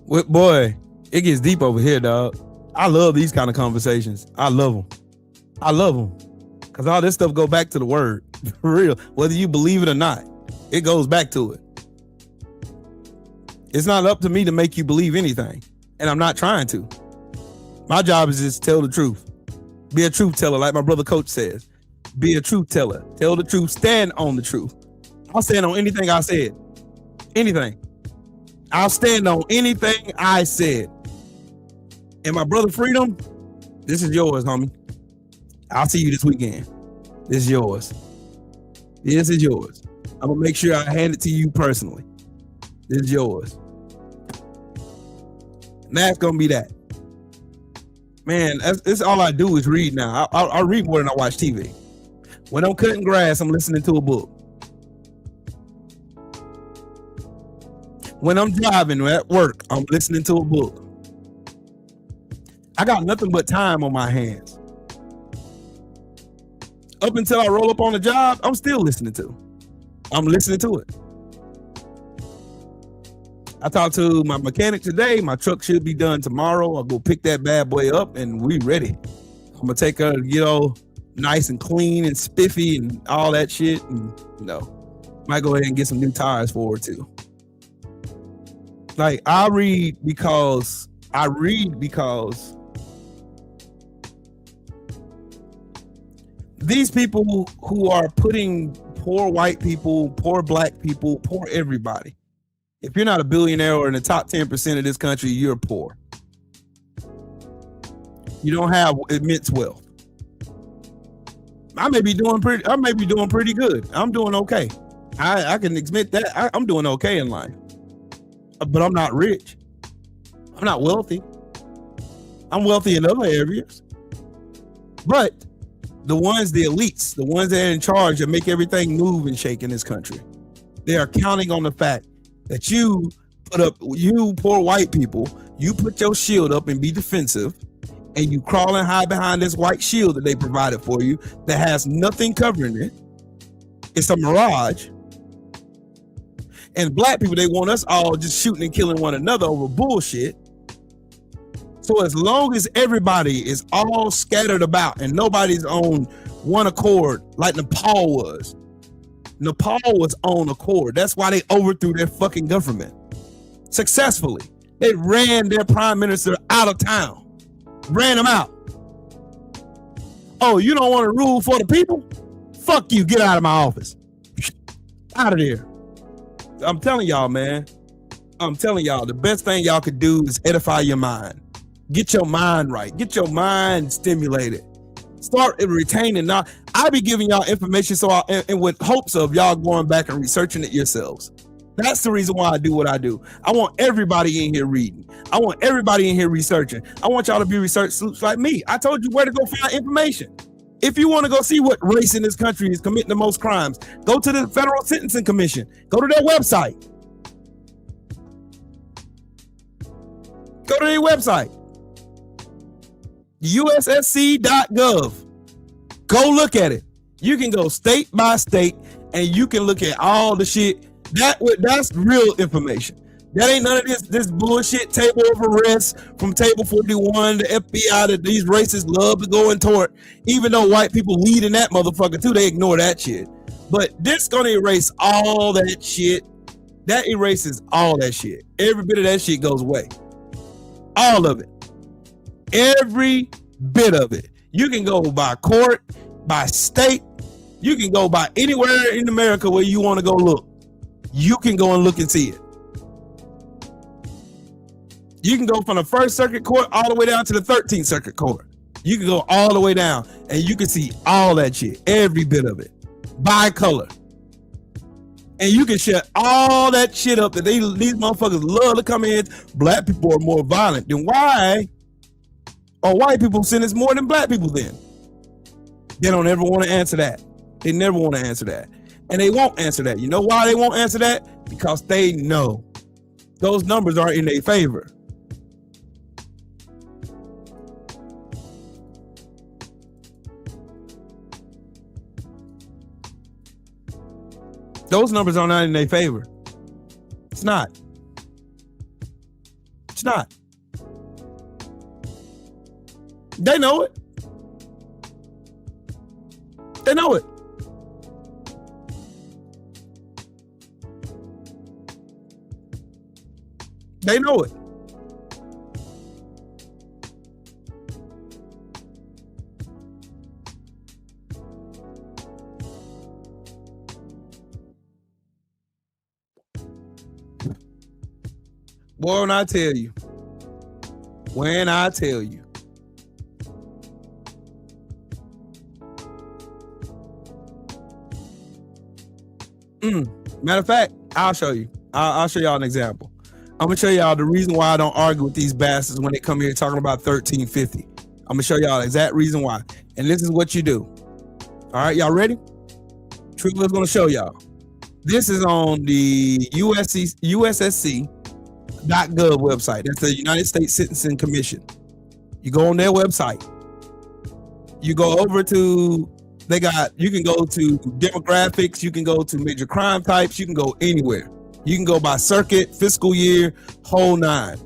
Boy, it gets deep over here, dog. I love these kind of conversations. I love them. Because all this stuff go back to the word. For real. Whether you believe it or not, it goes back to it. It's not up to me to make you believe anything. And I'm not trying to. My job is just to tell the truth. Be a truth teller, like my brother Coach says. Be a truth teller. Tell the truth. Stand on the truth. I'll stand on anything I said. Anything. I'll stand on anything I said. And my brother Freedom, this is yours, homie. I'll see you this weekend. This is yours. This is yours. I'm going to make sure I hand it to you personally. This is yours. And that's going to be that. Man, that's all I do is read now. I read more than I watch TV. When I'm cutting grass, I'm listening to a book. When I'm driving at work, I'm listening to a book. I got nothing but time on my hands. Up until I roll up on the job, I'm still listening to. I'm listening to it. I talked to my mechanic today. My truck should be done tomorrow. I'll go pick that bad boy up and we ready. I'm gonna take her, nice and clean and spiffy and all that shit. And might go ahead and get some new tires for her too. Like I read because these people who are putting poor white people, poor black people, poor everybody. If you're not a billionaire or in the top 10% of this country, you're poor. You don't have immense wealth. I may be doing pretty good. I'm doing okay. I can admit that. I'm doing okay in life. But I'm not rich. I'm not wealthy. I'm wealthy in other areas. But the elites, the ones that are in charge that make everything move and shake in this country, they are counting on the fact that you poor white people, you put your shield up and be defensive, and you crawl and hide behind this white shield that they provided for you that has nothing covering it. It's a mirage. And black people, they want us all just shooting and killing one another over bullshit. So as long as everybody is all scattered about and nobody's on one accord like Nepal was. Nepal was on accord. That's why they overthrew their fucking government. Successfully. They ran their prime minister out of town. Ran him out. Oh, you don't want to rule for the people? Fuck you. Get out of my office. Out of there. I'm telling y'all, man. I'm telling y'all, the best thing y'all could do is edify your mind. Get your mind right. Get your mind stimulated. Start retaining. Now, I be giving y'all information and with hopes of y'all going back and researching it yourselves. That's the reason why I do what I do. I want everybody in here reading. I want everybody in here researching. I want y'all to be research sleuths like me. I told you where to go find information. If you want to go see what race in this country is committing the most crimes, go to the Federal Sentencing Commission. Go to their website. Go to their website. USSC.gov. Go look at it. You can go state by state and you can look at all the shit. That's real information. That ain't none of this bullshit table of arrests from Table 41, the FBI that these racists love to go and tort. Even though white people lead in that motherfucker too, they ignore that shit. But this gonna erase all that shit. That erases all that shit. Every bit of that shit goes away. All of it. Every bit of it. You can go by court, by state. You can go by anywhere in America where you want to go look. You can go and look and see it. You can go from the First Circuit Court all the way down to the 13th Circuit Court. You can go all the way down and you can see all that shit, every bit of it, by color. And you can shut all that shit up that these motherfuckers love to come in. Black people are more violent. Then why are white people sentence more than black people then? They don't ever want to answer that. They never want to answer that. And they won't answer that. You know why they won't answer that? Because they know those numbers are in their favor. Those numbers are not in their favor. It's not. It's not. They know it. They know it. They know it. Boy, when I tell you. Matter of fact, I'll show you. I'll show y'all an example. I'm gonna show y'all the reason why I don't argue with these bastards when they come here talking about 1350. I'm gonna show y'all the exact reason why. And this is what you do. All right, y'all ready? Triggler's gonna show y'all. This is on the USSC.gov website. That's the United States Sentencing Commission. You go on their website. You go over to, you can go to demographics, you can go to major crime types, you can go anywhere. You can go by circuit, fiscal year, whole nine.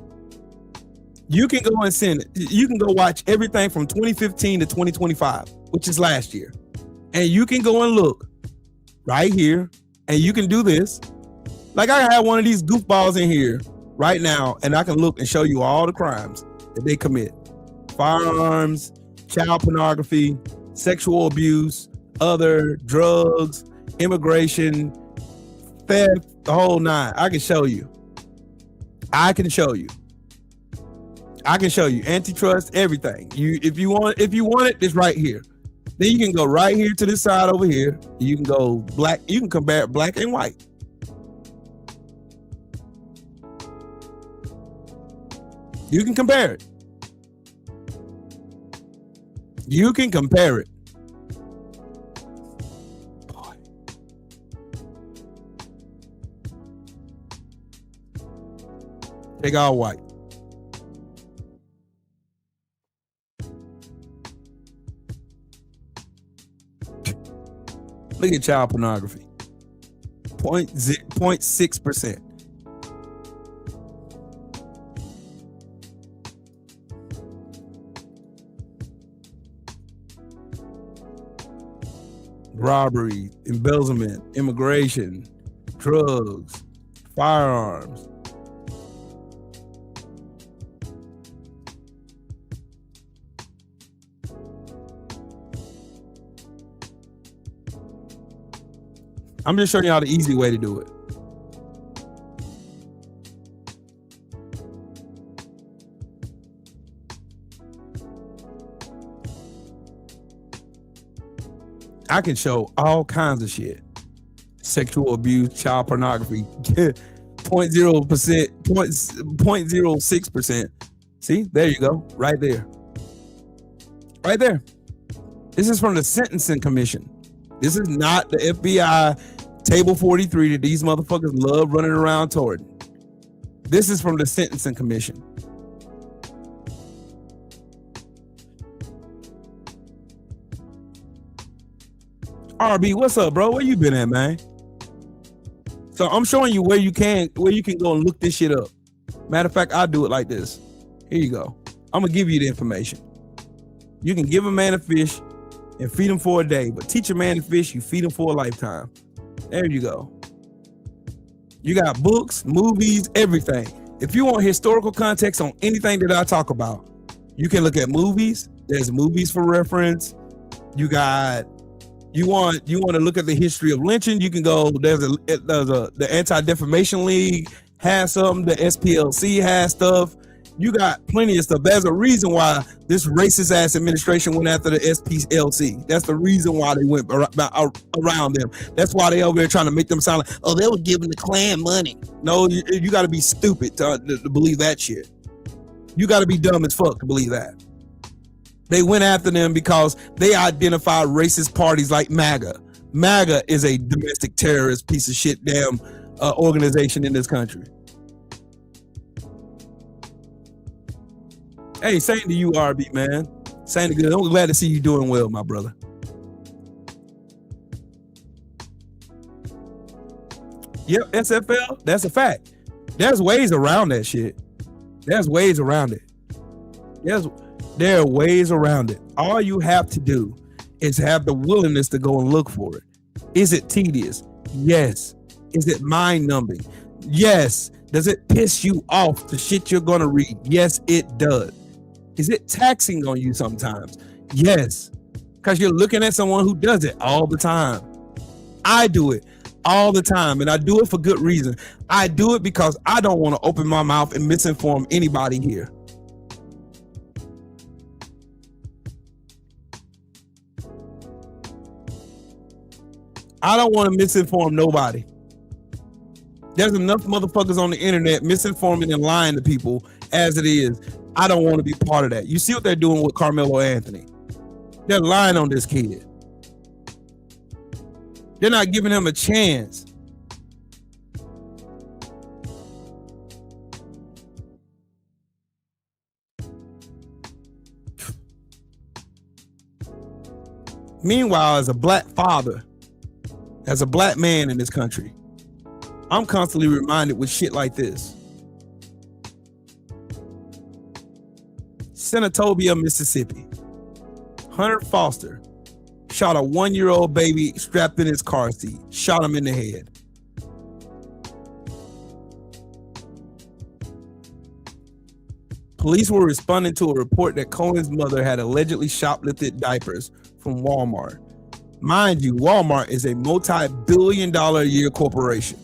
You can go and you can go watch everything from 2015 to 2025, which is last year. And you can go and look right here, and you can do this. Like I have one of these goofballs in here right now, and I can look and show you all the crimes that they commit. Firearms, child pornography, sexual abuse, other drugs, immigration, theft, the whole nine. I can show you. I can show you antitrust, everything. If you want it, it's right here. Then you can go right here to this side over here. You can go black. You can compare black and white. You can compare it. You can compare it. Boy. Take all white. Look at child pornography. 0.6%. Robbery, embezzlement, immigration, drugs, firearms. I'm just showing y'all the easy way to do it. I can show all kinds of shit. Sexual abuse, child pornography, 0.06%. See, there you go, right there. Right there. This is from the Sentencing Commission. This is not the FBI Table 43 that these motherfuckers love running around toward. This is from the Sentencing Commission. RB, what's up, bro? Where you been at, man? So I'm showing you where you can go and look this shit up. Matter of fact, I'll do it like this. Here you go. I'm gonna give you the information. You can give a man a fish and feed him for a day, but teach a man to fish, you feed him for a lifetime. There you go. You got books, movies, everything. If you want historical context on anything that I talk about, you can look at movies. There's movies for reference. You want to look at the history of lynching, you can go, the Anti-Defamation League has something, the SPLC has stuff. You got plenty of stuff. There's a reason why this racist ass administration went after the SPLC. That's the reason why they went around them. That's why they over there trying to make them sound like, oh, they were giving the Klan money. No, you got to be stupid to believe that shit. You got to be dumb as fuck to believe that. They went after them because they identified racist parties like MAGA. MAGA is a domestic terrorist piece of shit damn organization in this country. Hey, same to you, RB, man. Same to good. I'm glad to see you doing well, my brother. Yep, SFL, that's a fact. There's ways around that shit. There's ways around it. There are ways around it. All you have to do is have the willingness to go and look for it. Is it tedious? Yes. Is it mind-numbing? Yes. Does it piss you off the shit you're going to read? Yes, it does. Is it taxing on you sometimes? Yes. Because you're looking at someone who does it all the time. I do it all the time, and I do it for good reason. I do it because I don't want to open my mouth and misinform anybody here. I don't want to misinform nobody. There's enough motherfuckers on the internet misinforming and lying to people as it is. I don't want to be part of that. You see what they're doing with Karmello Anthony? They're lying on this kid. They're not giving him a chance. Meanwhile, as a black father, as a black man in this country, I'm constantly reminded with shit like this. Senatobia, Mississippi. Hunter Foster shot a 1-year-old baby strapped in his car seat, shot him in the head. Police were responding to a report that Cohen's mother had allegedly shoplifted diapers from Walmart. Mind you, Walmart is a multi-billion-dollar a year corporation.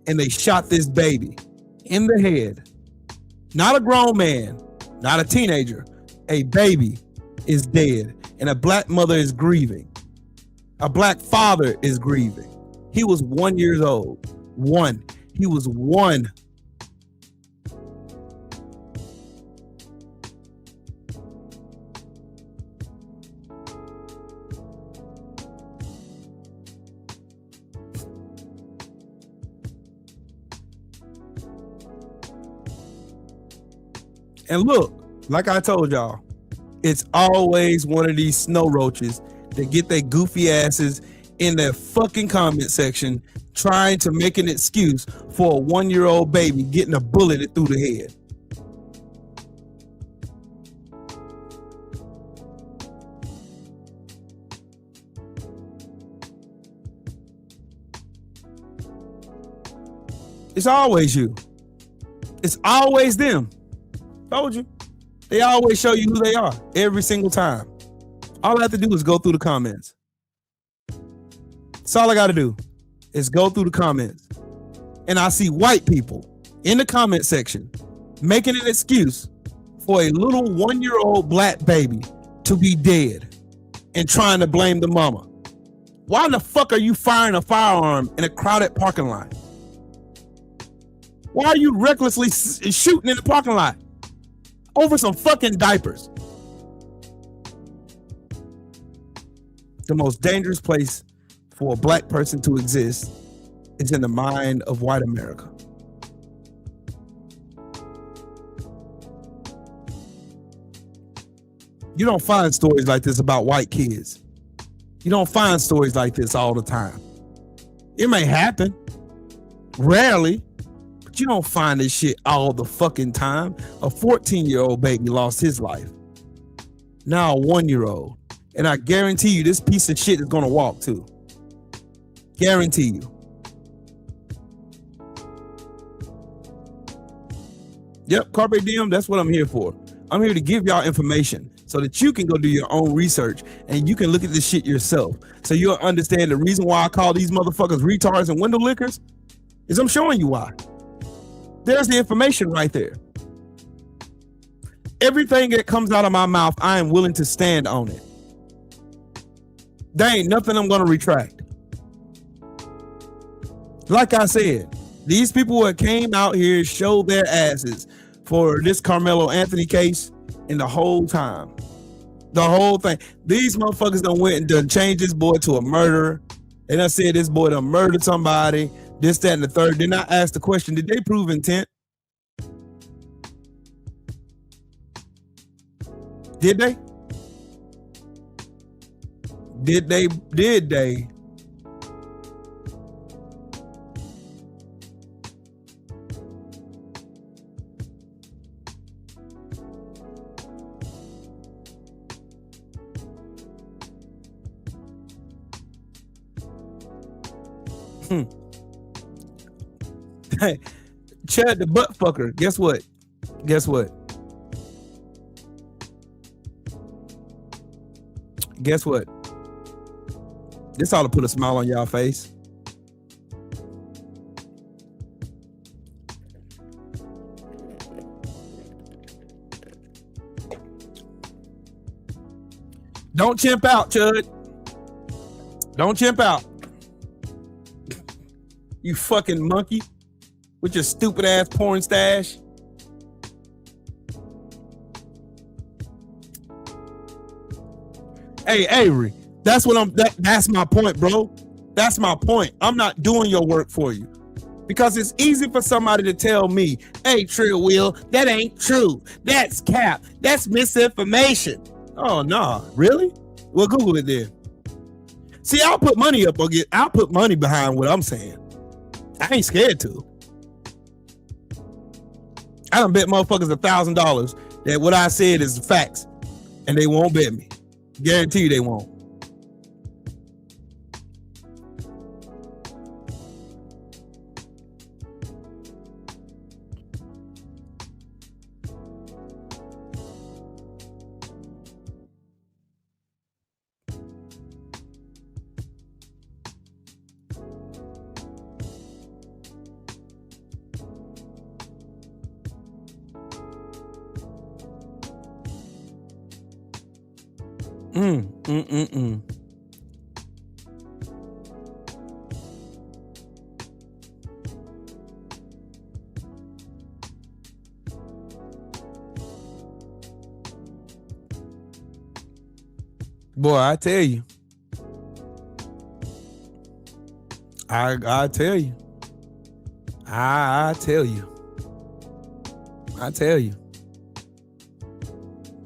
And they shot this baby in the head. Not a grown man, not a teenager. A baby is dead, and a black mother is grieving. A black father is grieving. He was 1 year old. One. He was one. And look, like I told y'all, it's always one of these snow roaches that get their goofy asses in their fucking comment section trying to make an excuse for a 1 year old baby getting a bullet through the head. It's always you. It's always them. Told you. They always show you who they are every single time. All I have to do is go through the comments. That's all I got to do is go through the comments. And I see white people in the comment section making an excuse for a little 1 year old black baby to be dead and trying to blame the mama. Why in the fuck are you firing a firearm in a crowded parking lot? Why are you recklessly shooting in the parking lot over some fucking diapers? The most dangerous place for a black person to exist is in the mind of white America. You don't find stories like this about white kids. You don't find stories like this all the time. It may happen, rarely, but you don't find this shit all the fucking time. A 14-year-old baby lost his life. Now a 1 year old. And I guarantee you this piece of shit is gonna walk too. Guarantee you. Yep, Carpe Diem, that's what I'm here for. I'm here to give y'all information so that you can go do your own research and you can look at this shit yourself. So you'll understand the reason why I call these motherfuckers retards and window lickers is I'm showing you why. There's the information right there. Everything that comes out of my mouth, I am willing to stand on it. There ain't nothing I'm gonna retract. Like I said, these people that came out here showed their asses for this Karmello Anthony case, and the whole time, the whole thing, these motherfuckers done went and done changed this boy to a murderer. They done said this boy done murdered somebody, this, that, and the third. Then I asked the question, did they prove intent? Did they? Did they? Hey, Chad the butt fucker. Guess what? Guess what? Guess what? This ought to put a smile on y'all face. Don't chimp out, Chud. Don't chimp out. You fucking monkey with your stupid ass porn stash. Hey, Avery, that's my point, bro. That's my point. I'm not doing your work for you. Because it's easy for somebody to tell me, hey, Trill Will, that ain't true. That's cap. That's misinformation. Oh, nah. Really? Well, Google it then. See, I'll put money up or I'll put money behind what I'm saying. I ain't scared to. I done bet motherfuckers $1,000 that what I said is facts, and they won't bet me. Guarantee you they won't. Boy, I tell you. I tell you. I tell you. I tell you.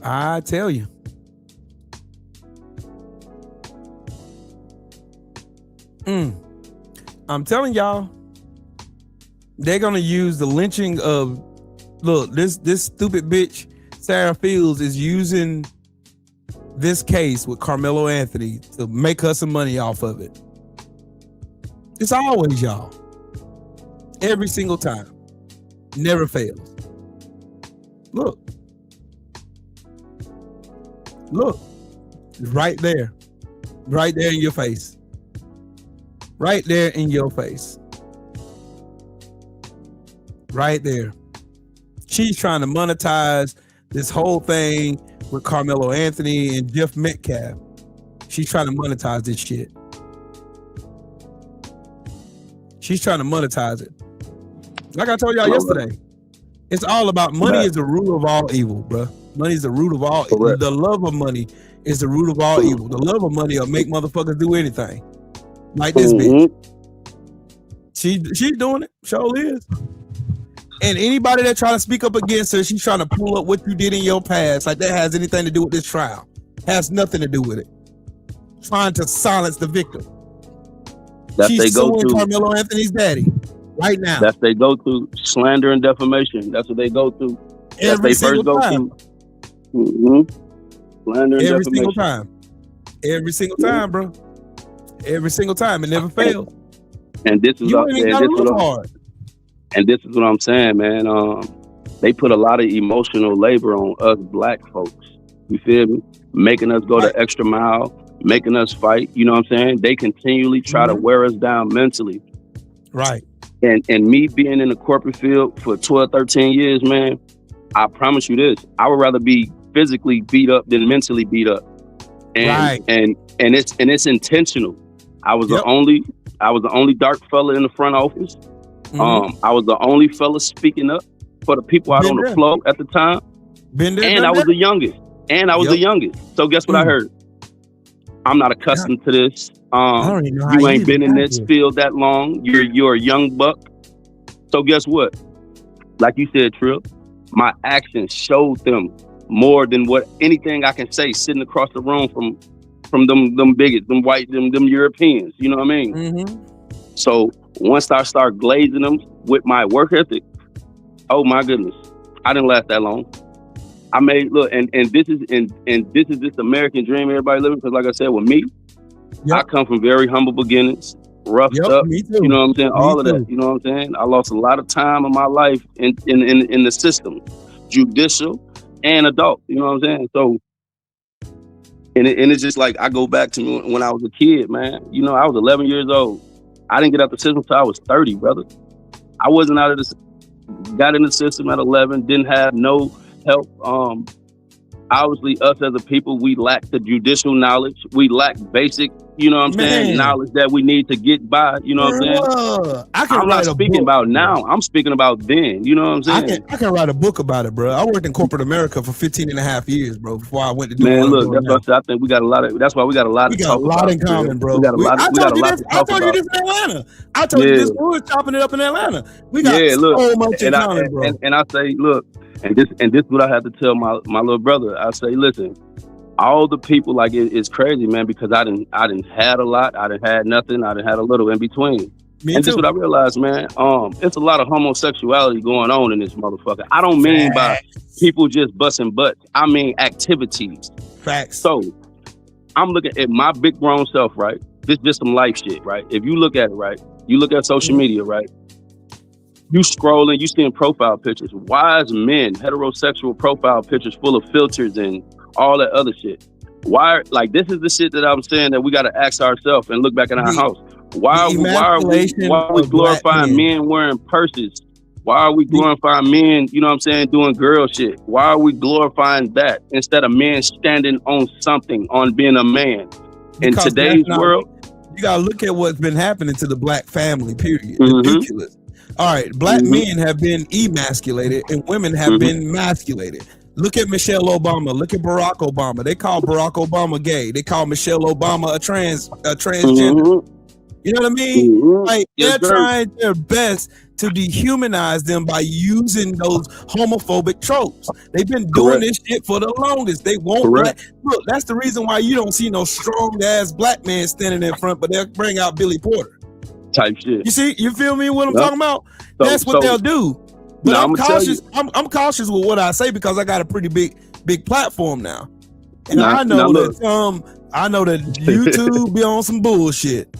I tell you. I'm telling y'all, they're gonna use the lynching of this stupid bitch Sarah Fields is using this case with Karmello Anthony to make her some money off of it. It's always y'all. Every single time. Never fails. Look. Right there. Right there in your face. Right there in your face. Right there. She's trying to monetize this whole thing with Karmello Anthony and Jeff Metcalf. She's trying to monetize this shit. She's trying to monetize it. Like I told y'all yesterday, it's all about money is the root of all evil, bro. Money is the root of all evil. The love of money is the root of all evil. The love of money will make motherfuckers do anything. Like this bitch. She's doing it. Sure is. And anybody that try to speak up against her, she's trying to pull up what you did in your past. Like that has anything to do with this trial. Has nothing to do with it. Trying to silence the victim. She's suing Karmello Anthony's daddy right now. That's they go to slander and defamation. That's what they go to. That's Every they single first go time. to. Slander and Every defamation. single time. Every single time, bro. Every single time. It never fails. And this is You ain't even gotta look hard. And this is what I'm saying, man. They put a lot of emotional labor on us black folks. You feel me? Making us go the extra mile, making us fight. You know what I'm saying? They continually try to wear us down mentally. Right. And me being in the corporate field for 12, 13 years, man, I promise you this. I would rather be physically beat up than mentally beat up. And and it's intentional. I was the only dark fella in the front office. I was the only fella speaking up for the people out on the floor at the time. And I was the youngest. The youngest. So guess what I heard? I'm not accustomed to this. You ain't been in this field that long. You're a young buck. So guess what? Like you said, Trill, my actions showed them more than what anything I can say sitting across the room from them bigots, them white, them Europeans. You know what I mean? So once I start glazing them with my work ethic, oh my goodness, I didn't last that long. I made and this is this American dream everybody living, because like I said, with me, I come from very humble beginnings, roughed up. Me too. You know what I'm saying? All of that. You know what I'm saying? I lost a lot of time in my life in the system, judicial and adult. You know what I'm saying? So, and it's just like I go back to when I was a kid, man. You know, I was 11 years old. I didn't get out the system until I was 30, brother. I wasn't out of the got in the system at 11, didn't have no help. Obviously, us as a people, we lack the judicial knowledge. We lack basic, you know what I'm saying, knowledge that we need to get by. You know what I'm saying? I'm not speaking about now. I'm speaking about then. You know what I'm saying? I can write a book about it, bro. I worked in corporate America for 15 and a half years, bro, before I went to do Man, look, that's what I said. I think we got a lot of. That's why we got a lot we to got talk a lot about. in common, bro. We got a lot. I told you this in Atlanta. I told you this. We were chopping it up in Atlanta. We got so much in common, bro. And I say, look, and this is what I have to tell my little brother. I say, listen, all the people, like, it's crazy, man, because I didn't had a lot, I didn't had nothing, I didn't had a little in between. This is what I realized, man. It's a lot of homosexuality going on in this motherfucker. I don't mean by people just busting butts. I mean activities. Facts. So I'm looking at my big grown self, right? This just some life shit, right? If you look at it, right? You look at social media, right? You scrolling, you seeing profile pictures. Wise men, heterosexual profile pictures full of filters and all that other shit. Why? Like, this is the shit that I'm saying that we got to ask ourselves and look back in our house. Why are we glorifying men wearing purses Why are we glorifying men, you know what I'm saying, doing girl shit? Why are we glorifying that instead of men standing on something, on being a man? In today's world, you gotta look at what's been happening to the black family, period. Ridiculous. All right, black men have been emasculated and women have been masculated. Look at Michelle Obama. Look at Barack Obama. They call Barack Obama gay. They call Michelle Obama a transgender. You know what I mean? Like they're trying their best to dehumanize them by using those homophobic tropes. They've been doing this shit for the longest. They won't look. That's the reason why you don't see no strong ass black man standing in front, but they'll bring out Billy Porter type shit. You see, you feel me? What I'm talking about? That's what they'll do. But I'm cautious. I'm cautious with what I say because I got a pretty big platform now, and I know that YouTube be on some bullshit.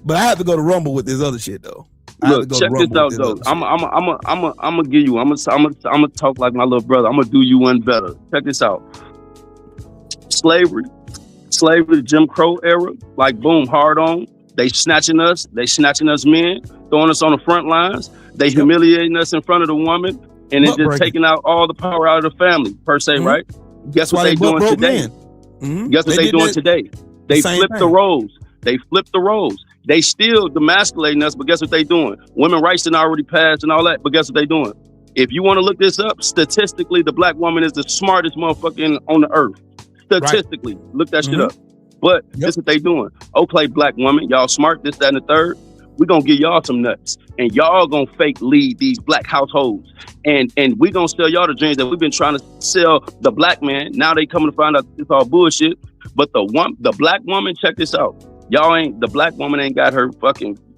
But I have to go to Rumble with this other shit though. Look, check this out though. I'm gonna give you. I'm gonna talk like my little brother. I'm gonna do you one better. Check this out. Slavery, Jim Crow era. Like boom, hard on. They snatching us men, throwing us on the front lines. They humiliating us in front of the woman, and it's just taking out all the power out of the family per se, right? Guess what they doing today? Guess what they doing today? They flip the roles. They still demasculating us, but guess what they doing? Women rights done already passed and all that, but guess what they doing? If you want to look this up, statistically, the black woman is the smartest motherfucker on the earth. Statistically, look that shit up. But guess what they doing? Okay, black woman, y'all smart, this, that, and the third. We gonna give y'all some nuts, and y'all gonna fake lead these black households, and we gonna sell y'all the dreams that we've been trying to sell the black man. Now they coming to find out it's all bullshit. But the black woman, check this out. The black woman ain't got her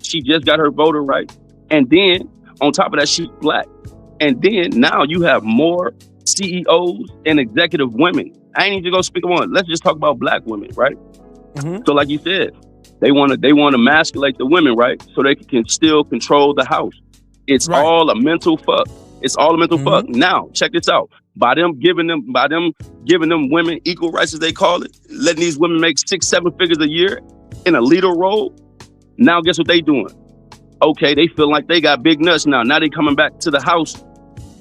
she just got her voter right. And then on top of that, she's black. And then now you have more CEOs and executive women. I ain't even gonna speak on. Let's just talk about black women, right? So like you said, they want to emasculate the women, right? So they can still control the house. It's all a mental fuck. It's all a mental fuck. Now, check this out. By them giving them women equal rights, as they call it, letting these women make 6-7 figures a year in a leader role. Now, guess what they doing? Okay, they feel like they got big nuts now. Now they coming back to the house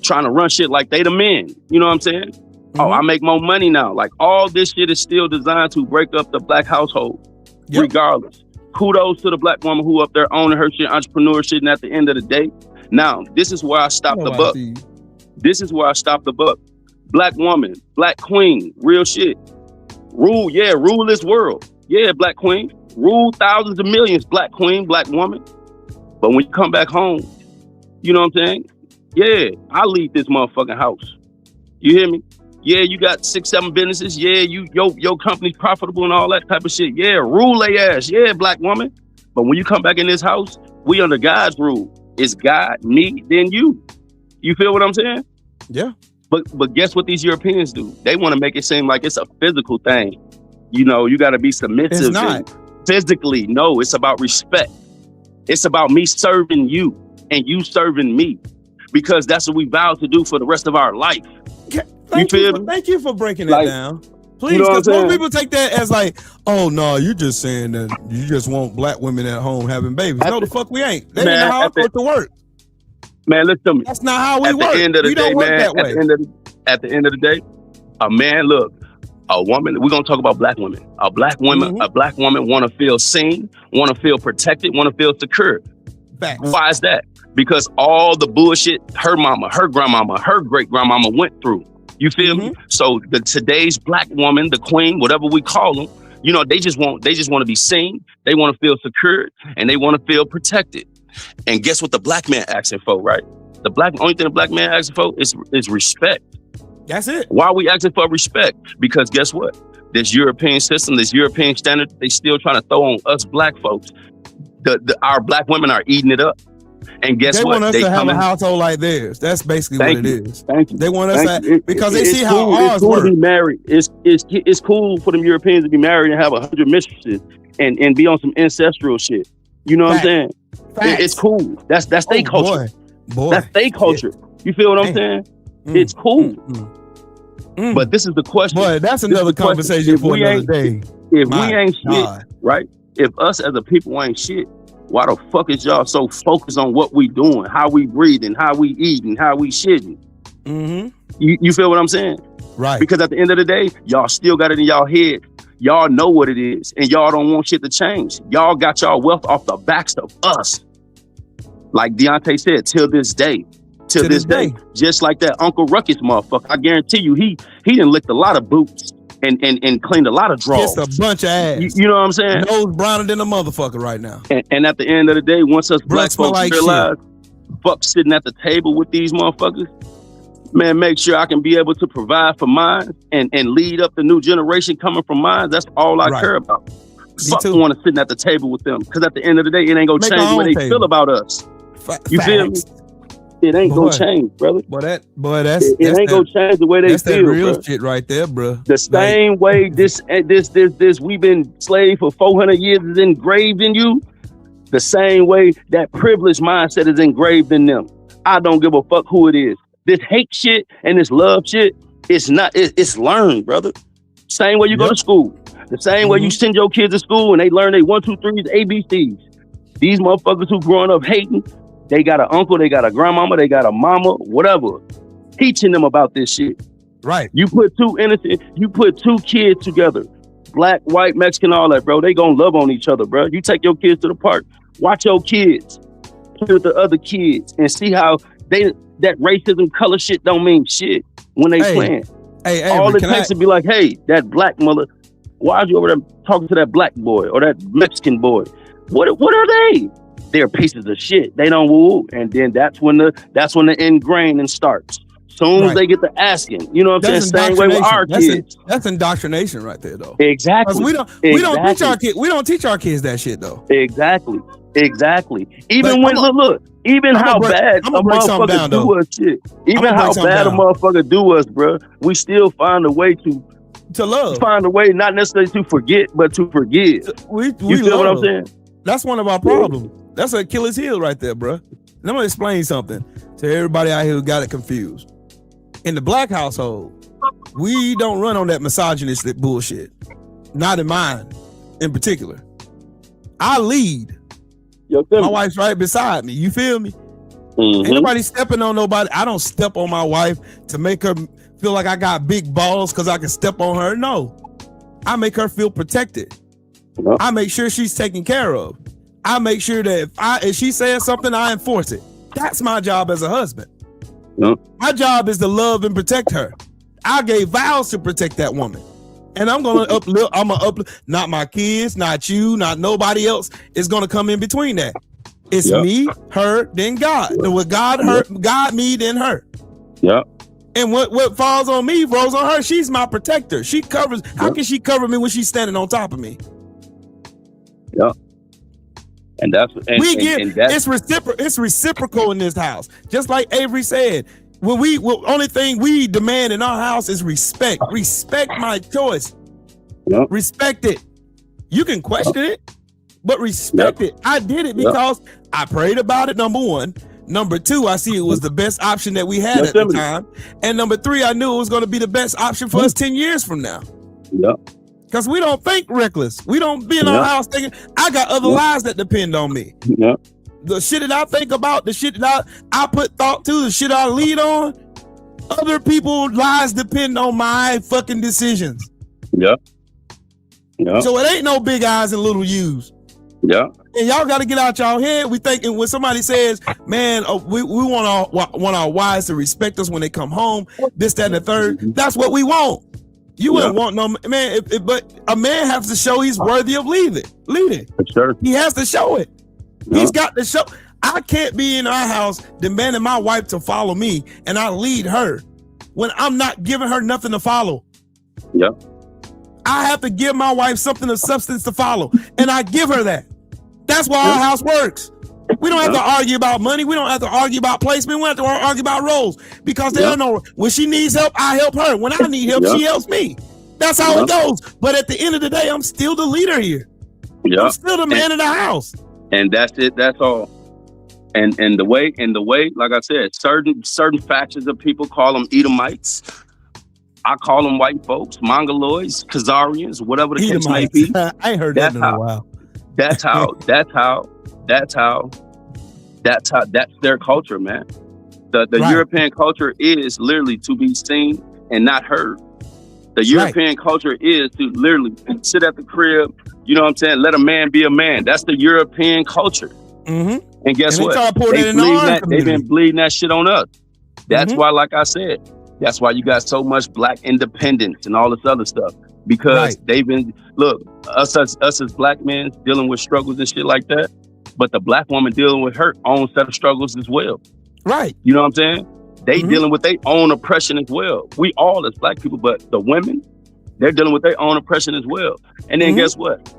trying to run shit like they the men. You know what I'm saying? Oh, I make more money now. Like all this shit is still designed to break up the black household, regardless. Kudos to the black woman who up there owning her shit, entrepreneur shit, and at the end of the day, now this is where I stop the buck. This is where I stop the buck. Black woman, black queen, real shit. Rule this world. Yeah, black queen. Rule thousands of millions, black queen, black woman. But when you come back home, you know what I'm saying? Yeah, I lead this motherfucking house. You hear me? Yeah, you got 6-7 businesses. Yeah, your company's profitable and all that type of shit. Yeah, rule they ass. Yeah, black woman. But when you come back in this house, we under God's rule. It's God, me, then you. You feel what I'm saying? Yeah. But guess what these Europeans do? They want to make it seem like it's a physical thing. You know, you got to be submissive. It's not. Physically, no, it's about respect. It's about me serving you and you serving me, because that's what we vow to do for the rest of our life. Thank you for breaking it down. Please, because most people take that as like, oh no, you're just saying that you just want black women at home having babies. No, the fuck we ain't. They didn't know how to work. Man, listen to me. That's not how we work. At the end of the day, man, at the end of the day, a man, look, a woman, we're gonna talk about black women. A black woman want to feel seen, want to feel protected, want to feel secure. Facts. Why is that? Because all the bullshit her mama, her grandmama, her great grandmama went through. You feel me? So today's black woman, the queen, whatever we call them, you know, they just want to be seen. They want to feel secured and they want to feel protected. And guess what the black man asking for, right? Only thing the black man asking for is respect. That's it. Why are we asking for respect? Because guess what? This European system, this European standard, they still trying to throw on us black folks. Our black women are eating it up. And guess they what? Want us to have a household like theirs. That's basically what it is. Thank you. They want us to, because they see how ours work. To be married. It's cool for them Europeans to be married and have 100 mistresses and be on some ancestral shit. You know what I'm saying? It's cool. That's their culture. Boy. That's their culture. You feel what I'm saying? It's cool. But this is the question. Boy, that's another conversation for another day. If we ain't shit, right? If us as a people ain't shit, Why the fuck is y'all so focused on what we doing, how we breathing, how we eating, how we shitting? Mm-hmm. You feel what I'm saying? Right. Because at the end of the day, y'all still got it in y'all head. Y'all know what it is, and y'all don't want shit to change. Y'all got y'all wealth off the backs of us. Like Deontay said, till this day. Till this day. Just like that Uncle Ruckus motherfucker. I guarantee you, he done licked a lot of boots and cleaned a lot of drawers. It's a bunch of ass. You know what I'm saying? Nose browner than a motherfucker right now. And at the end of the day, once us black folks like realize, fuck sitting at the table with these motherfuckers, man, make sure I can be able to provide for mine and lead up the new generation coming from mine. That's all I care about. Fuck want to sit at the table with them. Because at the end of the day, it ain't going to change the way they feel about us. You feel me? It ain't gonna change, brother. It ain't gonna change the way they that's feel. That real bro. Shit right there, bro. The same way this we've been slave for 400 years is engraved in you. The same way that privileged mindset is engraved in them. I don't give a fuck who it is. This hate shit and this love shit, it's learned, brother. Same way you go to school. The same way you send your kids to school and they learn they 1, 2, 3's ABCs. These motherfuckers who growing up hating, they got an uncle, they got a grandmama, they got a mama, whatever, teaching them about this shit. Right. You put two kids together, black, white, Mexican, all that, bro. They gonna love on each other, bro. You take your kids to the park, watch your kids play with the other kids, and see how that racism, color shit don't mean shit when they playing. All it takes to be like, hey, that black mother, why are you over there talking to that black boy or that Mexican boy? What are they? They're pieces of shit. They don't woo, and then that's when the ingraining starts. Soon as they get to asking, you know what I'm saying? Same way with our kids. That's indoctrination right there, though. Exactly. We don't teach our kids. We don't teach our kids that shit, though. Exactly. Even when look, even how bad a motherfucker do us shit. Even how bad a motherfucker do us, bro. We still find a way to love. Find a way, not necessarily to forget, but to forgive. You feel what I'm saying? That's one of our problems. That's an Achilles heel right there, bro. And I'm gonna explain something to everybody out here who got it confused. In the black household, we don't run on that misogynistic bullshit. Not in mine, in particular. I lead. My wife's right beside me. You feel me? Ain't nobody stepping on nobody. I don't step on my wife to make her feel like I got big balls because I can step on her. No. I make her feel protected. I make sure she's taken care of. I make sure that if she says something, I enforce it. That's my job as a husband. My job is to love and protect her. I gave vows to protect that woman. And I'm gonna uplift, not my kids, not you, not nobody else is gonna come in between that. It's me, her, then God. With God, me, then her. Yep. And what falls on me rolls on her. She's my protector. She covers. How can she cover me when she's standing on top of me? Yep. And it's reciprocal in this house. Just like Avery said, only thing we demand in our house is respect. Respect my choice. Yep. Respect it. You can question it, but respect it. I did it because I prayed about it, number one. Number two, I see it was the best option that we had at the time. And number three, I knew it was going to be the best option for us 10 years from now. Yep. Because we don't think reckless. We don't be in our house thinking, I got other lives that depend on me. Yep. The shit that I think about, the shit that I put thought to, the shit I lead on, other people's lives depend on my fucking decisions. Yep. Yep. So it ain't no big eyes and little U's. Yeah. And y'all got to get out y'all head. We thinking when somebody says, man, we want our wives to respect us when they come home, this, that, and the third. That's what we want. You wouldn't want no man, but a man has to show he's worthy of leading. For sure. He has to show it. He's got to show. I can't be in our house demanding my wife to follow me and I lead her when I'm not giving her nothing to follow. Yeah. I have to give my wife something of substance to follow, and I give her that. That's why our house works. We don't have to argue about money. We don't have to argue about placement. We don't have to argue about roles because they don't know when she needs help, I help her. When I need help, she helps me. That's how it goes. But at the end of the day, I'm still the leader here. I'm still the man of the house. And that's it. That's all. And the way, like I said, certain factions of people call them Edomites. I call them white folks, Mongoloids, Khazarians, whatever the case may be. I ain't heard that in a while. That's their culture, man. The Right. European culture is literally to be seen and not heard. The European culture is to literally sit at the crib, you know what I'm saying? Let a man be a man. That's the European culture. Mm-hmm. And guess And they what? try to pour that in the orange They've community. been bleeding that shit on us. That's Mm-hmm. why, like I said, that's why you got so much black independence and all this other stuff. Because they've been, look, us as black men dealing with struggles and shit like that, but the black woman dealing with her own set of struggles as well. Right. You know what I'm saying? They dealing with their own oppression as well. We all as black people, but the women, they're dealing with their own oppression as well. And then guess what?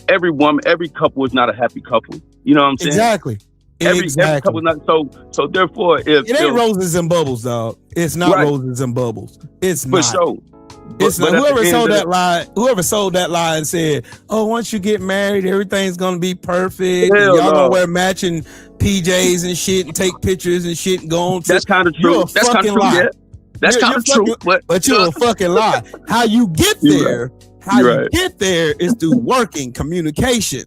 Every woman, every couple is not a happy couple. You know what I'm saying? Exactly. Every couple is not. So therefore, if it ain't roses and bubbles, dog. It's not roses and bubbles. It's for not. sure. It's not. Whoever sold that lie and said, "Oh, once you get married, everything's gonna be perfect. And y'all gonna wear matching PJs and shit and take pictures and shit and go on." That's kind of true. That's kind of true. Yeah. That's kind of true. But you're a fucking lie. How you get there? How you get there is through working, communication,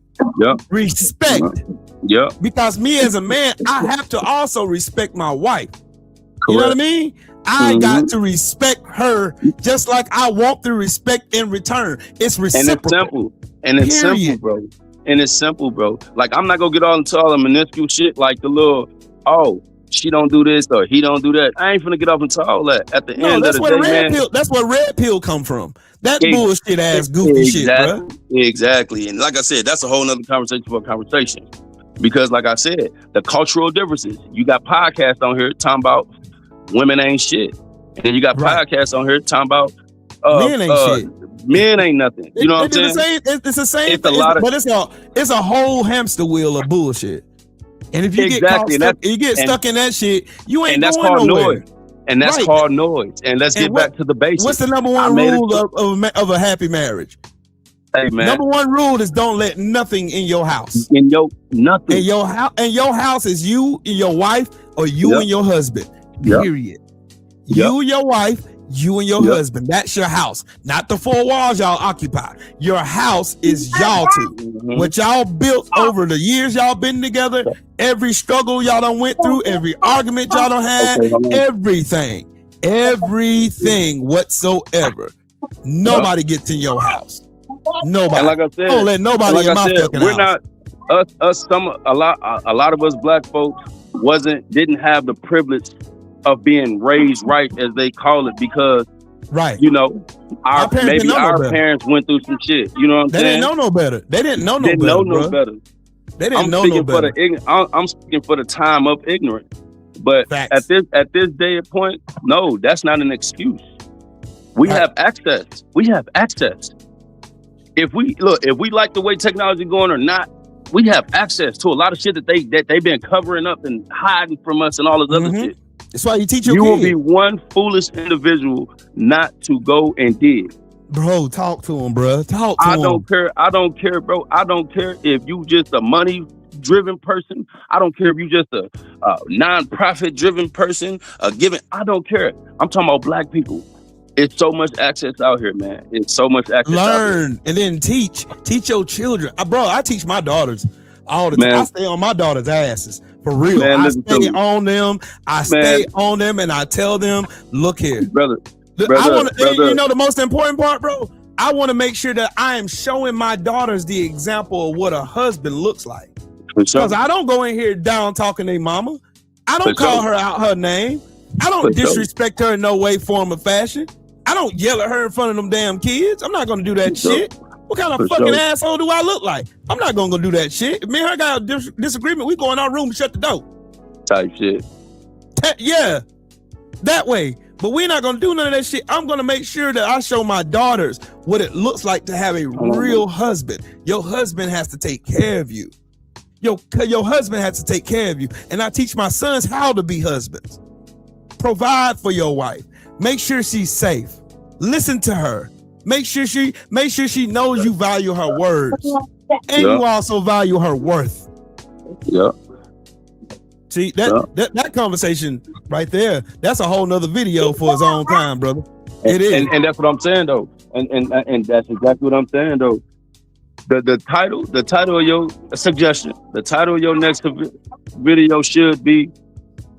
respect. Yeah. Because me as a man, I have to also respect my wife. You know what I mean? I got to respect her just like I want the respect in return. It's reciprocal. And it's simple, bro. And it's simple, bro. Like, I'm not gonna get all into all the minuscule shit, like the little, oh, she don't do this or he don't do that. I ain't finna get off into all that. At the end of the day, man. That's where red pill come from. That bullshit ass goofy shit, bro. Exactly. And like I said, that's a whole nother conversation for a conversation. Because like I said, the cultural differences. You got podcasts on here talking about women ain't shit. And you got podcasts on here talking about men ain't shit. Men ain't nothing. You know what I'm saying? It's the same thing. But it's a whole hamster wheel of bullshit. And if you get stuck in that shit, you ain't going nowhere. And that's called noise. And let's get back to the basics. What's the number one rule of a happy marriage? Hey, man. Number one rule is don't let nothing in your house. Nothing. And your house is you and your wife, or you and your husband. Period. You and your wife, you and your husband. That's your house. Not the four walls y'all occupy. Your house is y'all two. What y'all built over the years y'all been together, every struggle y'all done went through, every argument y'all done had, everything whatsoever. Nobody gets in your house. Nobody. And like I said, don't let nobody in my fucking we're house. not a lot of us black folks didn't have the privilege of being raised right, as they call it, because you know, our parents went through some shit. You know what I'm saying? They didn't know no better. They didn't know no better. They didn't know no better. I'm speaking for the time of ignorance. But at this day and point, no, that's not an excuse. We have access. If we like the way technology going or not, we have access to a lot of shit that they've been covering up and hiding from us and all this other shit. That's why you teach your kids. You will be one foolish individual not to go and dig. Bro, talk to him, bro. Talk to him. I don't care, bro. I don't care if you just a money-driven person. I don't care if you just a non-profit-driven person. I don't care. I'm talking about black people. It's so much access out here, man. It's so much access. Learn and then teach your children. Bro, I teach my daughters all the time. I stay on my daughters' asses. For real. Man, I stay on them. Stay on them and I tell them, look here. Brother. You know the most important part, bro? I want to make sure that I am showing my daughters the example of what a husband looks like. Because I don't go in here down talking their mama. I don't call her out her name. I don't disrespect her in no way, form, or fashion. I don't yell at her in front of them damn kids. I'm not going to do that shit. What kind of fucking asshole do I look like? I'm not going to go do that shit. If me and her got a disagreement, we go in our room and shut the door. Type shit. Yeah, that way. But we're not going to do none of that shit. I'm going to make sure that I show my daughters what it looks like to have a real husband. Your husband has to take care of you. Your husband has to take care of you. And I teach my sons how to be husbands. Provide for your wife. Make sure she's safe. Listen to her. Make sure she knows you value her words. And you also value her worth. Yeah. See, that conversation right there, that's a whole nother video for its own time, brother. It is. And that's what I'm saying though. And that's exactly what I'm saying though. The title of your suggestion, the title of your next video should be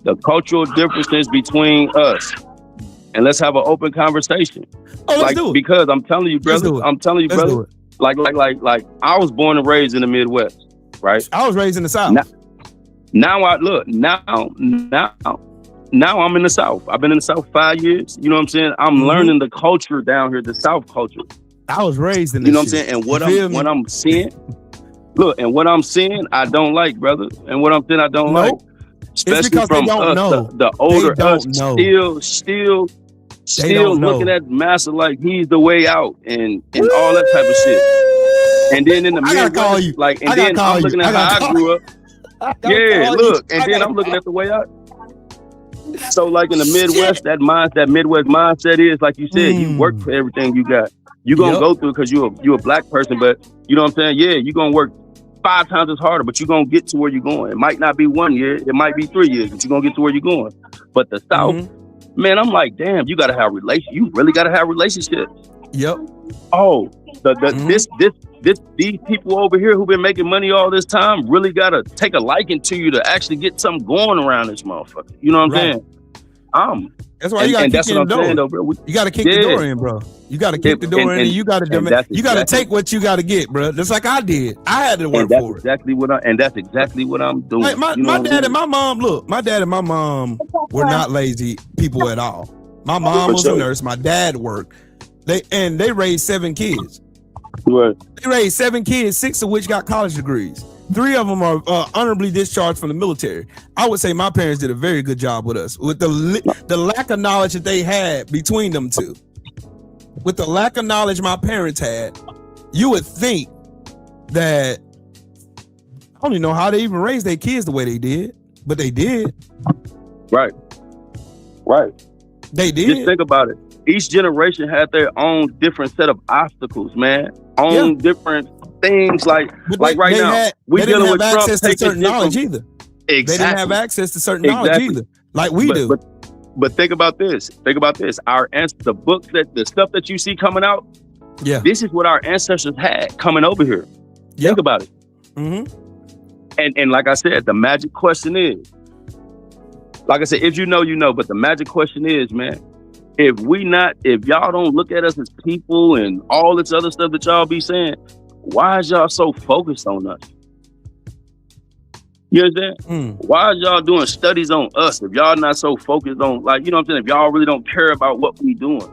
the cultural differences between us, and let's have an open conversation. Oh, let's do it. Because I'm telling you, brother. Let's do it. Like I was born and raised in the Midwest, right? I was raised in the South. Now I'm in the South. I've been in the South 5 years. You know what I'm saying? I'm learning the culture down here, the South culture. I was raised in this. You know what I'm saying? And what I'm seeing, look, and what I'm seeing, I don't like, brother. And what I'm saying, I don't like. Especially from us, the older us, still looking at Massa like he's the way out and all that type of shit. And then in the Midwest, like, and then I'm looking at how I grew up. Yeah, look, and then I'm looking at the way out. So like in the Midwest, that Midwest mindset is like you said, you work for everything you got. You gonna go through because you're a black person, but you know what I'm saying? Yeah, you're gonna work 5 times as harder, but you're gonna get to where you're going. It might not be 1 year, it might be 3 years, but you're gonna get to where you're going. But the South, man, I'm like, damn, you gotta have you really gotta have relationships. Yep. Oh, these people over here who've been making money all this time really gotta take a liking to you to actually get something going around this motherfucker. You know what I'm saying? That's why you gotta kick in the door. You gotta kick the door in, bro. You gotta kick the door in, and you gotta take what you gotta get, bro. Just like I did. I had to work for it. That's exactly what I'm doing. Like my dad and my mom, were not lazy people at all. My mom was a nurse. My dad worked. They raised 7 kids. Right. They raised 7 kids, 6 of which got college degrees. 3 of them are honorably discharged from the military. I would say my parents did a very good job with us. With the lack of knowledge that they had between them two, with the lack of knowledge my parents had, you would think that I don't even know how they even raised their kids the way they did, but they did. Right. They did. Just think about it. Each generation had their own different set of obstacles, man. Different things like right now. We dealing with Trump access to certain knowledge either. Exactly. They didn't have access to certain knowledge either, like we do. But think about this. Our the books the stuff that you see coming out. Yeah. This is what our ancestors had coming over here. Think about it. And like I said, the magic question is, like I said, if you know, you know. But the magic question is, man, if y'all don't look at us as people and all this other stuff that y'all be saying, why is y'all so focused on us? You understand? Why are y'all doing studies on us if y'all not so focused on, like, you know what I'm saying? If y'all really don't care about what we doing.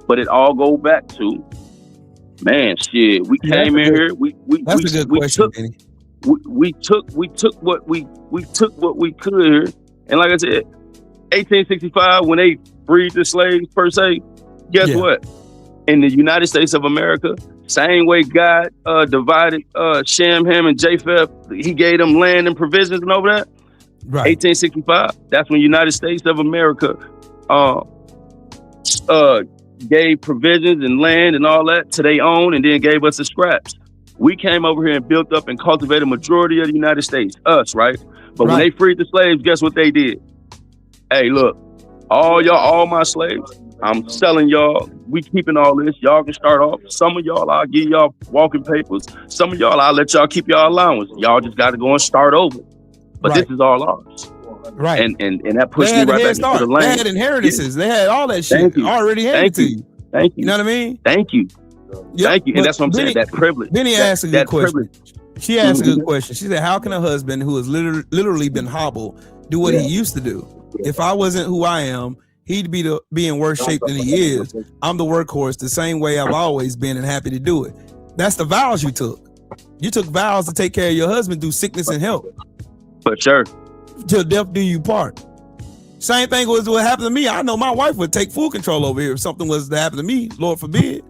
But it all go back to, man, shit. We came in here. That's a good question, Benny. We took what we could here. And like I said, 1865, when they freed the slaves per se, guess what? In the United States of America, same way God divided Shem, Ham, and Japheth, he gave them land and provisions and over that. Right. 1865, that's when United States of America gave provisions and land and all that to their own, and then gave us the scraps. We came over here and built up and cultivated majority of the United States, us, right? But when they freed the slaves, guess what they did? Hey, look, all my slaves, I'm selling y'all. We keeping all this. Y'all can start off. Some of y'all, I'll give y'all walking papers. Some of y'all, I'll let y'all keep y'all allowance. Y'all just got to go and start over. But this is all ours. Right. And that pushed me right back into the lane. They had inheritances. They had all that shit already handed to you. Thank you. You know what I mean? Thank you. Thank you. And that's what I'm saying, that privilege. Benny asked a good question. She asked a good question. She said, how can a husband who has literally been hobbled do what he used to do? If I wasn't who I am, he'd be in worse shape than he is. I'm the workhorse the same way I've always been and happy to do it. That's the vows you took. You took vows to take care of your husband through sickness and health. For sure. Till death do you part. Same thing was what happened to me. I know my wife would take full control over here if something was to happen to me, Lord forbid.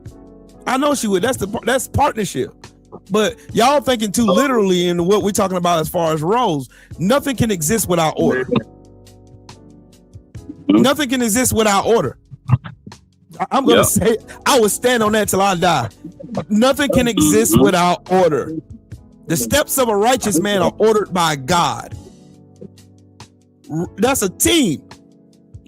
I know she would. That's partnership. But y'all thinking too literally in what we're talking about as far as roles. Nothing can exist without order. Nothing can exist without order. I'm going to say, I will stand on that till I die. Nothing can exist without order. The steps of a righteous man are ordered by God. That's a team.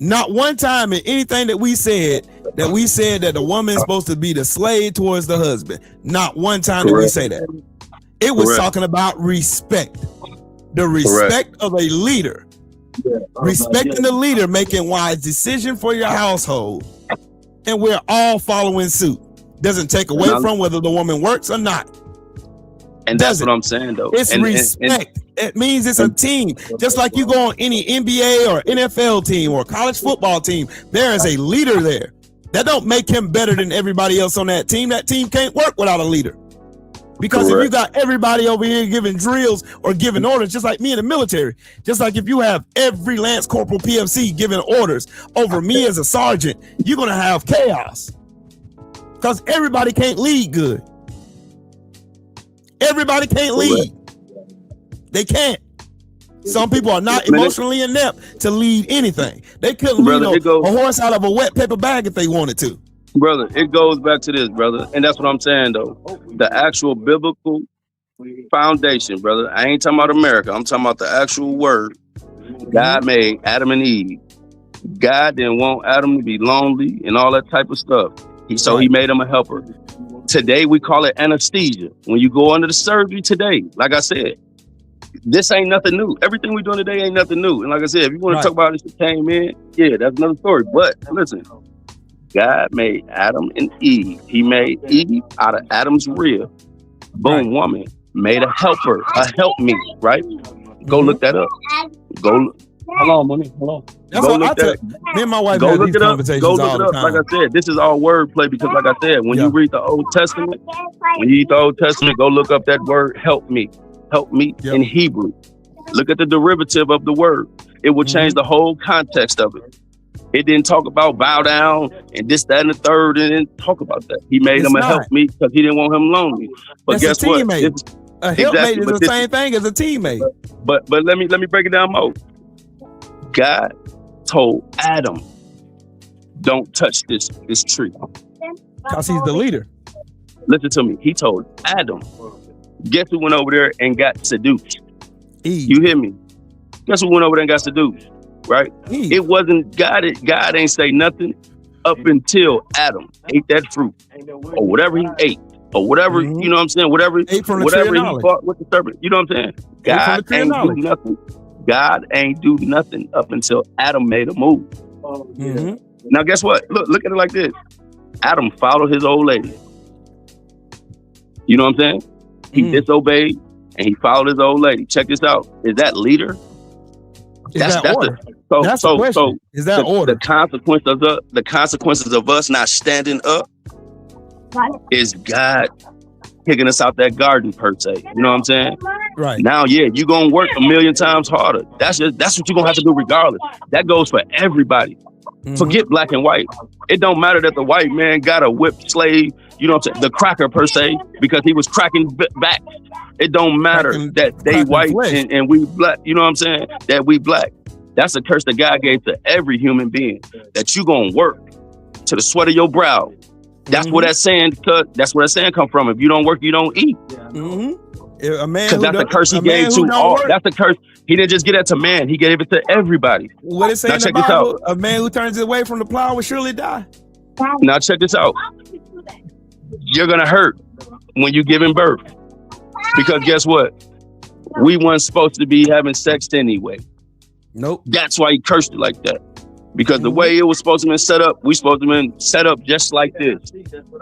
Not one time in anything that we said that we said that the woman is supposed to be the slave towards the husband. Not one time did we say that. It was talking about respect. The respect of a leader. Respecting the leader, making wise decision for your household. And we're all following suit. Doesn't take away from whether the woman works or not. And that's what I'm saying, though. It's respect. It means it's a team. Just like you go on any NBA or NFL team or college football team, there is a leader there. That don't make him better than everybody else on that team. That team can't work without a leader. Because if you got everybody over here giving drills or giving orders, just like me in the military, just like if you have every Lance Corporal PFC giving orders over me as a sergeant, you're going to have chaos. Because everybody can't lead good. Everybody can't lead. They can't. Some people are not emotionally inept to lead anything. They couldn't lead a horse out of a wet paper bag if they wanted to. Brother, it goes back to this, brother. And that's what I'm saying, though. The actual biblical foundation, brother. I ain't talking about America. I'm talking about the actual word. God made Adam and Eve. God didn't want Adam to be lonely and all that type of stuff. So he made him a helper. Today, we call it anesthesia. When you go under the surgery today, like I said, this ain't nothing new. Everything we're doing today ain't nothing new. And like I said, if you want to talk about this, it came in, yeah, that's another story. But listen, God made Adam and Eve. He made Eve out of Adam's rib. Boom, woman made a helper, a helpmeet, right? Go look that up. Hold on, money. Hold on. That's what I tell me and my wife have these conversations all the time. Like I said, this is all wordplay because, like I said, when you read the Old Testament, go look up that word help me in Hebrew. Look at the derivative of the word. It will change the whole context of it. It didn't talk about bow down and this, that, and the third. It didn't talk about that. He made him a helpmeet because he didn't want him lonely. But guess what? A helpmate is the same thing as a teammate. But let me break it down more. God told Adam, don't touch this tree. Because he's the leader. Listen to me. He told Adam. Guess who went over there and got seduced? Eve. You hear me? Guess who went over there and got seduced? Right? Eve. It wasn't God. God ain't say nothing up until Adam ate that fruit or whatever he ate or whatever, you know what I'm saying? Whatever he fought with the serpent. You know what I'm saying? God ain't do nothing. God ain't do nothing up until Adam made a move. Now, guess what? Look at it like this. Adam followed his old lady. You know what I'm saying? He disobeyed and he followed his old lady. Check this out. Is that leader? That's order. That's the question. Is that order? The consequences of us not standing up is God kicking us out that garden per se. You know what I'm saying? Right. Now, yeah, you're gonna work a million times harder. That's what you're gonna have to do regardless. That goes for everybody. Forget black and white. It don't matter that the white man got a whipped slave, you know what I'm saying, the cracker per se, because he was cracking back. It don't matter that they white and we black, you know what I'm saying? That we black. That's a curse that God gave to every human being. That you gonna work to the sweat of your brow. That's where that saying come from. If you don't work, you don't eat. A man, because that's the curse he gave to all. That's the curse. He didn't just give that to man. He gave it to everybody. What it say in the Bible? A man who turns away from the plow will surely die. Now check this out. You're gonna hurt when you giving birth, because guess what? We weren't supposed to be having sex anyway. Nope. That's why he cursed it like that. Because the way it was supposed to be set up, we supposed to be set up just like this.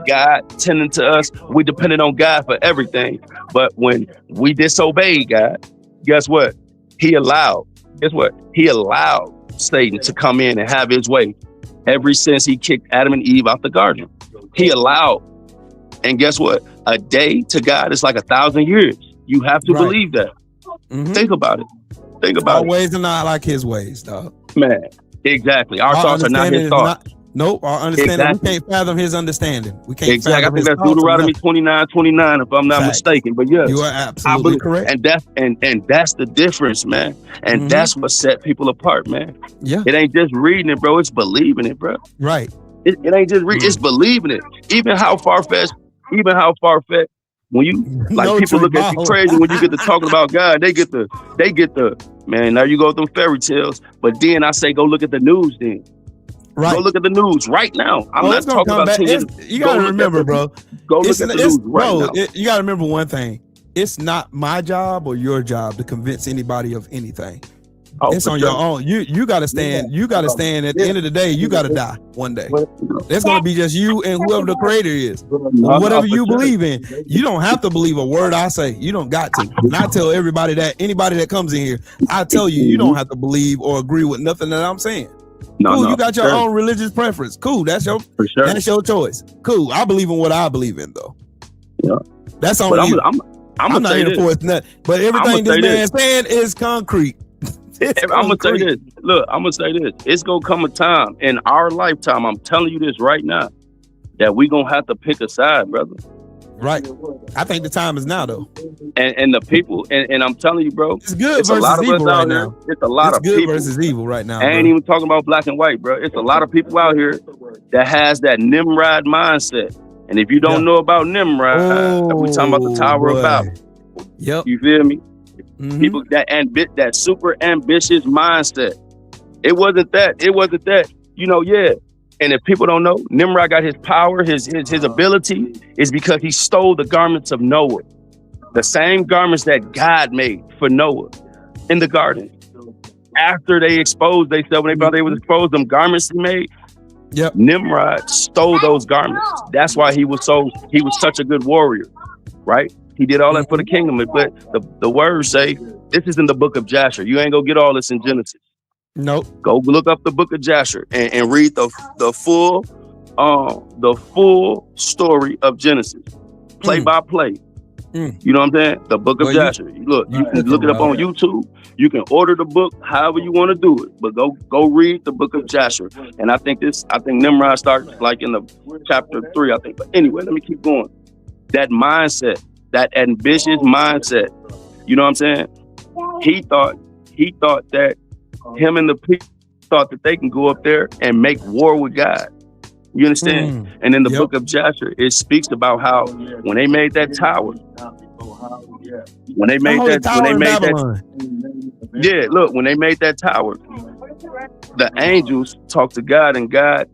God tending to us, we depended on God for everything. But when we disobeyed God, guess what? He allowed Satan to come in and have his way. Ever since he kicked Adam and Eve out the garden, he allowed. And guess what? A day to God is like 1,000 years. You have to believe that. Think about it. Our ways are not like his ways, dog. Man. Exactly. Our thoughts are not his thoughts. Nope. Our understanding, we can't fathom his understanding. We can't fathom I think that's Deuteronomy 29, if I'm not mistaken. But yes, you are absolutely correct. And that's the difference, man. And that's what set people apart, man. Yeah. It ain't just reading it, bro. It's believing it, bro. Right. It ain't just reading. It's believing it. Even how far-fetched, when you people look at you crazy when you get to talking about God, they get the man, now you go with them fairy tales. But then I say go look at the news then. Right. Go look at the news right now. I'm not talking about 10 years. You gotta remember, bro. Go look at the news right now. You gotta remember one thing. It's not my job or your job to convince anybody of anything. It's on your own. You gotta stand. You gotta stand. At the end of the day, you gotta die one day. It's gonna be just you and whoever the creator is. Whatever you believe in. You don't have to believe a word I say. You don't got to. And I tell everybody that, anybody that comes in here, I tell you, you don't have to believe or agree with nothing that I'm saying. Cool, you got your own religious preference. Cool, that's your choice. Cool, I believe in what I believe in, though. Yeah, that's on you. I'm not here to force nothing, but everything this man saying is concrete. I'm gonna say this. Look, I'm gonna say this. It's gonna come a time in our lifetime. I'm telling you this right now, that we gonna have to pick a side, brother. Right. I think the time is now, though. And the people, and I'm telling you, bro, it's good versus a lot of evil us right out now. Here. It's a lot of good people versus evil right now. I ain't even talking about black and white, bro. It's a lot of people out here that has that Nimrod mindset. And if you don't know about Nimrod, we talking about the Tower of Babel. Yep. You feel me? People that super ambitious mindset. It wasn't that. Yeah. And if people don't know, Nimrod got his power, his ability is because he stole the garments of Noah. The same garments that God made for Noah in the garden. After they exposed themselves, when they thought they was exposed, them garments he made, Nimrod stole those garments. That's why he was such a good warrior, right? He did all that for the kingdom. But the words say, this is in the book of Jasher. You ain't gonna get all this in Genesis. Nope. Go look up the book of Jasher and read the full story of Genesis, play by play. You know what I'm saying? The book of Jasher. You can look it up on YouTube. You can order the book however you want to do it, but go read the book of Jasher. And I think Nimrod starts like in the chapter 3, I think. But anyway, let me keep going. That mindset, that ambitious mindset. You know what I'm saying? He thought that him and the people thought that they can go up there and make war with God. You understand? And in the book of Jasher, it speaks about how when they made that tower, when they made that tower, the angels talked to God, and God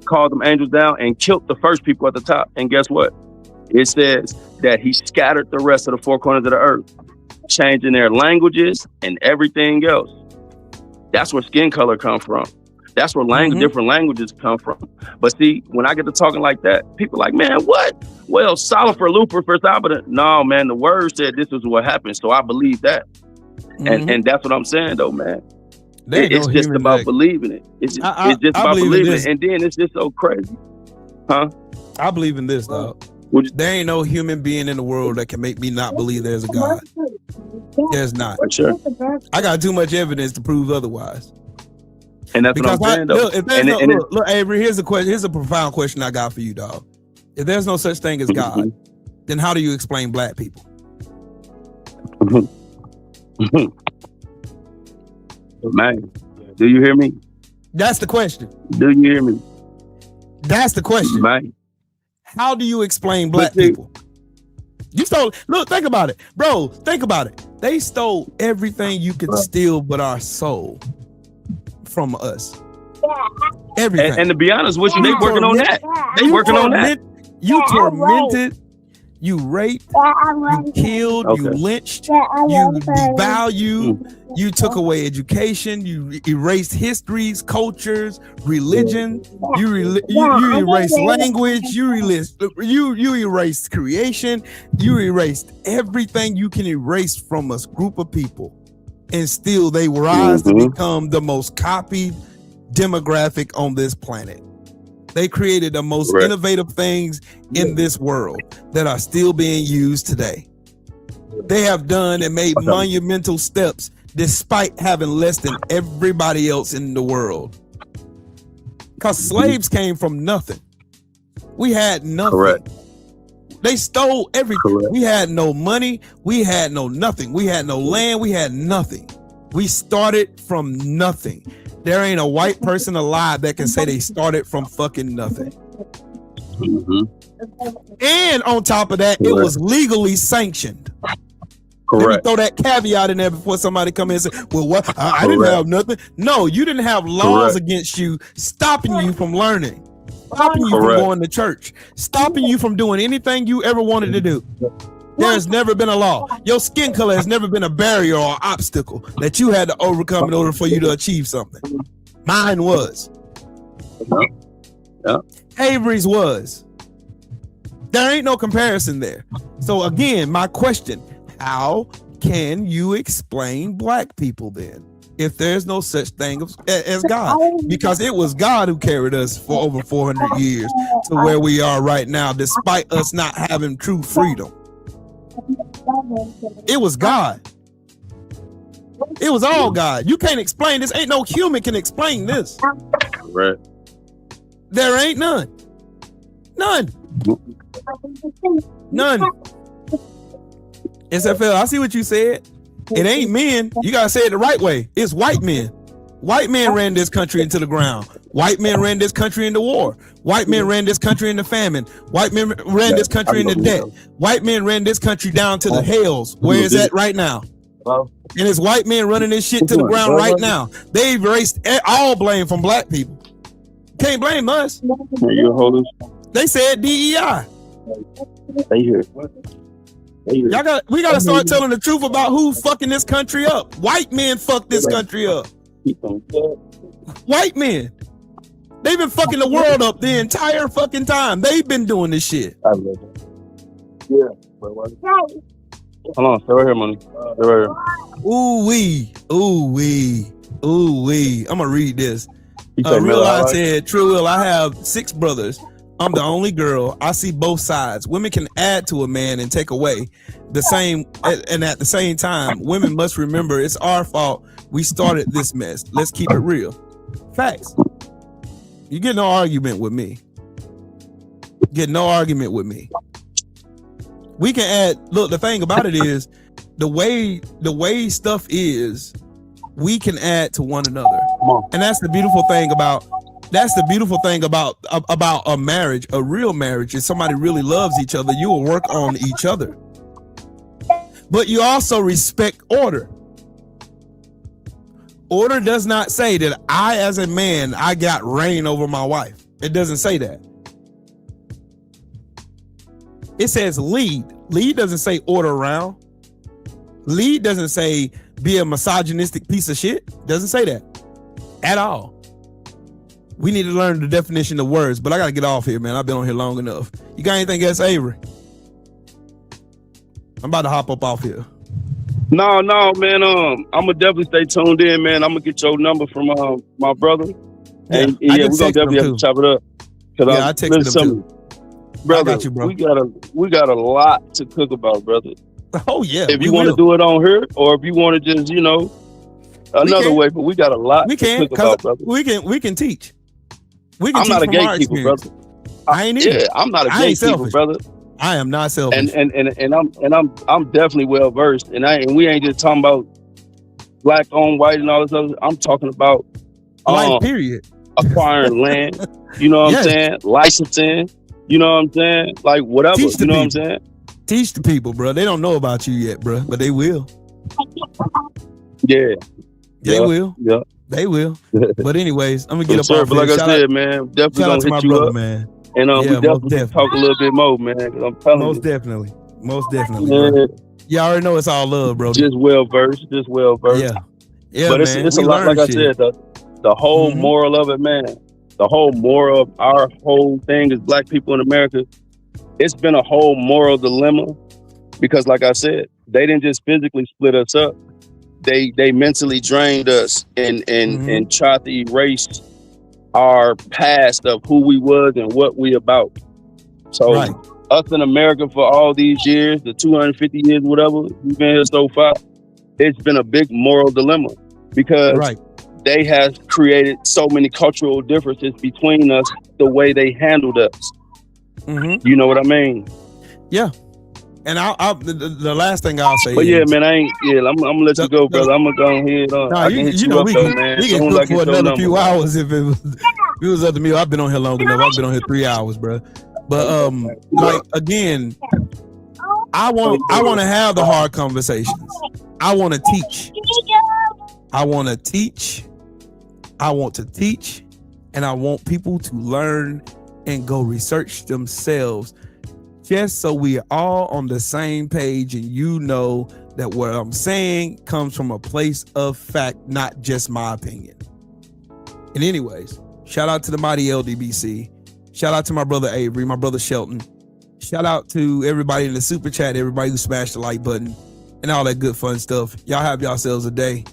called them angels down and killed the first people at the top. And guess what? It says that he scattered the rest of the four corners of the earth, changing their languages and everything else. That's where skin color come from. That's where different languages come from. But see, when I get to talking like that, people are like, man, what? Well, Solifer, Lucifer, Sabbath. No, man, the word said this is what happened, so I believe that. And that's what I'm saying, though, man. It's just about believing it. It's just about believing it. And then it's just so crazy. Huh? I believe in this, dog. There ain't no human being in the world that can make me not believe there's a God. There's not. For sure. I got too much evidence to prove otherwise. And that's what I'm saying, though. Look, Avery, here's a question. Here's a profound question I got for you, dog. If there's no such thing as God, then how do you explain black people? Man, do you hear me? That's the question. Do you hear me? That's the question. Man. How do you explain black people? You stole. Look, think about it, bro. Think about it. They stole everything you could steal, but our soul from us. Everything. And to be honest with you, they working on that. They working on that. You tormented. You raped, you killed, you lynched, you devalued, you took away education, you erased histories, cultures, religion, you erased language, you erased creation, you erased everything you can erase from a group of people, and still they rise to become the most copied demographic on this planet. They created the most innovative things in this world that are still being used today. They have done and made monumental steps despite having less than everybody else in the world. Because slaves came from nothing. We had nothing. Correct. They stole everything. We had no money. We had no nothing. We had no land. We had nothing. We started from nothing. There ain't a white person alive that can say they started from fucking nothing. And on top of that, it was legally sanctioned. Let me throw that caveat in there before somebody come in and say, well, what? I didn't have nothing. No, you didn't have laws against you stopping you from learning, stopping you from going to church, stopping you from doing anything you ever wanted to do. There's never been a law. Your skin color has never been a barrier or obstacle that you had to overcome in order for you to achieve something. Mine was. Avery's was. There ain't no comparison there. So again, my question, how can you explain black people then if there's no such thing as God? Because it was God who carried us for over 400 years to where we are right now, despite us not having true freedom. It was God. It was all God. You can't explain this. Ain't no human can explain this. Right. There ain't none. None. None. SFL, I see what you said. It ain't men. You gotta say it the right way. It's white men. White men ran this country into the ground. White men ran this country into war. White men ran this country into famine. White men ran this country into debt. White men ran this country down to the hells where it's at right now. And it's white men running this shit to the ground right now. They've erased all blame from black people. Can't blame us. They said DEI. We gotta start telling the truth about who's fucking this country up. White men fuck this country up. White men. They've been fucking the world up the entire fucking time. They've been doing this shit. Yeah. Hold on, stay right here, money. Stay right here. Ooh wee. Ooh wee. Ooh wee. I'm gonna read this. Real I said, True Will, I have 6 brothers. I'm the only girl. I see both sides. Women can add to a man and take away the same. And at the same time, women must remember it's our fault. We started this mess. Let's keep it real. Facts. You get no argument with me. Get no argument with me. We can add. Look, the thing about it is the way stuff is, we can add to one another. And that's the beautiful thing about a marriage. A real marriage is somebody really loves each other. You will work on each other. But you also respect order. Order does not say that I, as a man, I got reign over my wife. It doesn't say that. It says lead. Lead doesn't say order around. Lead doesn't say be a misogynistic piece of shit. Doesn't say that at all. We need to learn the definition of words, but I gotta get off here, man. I've been on here long enough. You got anything else, Avery? I'm about to hop up off here. No, man. I'm gonna definitely stay tuned in, man. I'm gonna get your number from my brother, and we're gonna definitely have to chop it up. I texted him too. Brother, I got you, bro. we got a lot to cook about, brother. Oh yeah. If you want to do it on here, or if you want to just, another way, but we got a lot to cook about, brother. We can teach. We can I'm teach not a from gatekeeper, brother. I ain't either. Yeah, I'm not a gatekeeper, brother. I am not selfish. And I'm definitely well versed. And we ain't just talking about black on white and all this other. I'm talking about life, period. Acquiring land. You know what I'm saying? Licensing. You know what I'm saying? Like whatever. You know what I'm saying? Teach the people, bro. They don't know about you yet, bro, but they will. Yeah. They will. Yeah. They will. But anyways, I'm gonna get up off but like I said, man, definitely gonna hit you up, man. And we definitely talk a little bit more, man. Cause I'm telling you. Most definitely. Bro. You already know it's all love, bro. Just well versed. Yeah. But man. it's a lot. Like I said, the whole moral of it, man. The whole moral of our whole thing as black people in America. It's been a whole moral dilemma because, like I said, they didn't just physically split us up. They mentally drained us and tried to erase our past of who we was and what we about. So us in America for all these years, the 250 years, whatever, we've been here so far, it's been a big moral dilemma because they have created so many cultural differences between us, the way they handled us. You know what I mean? Yeah. And the last thing I'll say, but man, I'm gonna let you go, brother. I'm gonna go ahead. I can hit you up, man. We can cook for another few hours if it was up to me. I've been on here long enough. I've been on here 3 hours, bro. But like again, I want to have the hard conversations. I want to teach. I want to teach. I want to teach, and I want people to learn and go research themselves, just so we are all on the same page, and you know that what I'm saying comes from a place of fact, not just my opinion. And anyways, shout out to the mighty LDBC. Shout out to my brother Avery, my brother Shelton. Shout out to everybody in the super chat, everybody who smashed the like button and all that good fun stuff. Y'all have yourselves a day,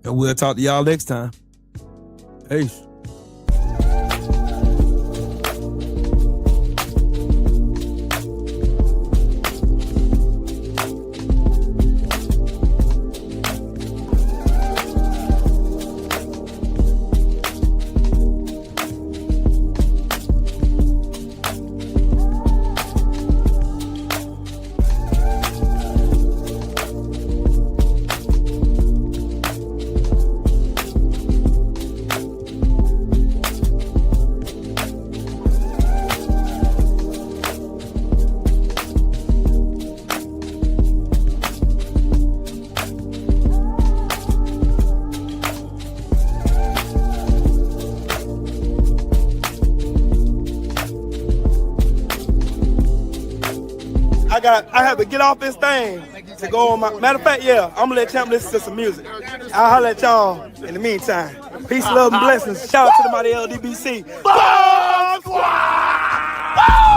and we'll talk to y'all next time. Peace. I have to get off this thing to go on my. Matter of fact, yeah, I'm gonna let Champ listen to some music. I'll holler at y'all in the meantime. Peace, love, and blessings. Shout out to the mighty LDBC. Bomb Squad!